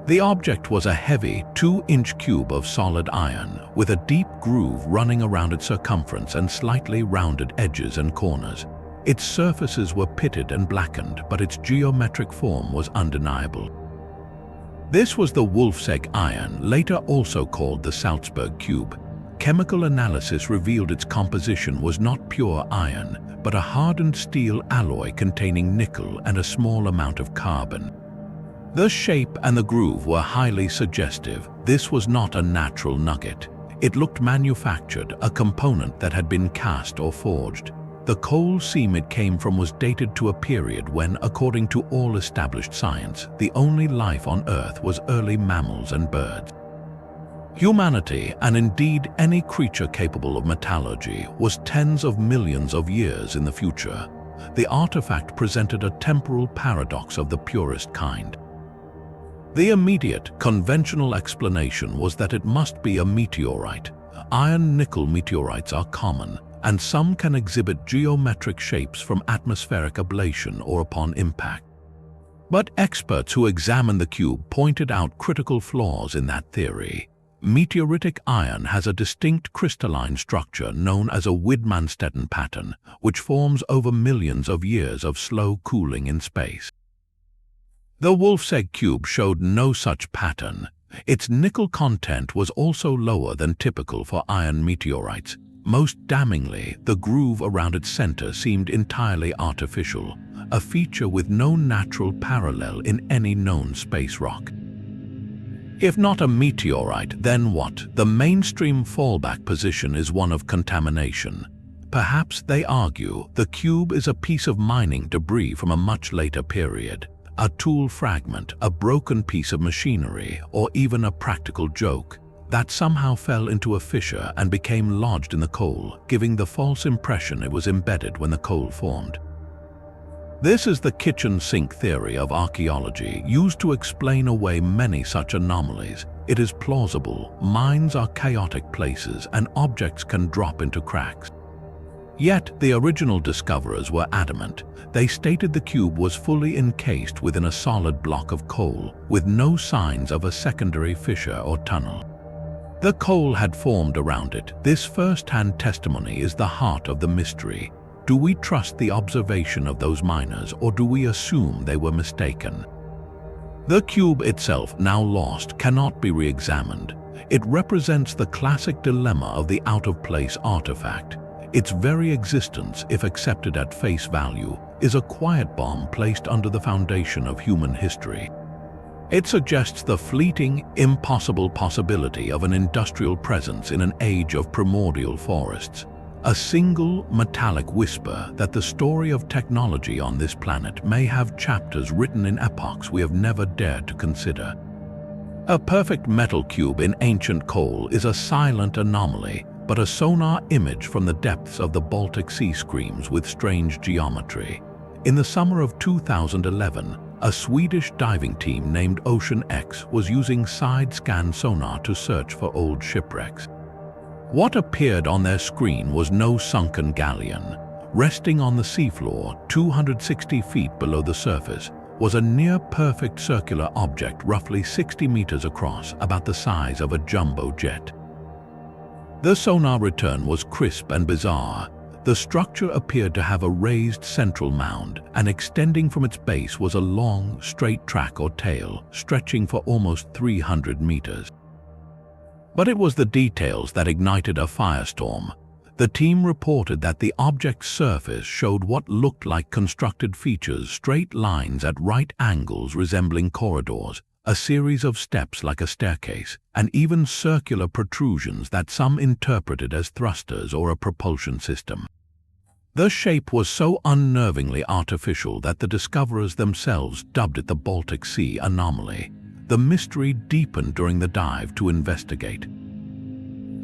The object was a heavy, 2-inch cube of solid iron, with a deep groove running around its circumference and slightly rounded edges and corners. Its surfaces were pitted and blackened, but its geometric form was undeniable. This was the Wolfsegg iron, later also called the Salzburg cube. Chemical analysis revealed its composition was not pure iron, but a hardened steel alloy containing nickel and a small amount of carbon. The shape and the groove were highly suggestive. This was not a natural nugget. It looked manufactured, a component that had been cast or forged. The coal seam it came from was dated to a period when, according to all established science, the only life on Earth was early mammals and birds. Humanity, and indeed any creature capable of metallurgy, was tens of millions of years in the future. The artifact presented a temporal paradox of the purest kind. The immediate, conventional explanation was that it must be a meteorite. Iron-nickel meteorites are common, and some can exhibit geometric shapes from atmospheric ablation or upon impact. But experts who examined the cube pointed out critical flaws in that theory. Meteoritic iron has a distinct crystalline structure known as a Widmanstetten pattern, which forms over millions of years of slow cooling in space. The Wolf's Egg cube showed no such pattern. Its nickel content was also lower than typical for iron meteorites. Most damningly, the groove around its center seemed entirely artificial, a feature with no natural parallel in any known space rock. If not a meteorite, then what? The mainstream fallback position is one of contamination. Perhaps, they argue, the cube is a piece of mining debris from a much later period, a tool fragment, a broken piece of machinery, or even a practical joke that somehow fell into a fissure and became lodged in the coal, giving the false impression it was embedded when the coal formed. This is the kitchen sink theory of archaeology, used to explain away many such anomalies. It is plausible. Mines are chaotic places and objects can drop into cracks. Yet, the original discoverers were adamant. They stated the cube was fully encased within a solid block of coal, with no signs of a secondary fissure or tunnel. The coal had formed around it. This first-hand testimony is the heart of the mystery. Do we trust the observation of those miners, or do we assume they were mistaken? The cube itself, now lost, cannot be re-examined. It represents the classic dilemma of the out-of-place artifact. Its very existence, if accepted at face value, is a quiet bomb placed under the foundation of human history. It suggests the fleeting, impossible possibility of an industrial presence in an age of primordial forests. A single, metallic whisper that the story of technology on this planet may have chapters written in epochs we have never dared to consider. A perfect metal cube in ancient coal is a silent anomaly, but a sonar image from the depths of the Baltic Sea screams with strange geometry. In the summer of 2011, a Swedish diving team named Ocean X was using side-scan sonar to search for old shipwrecks. What appeared on their screen was no sunken galleon. Resting on the seafloor, 260 feet below the surface, was a near-perfect circular object roughly 60 meters across, about the size of a jumbo jet. The sonar return was crisp and bizarre. The structure appeared to have a raised central mound, and extending from its base was a long, straight track or tail, stretching for almost 300 meters. But it was the details that ignited a firestorm. The team reported that the object's surface showed what looked like constructed features, straight lines at right angles resembling corridors, a series of steps like a staircase, and even circular protrusions that some interpreted as thrusters or a propulsion system. The shape was so unnervingly artificial that the discoverers themselves dubbed it the Baltic Sea anomaly. The mystery deepened during the dive to investigate.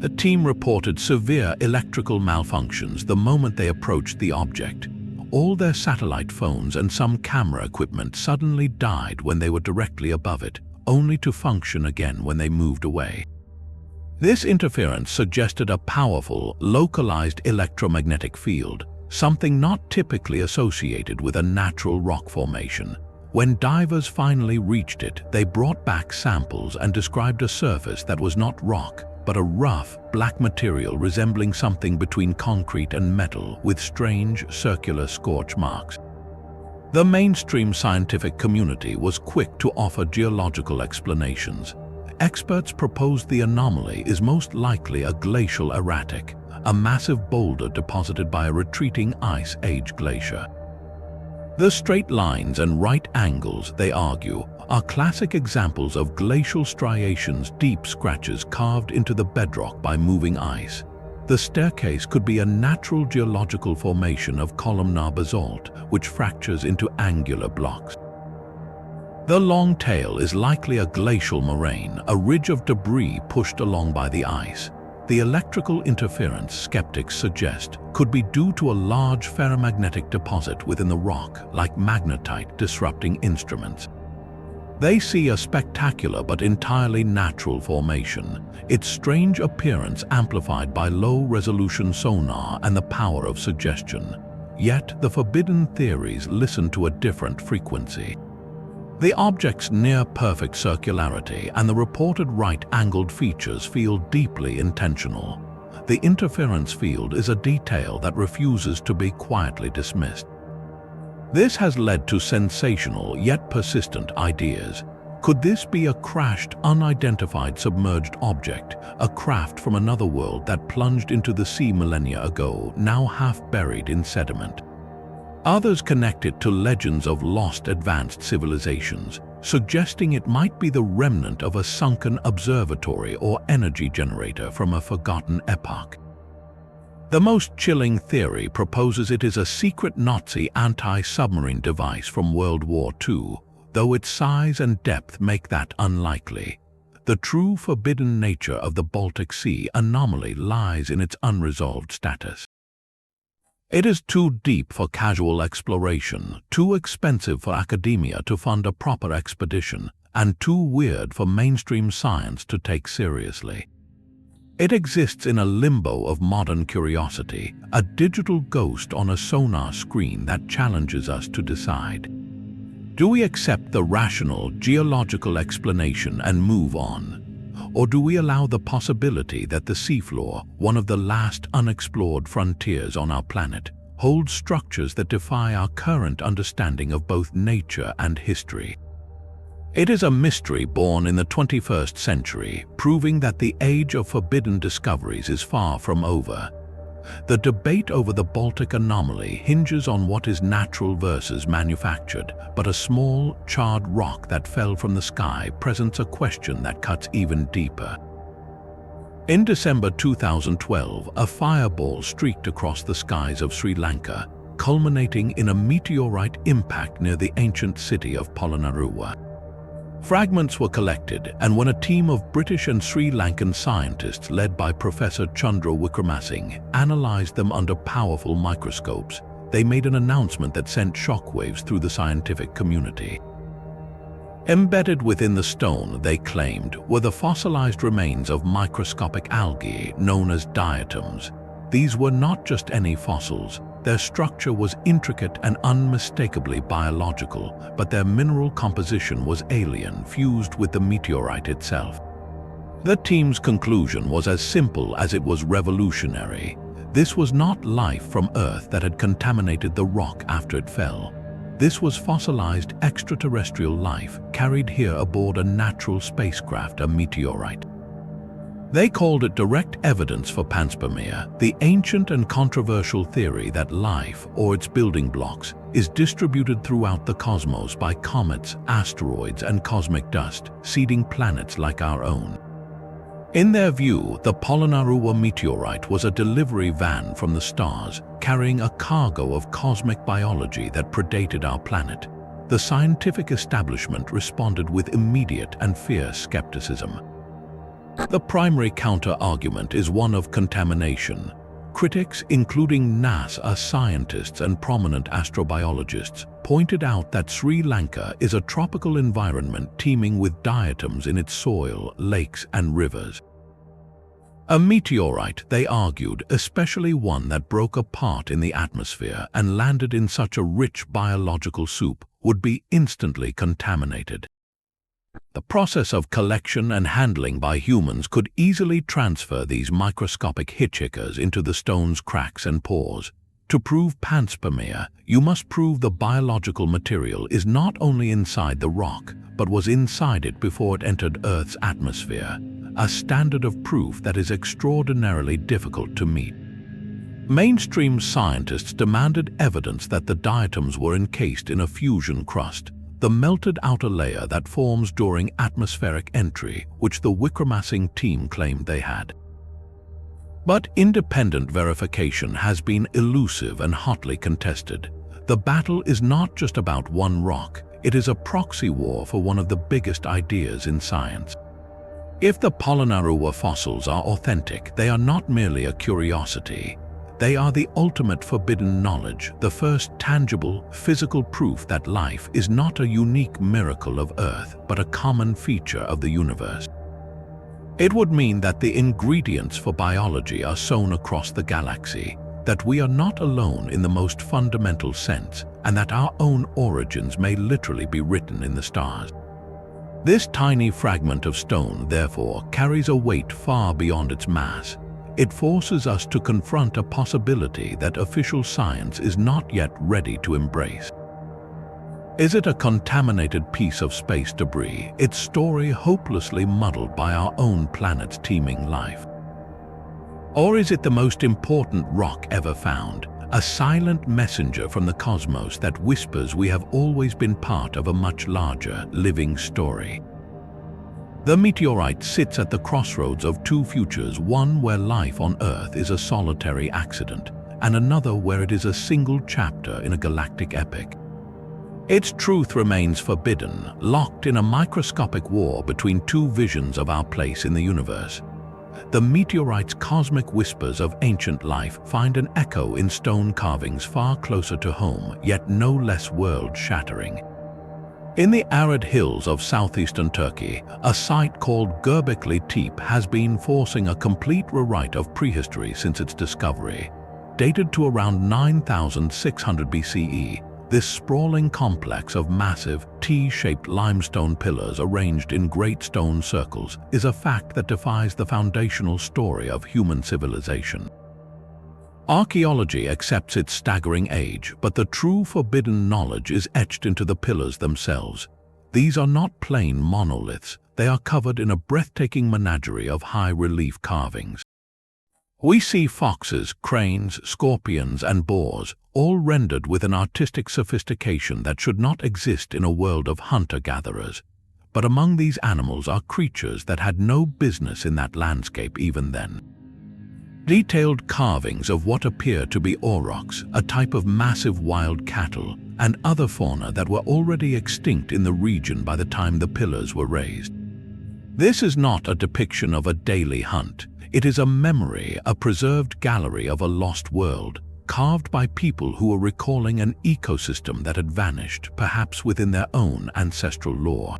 The team reported severe electrical malfunctions the moment they approached the object. All their satellite phones and some camera equipment suddenly died when they were directly above it, only to function again when they moved away. This interference suggested a powerful, localized electromagnetic field, something not typically associated with a natural rock formation. When divers finally reached it, they brought back samples and described a surface that was not rock, but a rough, black material resembling something between concrete and metal with strange, circular scorch marks. The mainstream scientific community was quick to offer geological explanations. Experts proposed the anomaly is most likely a glacial erratic, a massive boulder deposited by a retreating ice age glacier. The straight lines and right angles, they argue, are classic examples of glacial striations, deep scratches carved into the bedrock by moving ice. The staircase could be a natural geological formation of columnar basalt, which fractures into angular blocks. The long tail is likely a glacial moraine, a ridge of debris pushed along by the ice. The electrical interference, skeptics suggest, could be due to a large ferromagnetic deposit within the rock, like magnetite, disrupting instruments. They see a spectacular but entirely natural formation, its strange appearance amplified by low-resolution sonar and the power of suggestion. Yet the forbidden theories listen to a different frequency. The object's near-perfect circularity and the reported right-angled features feel deeply intentional. The interference field is a detail that refuses to be quietly dismissed. This has led to sensational yet persistent ideas. Could this be a crashed, unidentified submerged object, a craft from another world that plunged into the sea millennia ago, now half buried in sediment? Others connect it to legends of lost advanced civilizations, suggesting it might be the remnant of a sunken observatory or energy generator from a forgotten epoch. The most chilling theory proposes it is a secret Nazi anti-submarine device from World War II, though its size and depth make that unlikely. The true forbidden nature of the Baltic Sea anomaly lies in its unresolved status. It is too deep for casual exploration, too expensive for academia to fund a proper expedition, and too weird for mainstream science to take seriously. It exists in a limbo of modern curiosity, a digital ghost on a sonar screen that challenges us to decide. Do we accept the rational, geological explanation and move on? Or do we allow the possibility that the seafloor, one of the last unexplored frontiers on our planet, holds structures that defy our current understanding of both nature and history? It is a mystery born in the 21st century, proving that the age of forbidden discoveries is far from over. The debate over the Baltic anomaly hinges on what is natural versus manufactured, but a small, charred rock that fell from the sky presents a question that cuts even deeper. In December 2012, a fireball streaked across the skies of Sri Lanka, culminating in a meteorite impact near the ancient city of Polonnaruwa. Fragments were collected, and when a team of British and Sri Lankan scientists led by Professor Chandra Wickramasinghe analyzed them under powerful microscopes, they made an announcement that sent shockwaves through the scientific community. Embedded within the stone, they claimed, were the fossilized remains of microscopic algae known as diatoms. These were not just any fossils. Their structure was intricate and unmistakably biological, but their mineral composition was alien, fused with the meteorite itself. The team's conclusion was as simple as it was revolutionary. This was not life from Earth that had contaminated the rock after it fell. This was fossilized extraterrestrial life, carried here aboard a natural spacecraft, a meteorite. They called it direct evidence for panspermia, the ancient and controversial theory that life, or its building blocks, is distributed throughout the cosmos by comets, asteroids, and cosmic dust, seeding planets like our own. In their view, the Polonnaruwa meteorite was a delivery van from the stars, carrying a cargo of cosmic biology that predated our planet. The scientific establishment responded with immediate and fierce skepticism. The primary counter-argument is one of contamination. Critics, including NASA scientists and prominent astrobiologists, pointed out that Sri Lanka is a tropical environment teeming with diatoms in its soil, lakes, and rivers. A meteorite, they argued, especially one that broke apart in the atmosphere and landed in such a rich biological soup, would be instantly contaminated. The process of collection and handling by humans could easily transfer these microscopic hitchhickers into the stone's cracks and pores. To prove panspermia, you must prove the biological material is not only inside the rock, but was inside it before it entered Earth's atmosphere, a standard of proof that is extraordinarily difficult to meet. Mainstream scientists demanded evidence that the diatoms were encased in a fusion crust, the melted outer layer that forms during atmospheric entry, which the Wickramassing team claimed they had. But independent verification has been elusive and hotly contested. The battle is not just about one rock, it is a proxy war for one of the biggest ideas in science. If the Polonnaruwa fossils are authentic, they are not merely a curiosity. They are the ultimate forbidden knowledge, the first tangible, physical proof that life is not a unique miracle of Earth, but a common feature of the universe. It would mean that the ingredients for biology are sown across the galaxy, that we are not alone in the most fundamental sense, and that our own origins may literally be written in the stars. This tiny fragment of stone, therefore, carries a weight far beyond its mass. It forces us to confront a possibility that official science is not yet ready to embrace. Is it a contaminated piece of space debris, its story hopelessly muddled by our own planet's teeming life? Or is it the most important rock ever found, a silent messenger from the cosmos that whispers we have always been part of a much larger, living story? The meteorite sits at the crossroads of two futures, one where life on Earth is a solitary accident, and another where it is a single chapter in a galactic epic. Its truth remains forbidden, locked in a microscopic war between two visions of our place in the universe. The meteorite's cosmic whispers of ancient life find an echo in stone carvings far closer to home, yet no less world-shattering. In the arid hills of southeastern Turkey, a site called Göbekli Tepe has been forcing a complete rewrite of prehistory since its discovery. Dated to around 9,600 BCE, this sprawling complex of massive, T-shaped limestone pillars arranged in great stone circles is a fact that defies the foundational story of human civilization. Archaeology accepts its staggering age, but the true forbidden knowledge is etched into the pillars themselves. These are not plain monoliths, they are covered in a breathtaking menagerie of high-relief carvings. We see foxes, cranes, scorpions, and boars, all rendered with an artistic sophistication that should not exist in a world of hunter-gatherers. But among these animals are creatures that had no business in that landscape even then. Detailed carvings of what appear to be aurochs, a type of massive wild cattle, and other fauna that were already extinct in the region by the time the pillars were raised. This is not a depiction of a daily hunt. It is a memory, a preserved gallery of a lost world, carved by people who were recalling an ecosystem that had vanished, perhaps within their own ancestral lore.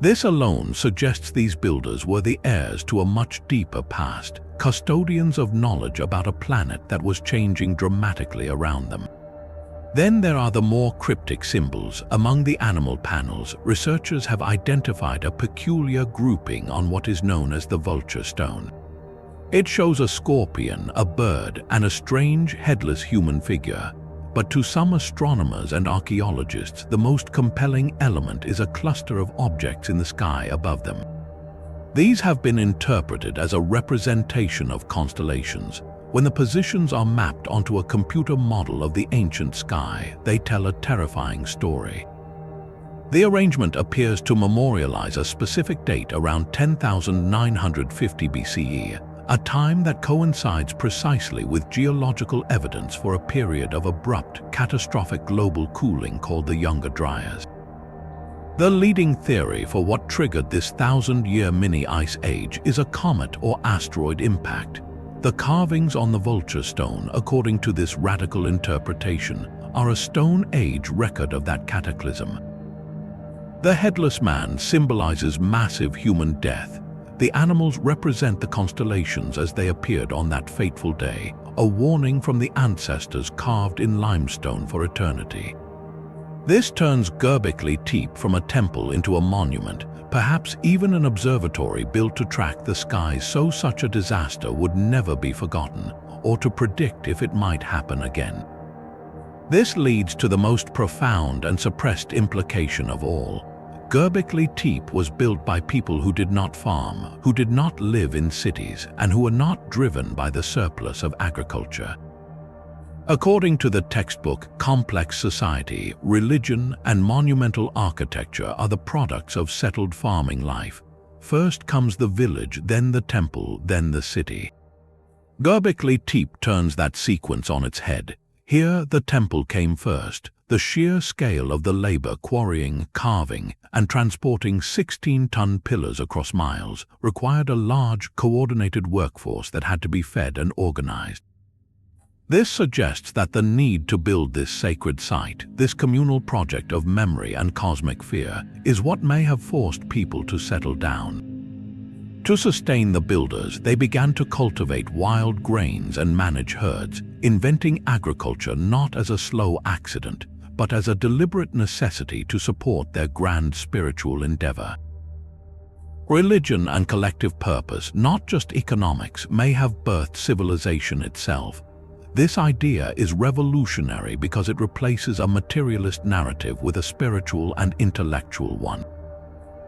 This alone suggests these builders were the heirs to a much deeper past, custodians of knowledge about a planet that was changing dramatically around them. Then there are the more cryptic symbols. Among the animal panels, researchers have identified a peculiar grouping on what is known as the vulture stone. It shows a scorpion, a bird, and a strange, headless human figure. But to some astronomers and archaeologists, the most compelling element is a cluster of objects in the sky above them. These have been interpreted as a representation of constellations. When the positions are mapped onto a computer model of the ancient sky, they tell a terrifying story. The arrangement appears to memorialize a specific date around 10,950 BCE, a time that coincides precisely with geological evidence for a period of abrupt, catastrophic global cooling called the Younger Dryas. The leading theory for what triggered this 1,000-year mini-ice age is a comet or asteroid impact. The carvings on the vulture stone, according to this radical interpretation, are a Stone Age record of that cataclysm. The headless man symbolizes massive human death. The animals represent the constellations as they appeared on that fateful day, a warning from the ancestors carved in limestone for eternity. This turns Göbekli Tepe from a temple into a monument, perhaps even an observatory built to track the skies so such a disaster would never be forgotten, or to predict if it might happen again. This leads to the most profound and suppressed implication of all. Göbekli Tepe was built by people who did not farm, who did not live in cities, and who were not driven by the surplus of agriculture. According to the textbook Complex Society, religion and monumental architecture are the products of settled farming life. First comes the village, then the temple, then the city. Göbekli Tepe turns that sequence on its head. Here the temple came first. The sheer scale of the labor quarrying, carving, and transporting 16-ton pillars across miles required a large, coordinated workforce that had to be fed and organized. This suggests that the need to build this sacred site, this communal project of memory and cosmic fear, is what may have forced people to settle down. To sustain the builders, they began to cultivate wild grains and manage herds, inventing agriculture not as a slow accident, but as a deliberate necessity to support their grand spiritual endeavor. Religion and collective purpose, not just economics, may have birthed civilization itself. This idea is revolutionary because it replaces a materialist narrative with a spiritual and intellectual one.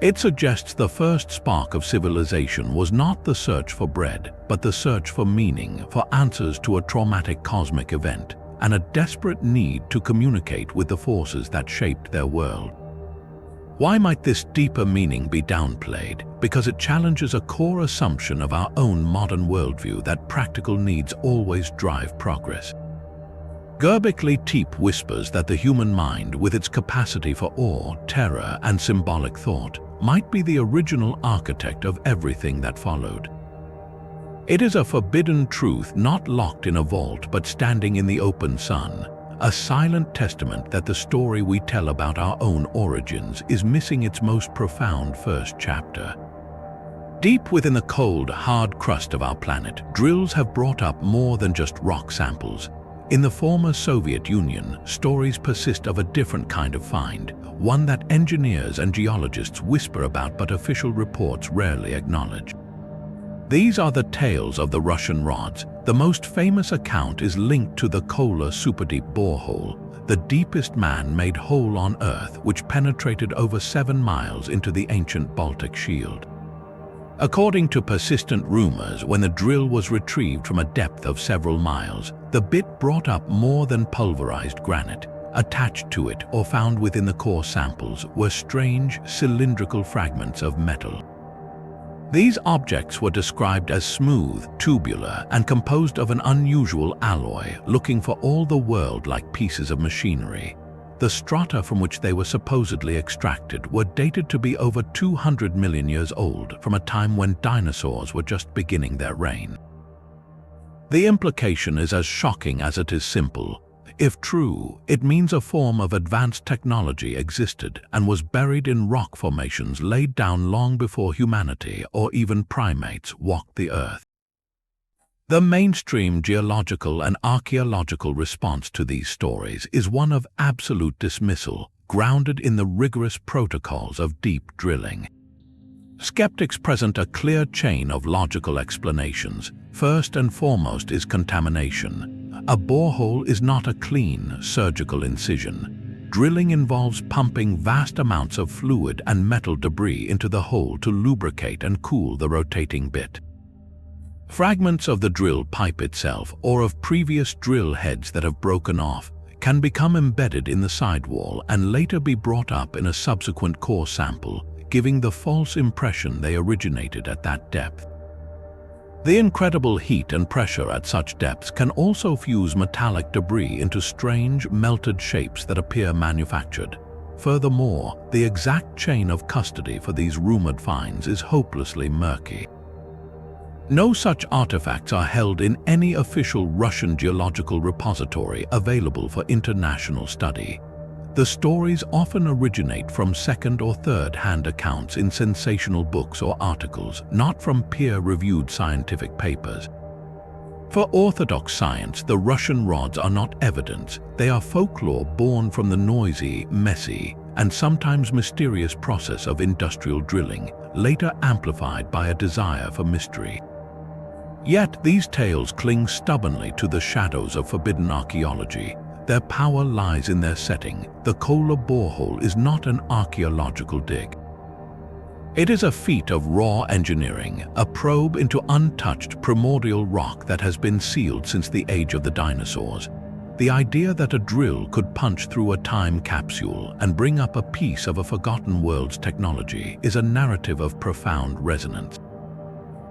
It suggests the first spark of civilization was not the search for bread, but the search for meaning, for answers to a traumatic cosmic event, and a desperate need to communicate with the forces that shaped their world. Why might this deeper meaning be downplayed? Because it challenges a core assumption of our own modern worldview that practical needs always drive progress. Göbekli Tepe whispers that the human mind, with its capacity for awe, terror, and symbolic thought, might be the original architect of everything that followed. It is a forbidden truth not locked in a vault but standing in the open sun, a silent testament that the story we tell about our own origins is missing its most profound first chapter. Deep within the cold, hard crust of our planet, drills have brought up more than just rock samples. In the former Soviet Union, stories persist of a different kind of find, one that engineers and geologists whisper about but official reports rarely acknowledge. These are the tales of the Russian rods. The most famous account is linked to the Kola superdeep borehole, the deepest man-made hole on Earth, which penetrated over 7 miles into the ancient Baltic Shield. According to persistent rumors, when the drill was retrieved from a depth of several miles, the bit brought up more than pulverized granite. Attached to it or found within the core samples were strange, cylindrical fragments of metal. These objects were described as smooth, tubular, and composed of an unusual alloy, looking for all the world like pieces of machinery. The strata from which they were supposedly extracted were dated to be over 200 million years old, from a time when dinosaurs were just beginning their reign. The implication is as shocking as it is simple. If true, it means a form of advanced technology existed and was buried in rock formations laid down long before humanity or even primates walked the earth. The mainstream geological and archaeological response to these stories is one of absolute dismissal, grounded in the rigorous protocols of deep drilling. Skeptics present a clear chain of logical explanations. First and foremost is contamination. A borehole is not a clean, surgical incision. Drilling involves pumping vast amounts of fluid and metal debris into the hole to lubricate and cool the rotating bit. Fragments of the drill pipe itself, or of previous drill heads that have broken off, can become embedded in the sidewall and later be brought up in a subsequent core sample, giving the false impression they originated at that depth. The incredible heat and pressure at such depths can also fuse metallic debris into strange, melted shapes that appear manufactured. Furthermore, the exact chain of custody for these rumored finds is hopelessly murky. No such artifacts are held in any official Russian geological repository available for international study. The stories often originate from second- or third-hand accounts in sensational books or articles, not from peer-reviewed scientific papers. For orthodox science, the Russian rods are not evidence. They are folklore born from the noisy, messy, and sometimes mysterious process of industrial drilling, later amplified by a desire for mystery. Yet these tales cling stubbornly to the shadows of forbidden archaeology. Their power lies in their setting. The Kola borehole is not an archaeological dig. It is a feat of raw engineering, a probe into untouched primordial rock that has been sealed since the age of the dinosaurs. The idea that a drill could punch through a time capsule and bring up a piece of a forgotten world's technology is a narrative of profound resonance.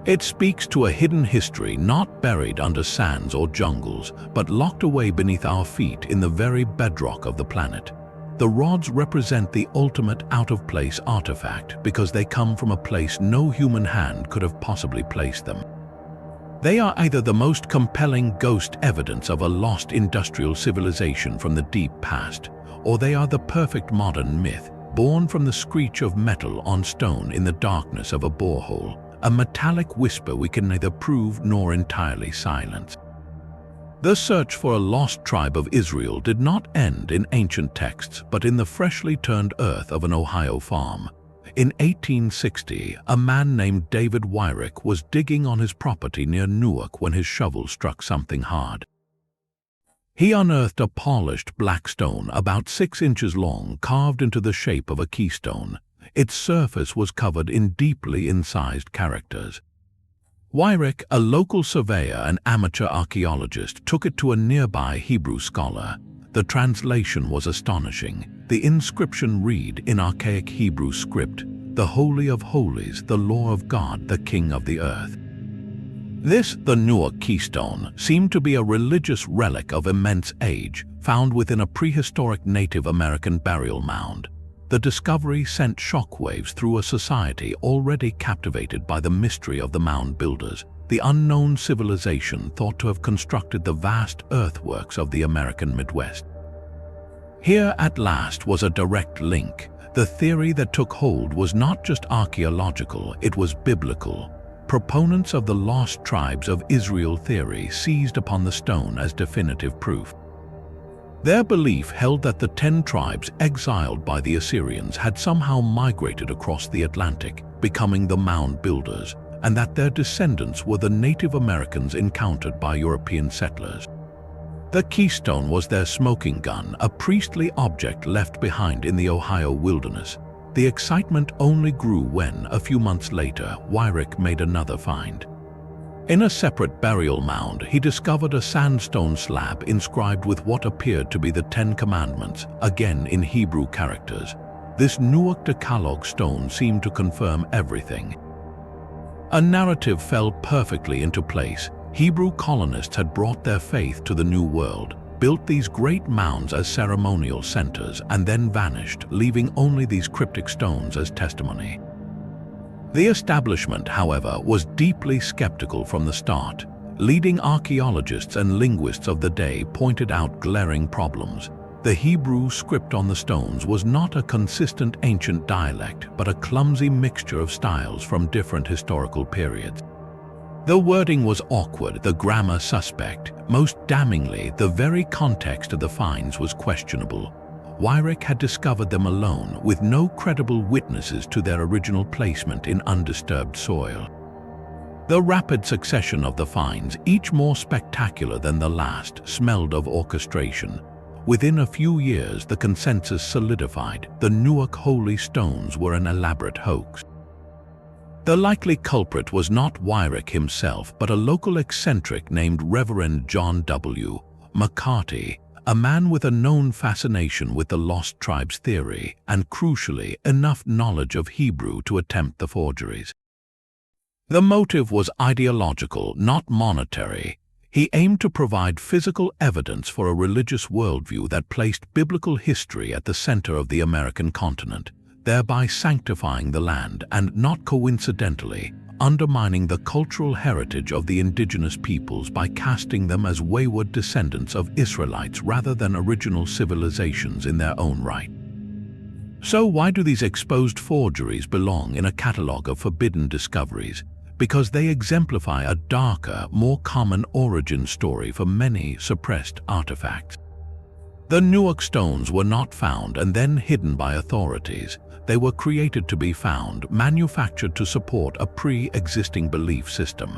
It speaks to a hidden history not buried under sands or jungles, but locked away beneath our feet in the very bedrock of the planet. The rods represent the ultimate out-of-place artifact because they come from a place no human hand could have possibly placed them. They are either the most compelling ghost evidence of a lost industrial civilization from the deep past, or they are the perfect modern myth, born from the screech of metal on stone in the darkness of a borehole, a metallic whisper we can neither prove nor entirely silence. The search for a lost tribe of Israel did not end in ancient texts, but in the freshly turned earth of an Ohio farm. In 1860, a man named David Wyrick was digging on his property near Newark when his shovel struck something hard. He unearthed a polished black stone about 6 inches long, carved into the shape of a keystone. Its surface was covered in deeply incised characters. Wyrick, a local surveyor and amateur archaeologist, took it to a nearby Hebrew scholar. The translation was astonishing. The inscription read in archaic Hebrew script, "The Holy of Holies, the law of God, the King of the earth." This, the Newark keystone, seemed to be a religious relic of immense age, found within a prehistoric Native American burial mound. The discovery sent shockwaves through a society already captivated by the mystery of the mound builders, the unknown civilization thought to have constructed the vast earthworks of the American Midwest. Here at last was a direct link. The theory that took hold was not just archaeological, it was biblical. Proponents of the lost tribes of Israel theory seized upon the stone as definitive proof. Their belief held that the 10 tribes exiled by the Assyrians had somehow migrated across the Atlantic, becoming the mound builders, and that their descendants were the Native Americans encountered by European settlers. The keystone was their smoking gun, a priestly object left behind in the Ohio wilderness. The excitement only grew when, a few months later, Wyrick made another find. In a separate burial mound, he discovered a sandstone slab inscribed with what appeared to be the 10 Commandments, again in Hebrew characters. This Newark Decalogue stone seemed to confirm everything. A narrative fell perfectly into place. Hebrew colonists had brought their faith to the New World, built these great mounds as ceremonial centers, and then vanished, leaving only these cryptic stones as testimony. The establishment, however, was deeply skeptical from the start. Leading archaeologists and linguists of the day pointed out glaring problems. The Hebrew script on the stones was not a consistent ancient dialect, but a clumsy mixture of styles from different historical periods. The wording was awkward, the grammar suspect. Most damningly, the very context of the finds was questionable. Wyrick had discovered them alone, with no credible witnesses to their original placement in undisturbed soil. The rapid succession of the finds, each more spectacular than the last, smelled of orchestration. Within a few years, the consensus solidified. The Newark holy stones were an elaborate hoax. The likely culprit was not Wyrick himself, but a local eccentric named Reverend John W. McCarty, a man with a known fascination with the lost tribes theory and, crucially, enough knowledge of Hebrew to attempt the forgeries. The motive was ideological, not monetary. He aimed to provide physical evidence for a religious worldview that placed biblical history at the center of the American continent, thereby sanctifying the land and, not coincidentally, undermining the cultural heritage of the indigenous peoples by casting them as wayward descendants of Israelites rather than original civilizations in their own right. So why do these exposed forgeries belong in a catalogue of forbidden discoveries? Because they exemplify a darker, more common origin story for many suppressed artifacts. The Newark stones were not found and then hidden by authorities. They were created to be found, manufactured to support a pre-existing belief system.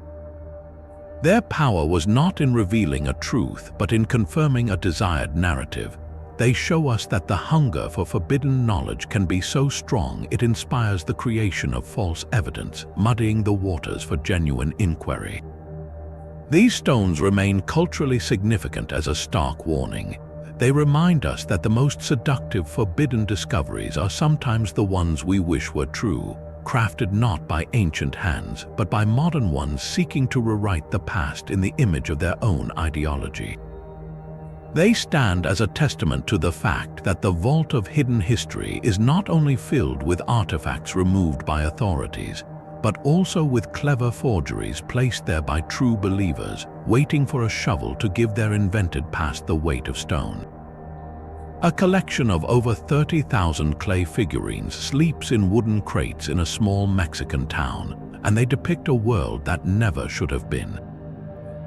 Their power was not in revealing a truth, but in confirming a desired narrative. They show us that the hunger for forbidden knowledge can be so strong it inspires the creation of false evidence, muddying the waters for genuine inquiry. These stones remain culturally significant as a stark warning. They remind us that the most seductive, forbidden discoveries are sometimes the ones we wish were true, crafted not by ancient hands, but by modern ones seeking to rewrite the past in the image of their own ideology. They stand as a testament to the fact that the vault of hidden history is not only filled with artifacts removed by authorities, but also with clever forgeries placed there by true believers, waiting for a shovel to give their invented past the weight of stone. A collection of over 30,000 clay figurines sleeps in wooden crates in a small Mexican town, and they depict a world that never should have been.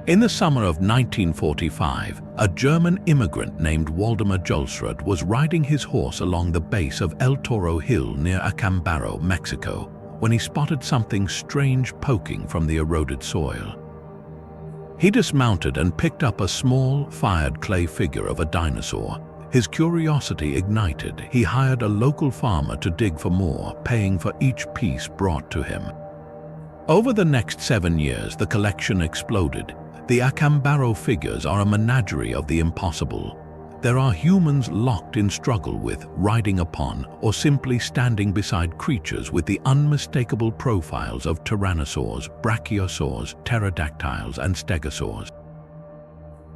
In the summer of 1945, a German immigrant named Waldemar Julsrud was riding his horse along the base of El Toro Hill near Acambaro, Mexico, when he spotted something strange poking from the eroded soil. He dismounted and picked up a small, fired clay figure of a dinosaur. His curiosity ignited. He hired a local farmer to dig for more, paying for each piece brought to him. Over the next 7 years, the collection exploded. The Acambaro figures are a menagerie of the impossible. There are humans locked in struggle with, riding upon, or simply standing beside creatures with the unmistakable profiles of tyrannosaurs, brachiosaurs, pterodactyls, and stegosaurs.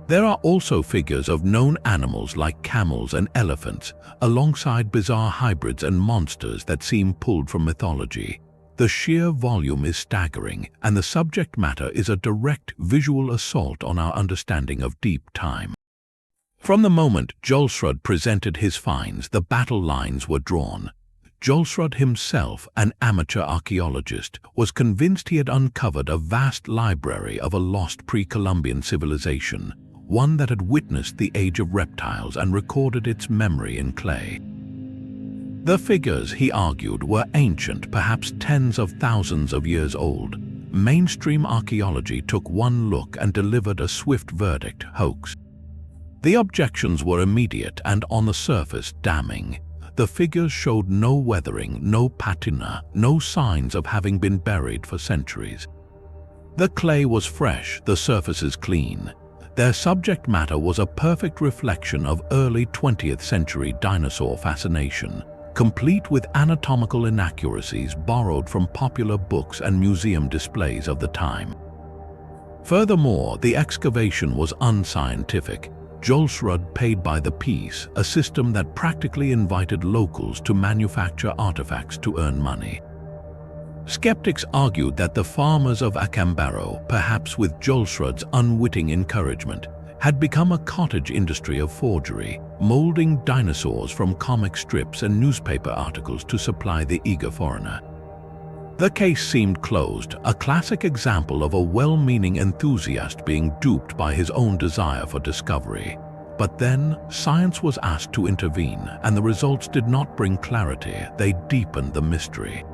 There are also figures of known animals like camels and elephants, alongside bizarre hybrids and monsters that seem pulled from mythology. The sheer volume is staggering, and the subject matter is a direct visual assault on our understanding of deep time. From the moment Julsrud presented his finds, the battle lines were drawn. Julsrud himself, an amateur archaeologist, was convinced he had uncovered a vast library of a lost pre-Columbian civilization, one that had witnessed the age of reptiles and recorded its memory in clay. The figures, he argued, were ancient, perhaps tens of thousands of years old. Mainstream archaeology took one look and delivered a swift verdict: hoax. The objections were immediate and, on the surface, damning. The figures showed no weathering, no patina, no signs of having been buried for centuries. The clay was fresh, the surfaces clean. Their subject matter was a perfect reflection of early 20th century dinosaur fascination, complete with anatomical inaccuracies borrowed from popular books and museum displays of the time. Furthermore, the excavation was unscientific. Julsrud paid by the piece, a system that practically invited locals to manufacture artifacts to earn money. Skeptics argued that the farmers of Acambaro, perhaps with Julsrud's unwitting encouragement, had become a cottage industry of forgery, molding dinosaurs from comic strips and newspaper articles to supply the eager foreigner. The case seemed closed, a classic example of a well-meaning enthusiast being duped by his own desire for discovery. But then, science was asked to intervene, and the results did not bring clarity, they deepened the mystery.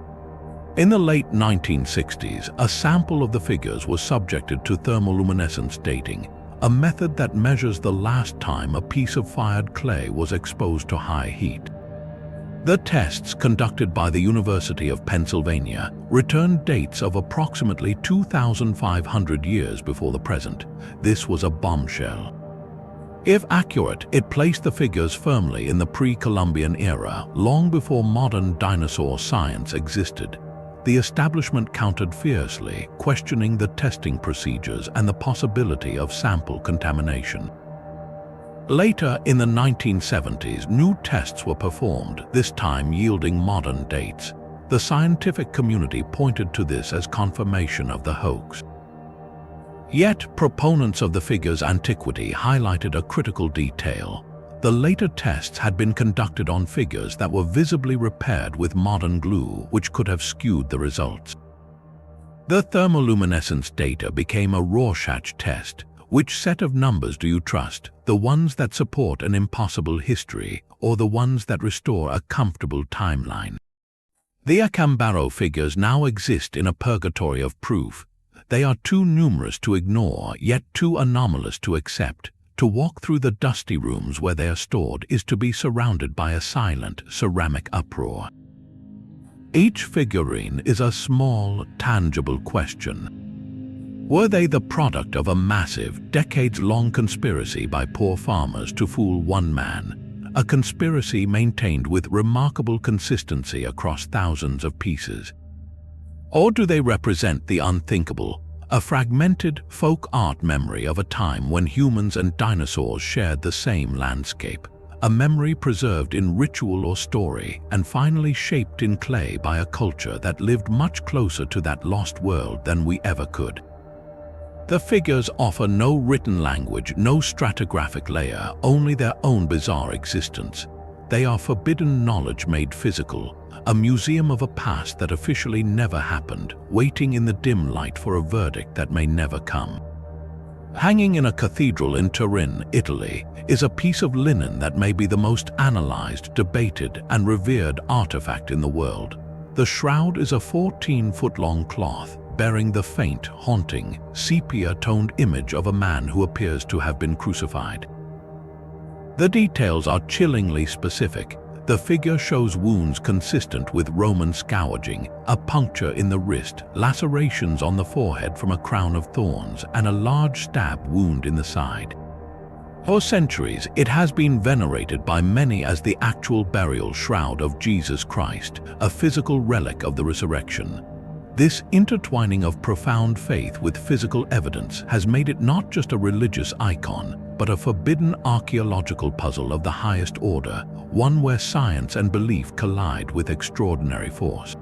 In the late 1960s, a sample of the figures was subjected to thermoluminescence dating, a method that measures the last time a piece of fired clay was exposed to high heat. The tests, conducted by the University of Pennsylvania, returned dates of approximately 2,500 years before the present. This was a bombshell. If accurate, it placed the figures firmly in the pre-Columbian era, long before modern dinosaur science existed. The establishment countered fiercely, questioning the testing procedures and the possibility of sample contamination. Later, in the 1970s, new tests were performed, this time yielding modern dates. The scientific community pointed to this as confirmation of the hoax. Yet, proponents of the figure's antiquity highlighted a critical detail. The later tests had been conducted on figures that were visibly repaired with modern glue, which could have skewed the results. The thermoluminescence data became a Rorschach test. Which set of numbers do you trust, the ones that support an impossible history, or the ones that restore a comfortable timeline? The Acambaro figures now exist in a purgatory of proof. They are too numerous to ignore, yet too anomalous to accept. To walk through the dusty rooms where they are stored is to be surrounded by a silent, ceramic uproar. Each figurine is a small, tangible question. Were they the product of a massive, decades-long conspiracy by poor farmers to fool one man, a conspiracy maintained with remarkable consistency across thousands of pieces? Or do they represent the unthinkable, a fragmented folk art memory of a time when humans and dinosaurs shared the same landscape, a memory preserved in ritual or story and finally shaped in clay by a culture that lived much closer to that lost world than we ever could? The figures offer no written language, no stratigraphic layer, only their own bizarre existence. They are forbidden knowledge made physical, a museum of a past that officially never happened, waiting in the dim light for a verdict that may never come. Hanging in a cathedral in Turin, Italy, is a piece of linen that may be the most analyzed, debated, and revered artifact in the world. The shroud is a 14-foot-long cloth, bearing the faint, haunting, sepia-toned image of a man who appears to have been crucified. The details are chillingly specific. The figure shows wounds consistent with Roman scourging, a puncture in the wrist, lacerations on the forehead from a crown of thorns, and a large stab wound in the side. For centuries, it has been venerated by many as the actual burial shroud of Jesus Christ, a physical relic of the resurrection. This intertwining of profound faith with physical evidence has made it not just a religious icon, but a forbidden archaeological puzzle of the highest order, one where science and belief collide with extraordinary force.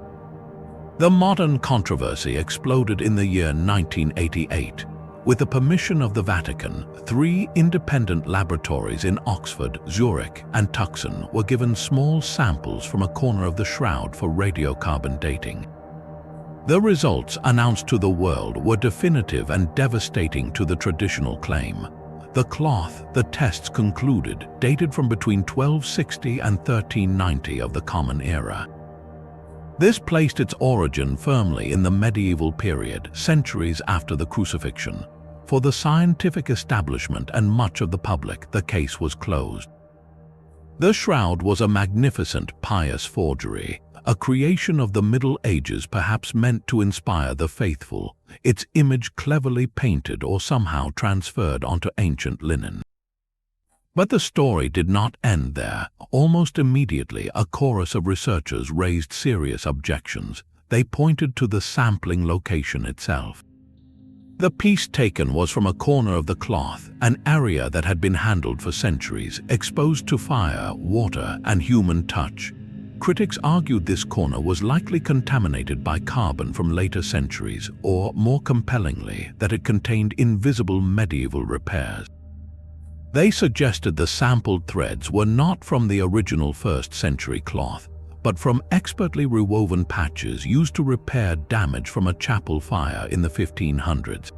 The modern controversy exploded in the year 1988. With the permission of the Vatican, 3 independent laboratories in Oxford, Zurich, and Tucson were given small samples from a corner of the shroud for radiocarbon dating. The results, announced to the world, were definitive and devastating to the traditional claim. The cloth, the tests concluded, dated from between 1260 and 1390 of the Common Era. This placed its origin firmly in the medieval period, centuries after the crucifixion. For the scientific establishment and much of the public, the case was closed. The shroud was a magnificent, pious forgery, a creation of the Middle Ages perhaps meant to inspire the faithful, its image cleverly painted or somehow transferred onto ancient linen. But the story did not end there. Almost immediately, a chorus of researchers raised serious objections. They pointed to the sampling location itself. The piece taken was from a corner of the cloth, an area that had been handled for centuries, exposed to fire, water, and human touch. Critics argued this corner was likely contaminated by carbon from later centuries, or, more compellingly, that it contained invisible medieval repairs. They suggested the sampled threads were not from the original 1st century cloth, but from expertly rewoven patches used to repair damage from a chapel fire in the 1500s.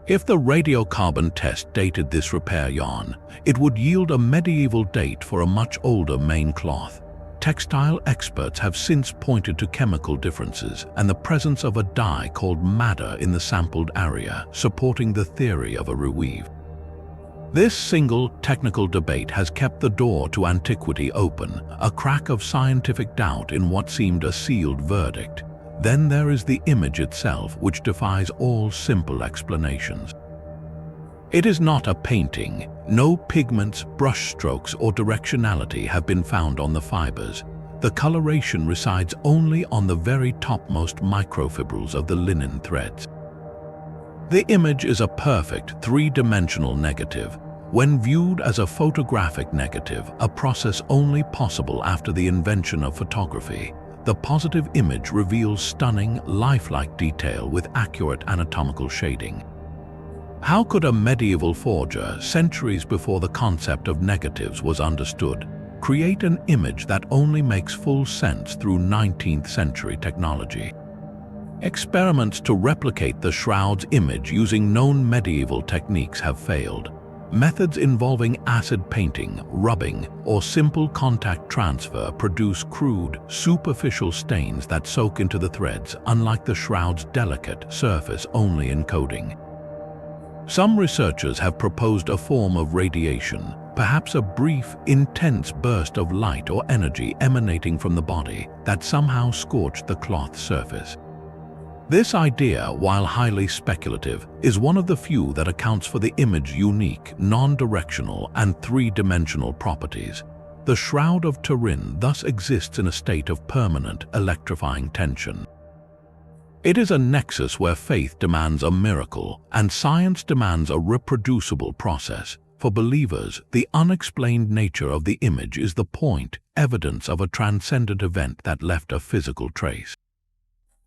If the radiocarbon test dated this repair yarn, it would yield a medieval date for a much older main cloth. Textile experts have since pointed to chemical differences and the presence of a dye called madder in the sampled area, supporting the theory of a reweave. This single technical debate has kept the door to antiquity open, a crack of scientific doubt in what seemed a sealed verdict. Then there is the image itself, which defies all simple explanations. It is not a painting. No pigments, brushstrokes, or directionality have been found on the fibers. The coloration resides only on the very topmost microfibrils of the linen threads. The image is a perfect 3-dimensional negative. When viewed as a photographic negative, a process only possible after the invention of photography, the positive image reveals stunning, lifelike detail with accurate anatomical shading. How could a medieval forger, centuries before the concept of negatives was understood, create an image that only makes full sense through 19th century technology? Experiments to replicate the shroud's image using known medieval techniques have failed. Methods involving acid painting, rubbing, or simple contact transfer produce crude, superficial stains that soak into the threads, unlike the shroud's delicate, surface-only encoding. Some researchers have proposed a form of radiation, perhaps a brief, intense burst of light or energy emanating from the body that somehow scorched the cloth surface. This idea, while highly speculative, is one of the few that accounts for the image's unique, non-directional and three-dimensional properties. The Shroud of Turin thus exists in a state of permanent, electrifying tension. It is a nexus where faith demands a miracle and science demands a reproducible process. For believers, the unexplained nature of the image is the point, evidence of a transcendent event that left a physical trace.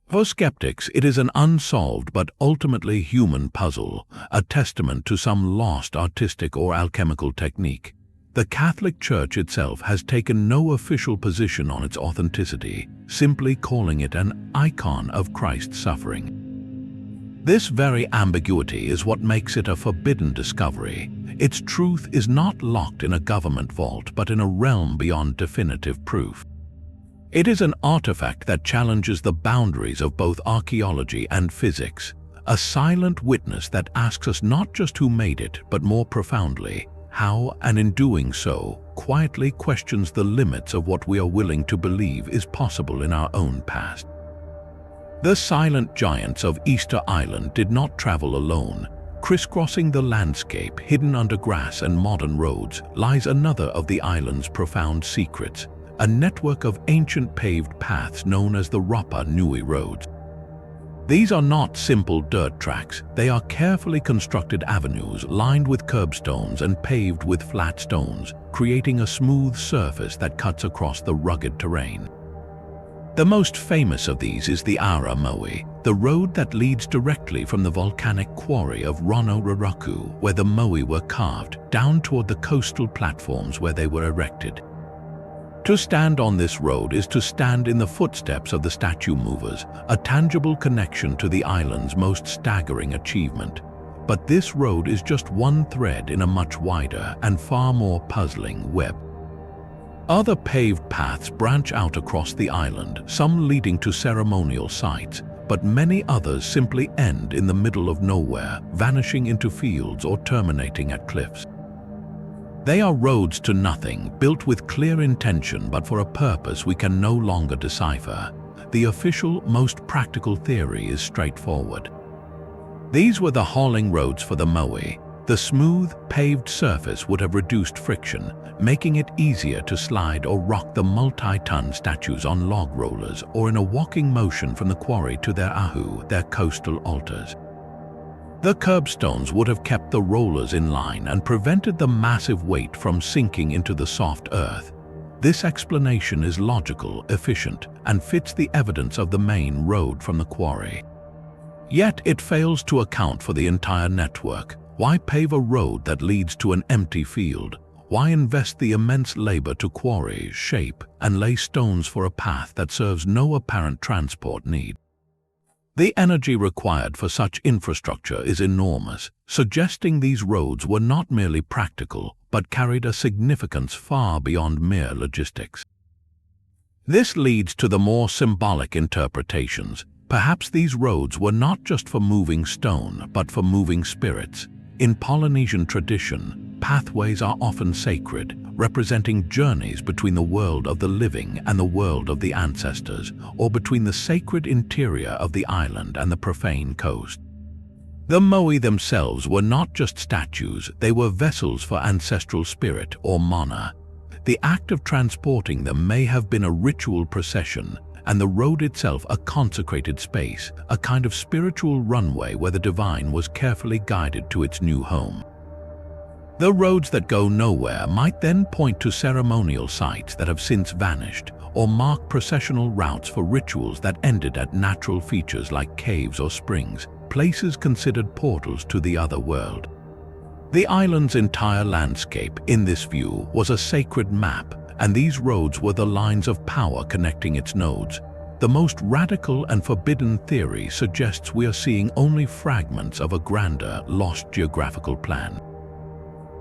For skeptics, it is an unsolved but ultimately human puzzle, a testament to some lost artistic or alchemical technique. The Catholic Church itself has taken no official position on its authenticity, simply calling it an icon of Christ's suffering. This very ambiguity is what makes it a forbidden discovery. Its truth is not locked in a government vault, but in a realm beyond definitive proof. It is an artifact that challenges the boundaries of both archaeology and physics, a silent witness that asks us not just who made it, but more profoundly, how, and in doing so, quietly questions the limits of what we are willing to believe is possible in our own past. The silent giants of Easter Island did not travel alone. Crisscrossing the landscape, hidden under grass and modern roads, lies another of the island's profound secrets, a network of ancient paved paths known as the Rapa Nui roads. These are not simple dirt tracks, they are carefully constructed avenues lined with curbstones and paved with flat stones, creating a smooth surface that cuts across the rugged terrain. The most famous of these is the Ara Moe, the road that leads directly from the volcanic quarry of Rono Raraku, where the moe were carved, down toward the coastal platforms where they were erected. To stand on this road is to stand in the footsteps of the statue movers, a tangible connection to the island's most staggering achievement. But this road is just one thread in a much wider and far more puzzling web. Other paved paths branch out across the island, some leading to ceremonial sites, but many others simply end in the middle of nowhere, vanishing into fields or terminating at cliffs. They are roads to nothing, built with clear intention but for a purpose we can no longer decipher. The official, most practical theory is straightforward. These were the hauling roads for the moe. The smooth, paved surface would have reduced friction, making it easier to slide or rock the multi-ton statues on log rollers or in a walking motion from the quarry to their ahu, their coastal altars. The curbstones would have kept the rollers in line and prevented the massive weight from sinking into the soft earth. This explanation is logical, efficient, and fits the evidence of the main road from the quarry. Yet it fails to account for the entire network. Why pave a road that leads to an empty field? Why invest the immense labor to quarry, shape, and lay stones for a path that serves no apparent transport need? The energy required for such infrastructure is enormous, suggesting these roads were not merely practical, but carried a significance far beyond mere logistics. This leads to the more symbolic interpretations. Perhaps these roads were not just for moving stone, but for moving spirits. In Polynesian tradition, pathways are often sacred, representing journeys between the world of the living and the world of the ancestors, or between the sacred interior of the island and the profane coast. The moe themselves were not just statues, they were vessels for ancestral spirit or mana. The act of transporting them may have been a ritual procession, and the road itself a consecrated space, a kind of spiritual runway where the divine was carefully guided to its new home. The roads that go nowhere might then point to ceremonial sites that have since vanished, or mark processional routes for rituals that ended at natural features like caves or springs, places considered portals to the other world. The island's entire landscape, in this view, was a sacred map, and these roads were the lines of power connecting its nodes. The most radical and forbidden theory suggests we are seeing only fragments of a grander, lost geographical plan.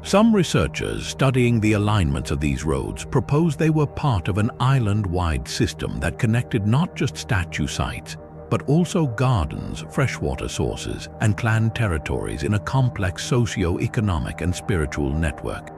Some researchers studying the alignments of these roads propose they were part of an island-wide system that connected not just statue sites, but also gardens, freshwater sources, and clan territories in a complex socio-economic and spiritual network.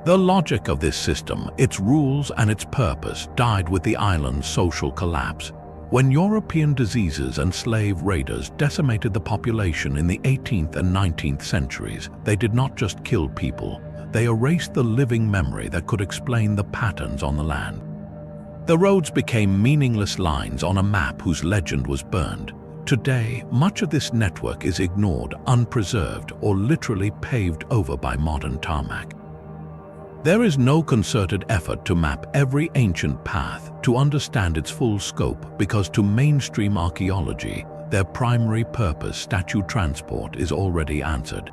The logic of this system, its rules and its purpose, died with the island's social collapse. When European diseases and slave raiders decimated the population in the 18th and 19th centuries, they did not just kill people, they erased the living memory that could explain the patterns on the land. The roads became meaningless lines on a map whose legend was burned. Today, much of this network is ignored, unpreserved, or literally paved over by modern tarmac. There is no concerted effort to map every ancient path to understand its full scope, because to mainstream archaeology, their primary purpose, statue transport, is already answered.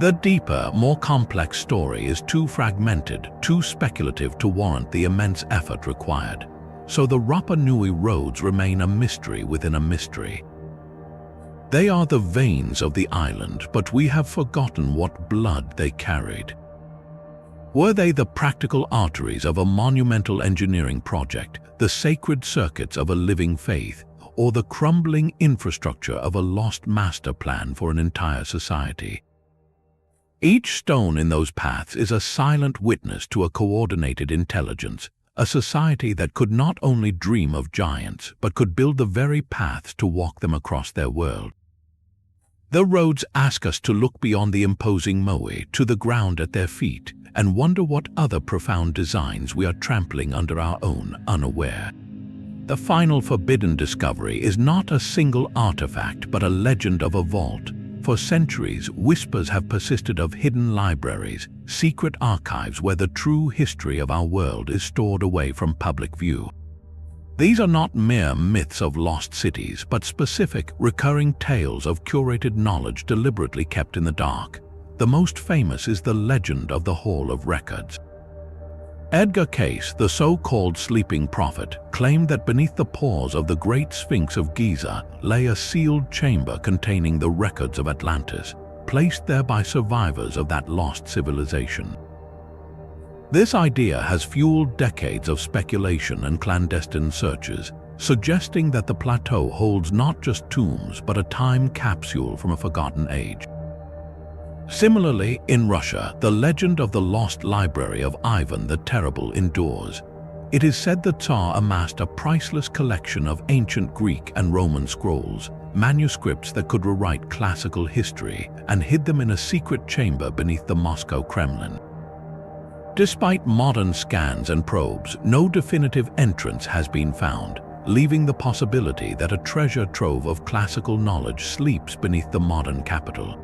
The deeper, more complex story is too fragmented, too speculative to warrant the immense effort required. So the Rapa Nui roads remain a mystery within a mystery. They are the veins of the island, but we have forgotten what blood they carried. Were they the practical arteries of a monumental engineering project, the sacred circuits of a living faith, or the crumbling infrastructure of a lost master plan for an entire society? Each stone in those paths is a silent witness to a coordinated intelligence, a society that could not only dream of giants, but could build the very paths to walk them across their world. The roads ask us to look beyond the imposing moe to the ground at their feet, and wonder what other profound designs we are trampling under our own, unaware. The final forbidden discovery is not a single artifact, but a legend of a vault. For centuries, whispers have persisted of hidden libraries, secret archives where the true history of our world is stored away from public view. These are not mere myths of lost cities, but specific, recurring tales of curated knowledge deliberately kept in the dark. The most famous is the legend of the Hall of Records. Edgar Cayce, the so-called sleeping prophet, claimed that beneath the paws of the Great Sphinx of Giza lay a sealed chamber containing the records of Atlantis, placed there by survivors of that lost civilization. This idea has fueled decades of speculation and clandestine searches, suggesting that the plateau holds not just tombs but a time capsule from a forgotten age. Similarly, in Russia, the legend of the lost library of Ivan the Terrible endures. It is said the Tsar amassed a priceless collection of ancient Greek and Roman scrolls, manuscripts that could rewrite classical history, and hid them in a secret chamber beneath the Moscow Kremlin. Despite modern scans and probes, no definitive entrance has been found, leaving the possibility that a treasure trove of classical knowledge sleeps beneath the modern capital.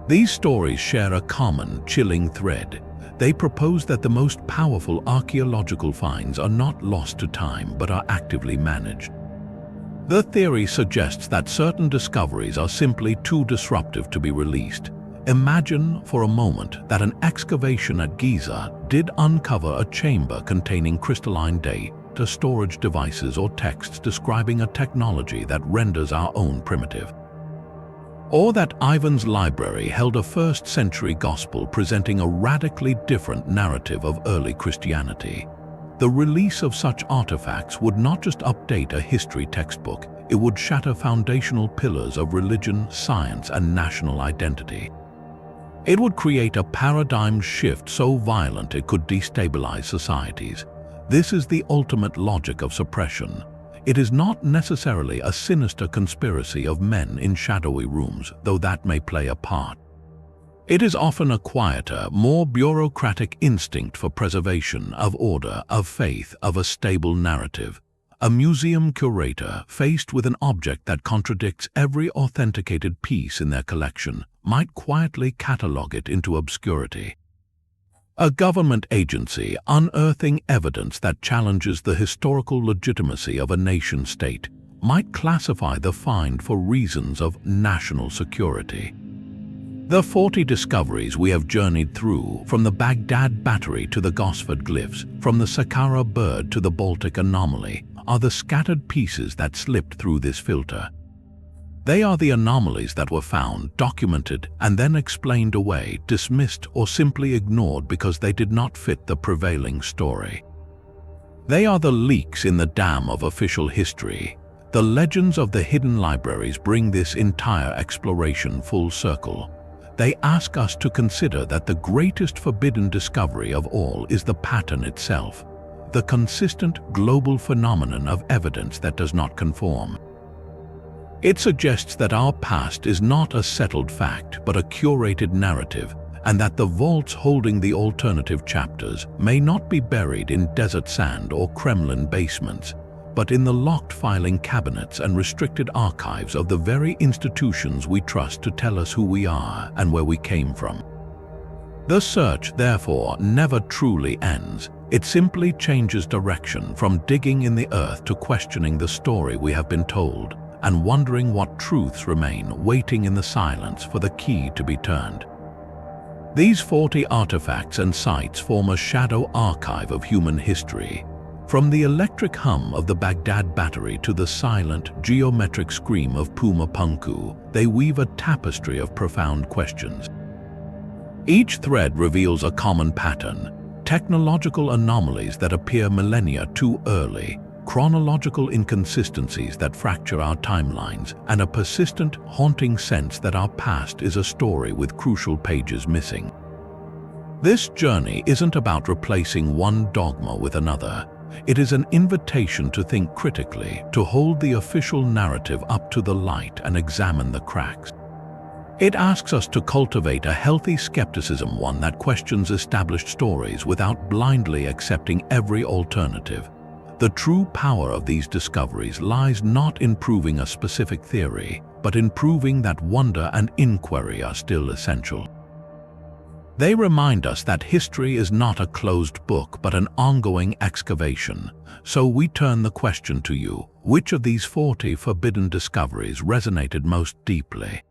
These stories share a common, chilling thread. They propose that the most powerful archaeological finds are not lost to time but are actively managed. The theory suggests that certain discoveries are simply too disruptive to be released. Imagine for a moment that an excavation at Giza did uncover a chamber containing crystalline data, storage devices, or texts describing a technology that renders our own primitive. Or that Ivan's library held a first-century gospel presenting a radically different narrative of early Christianity. The release of such artifacts would not just update a history textbook, it would shatter foundational pillars of religion, science, and national identity. It would create a paradigm shift so violent it could destabilize societies. This is the ultimate logic of suppression. It is not necessarily a sinister conspiracy of men in shadowy rooms, though that may play a part. It is often a quieter, more bureaucratic instinct for preservation, of order, of faith, of a stable narrative. A museum curator, faced with an object that contradicts every authenticated piece in their collection, might quietly catalogue it into obscurity. A government agency unearthing evidence that challenges the historical legitimacy of a nation-state might classify the find for reasons of national security. The 40 discoveries we have journeyed through, from the Baghdad Battery to the Gosford Glyphs, from the Saqqara bird to the Baltic anomaly, are the scattered pieces that slipped through this filter. They are the anomalies that were found, documented, and then explained away, dismissed, or simply ignored because they did not fit the prevailing story. They are the leaks in the dam of official history. The legends of the hidden libraries bring this entire exploration full circle. They ask us to consider that the greatest forbidden discovery of all is the pattern itself. the consistent global phenomenon of evidence that does not conform. It suggests that our past is not a settled fact but a curated narrative, and that the vaults holding the alternative chapters may not be buried in desert sand or Kremlin basements, but in the locked filing cabinets and restricted archives of the very institutions we trust to tell us who we are and where we came from. The search, therefore, never truly ends. It simply changes direction from digging in the earth to questioning the story we have been told and wondering what truths remain waiting in the silence for the key to be turned. These 40 artifacts and sites form a shadow archive of human history. From the electric hum of the Baghdad Battery to the silent, geometric scream of Puma Punku, they weave a tapestry of profound questions. Each thread reveals a common pattern: technological anomalies that appear millennia too early, chronological inconsistencies that fracture our timelines, and a persistent, haunting sense that our past is a story with crucial pages missing. This journey isn't about replacing one dogma with another. It is an invitation to think critically, to hold the official narrative up to the light and examine the cracks. It asks us to cultivate a healthy skepticism, one that questions established stories without blindly accepting every alternative. The true power of these discoveries lies not in proving a specific theory, but in proving that wonder and inquiry are still essential. They remind us that history is not a closed book but an ongoing excavation. So we turn the question to you: which of these 40 forbidden discoveries resonated most deeply?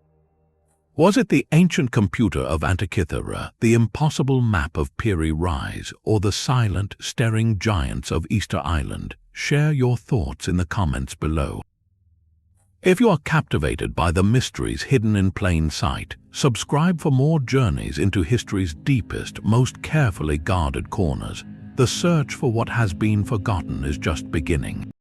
Was it the ancient computer of Antikythera, the impossible map of Piri Rise, or the silent, staring giants of Easter Island? Share your thoughts in the comments below. If you are captivated by the mysteries hidden in plain sight, subscribe for more journeys into history's deepest, most carefully guarded corners. The search for what has been forgotten is just beginning.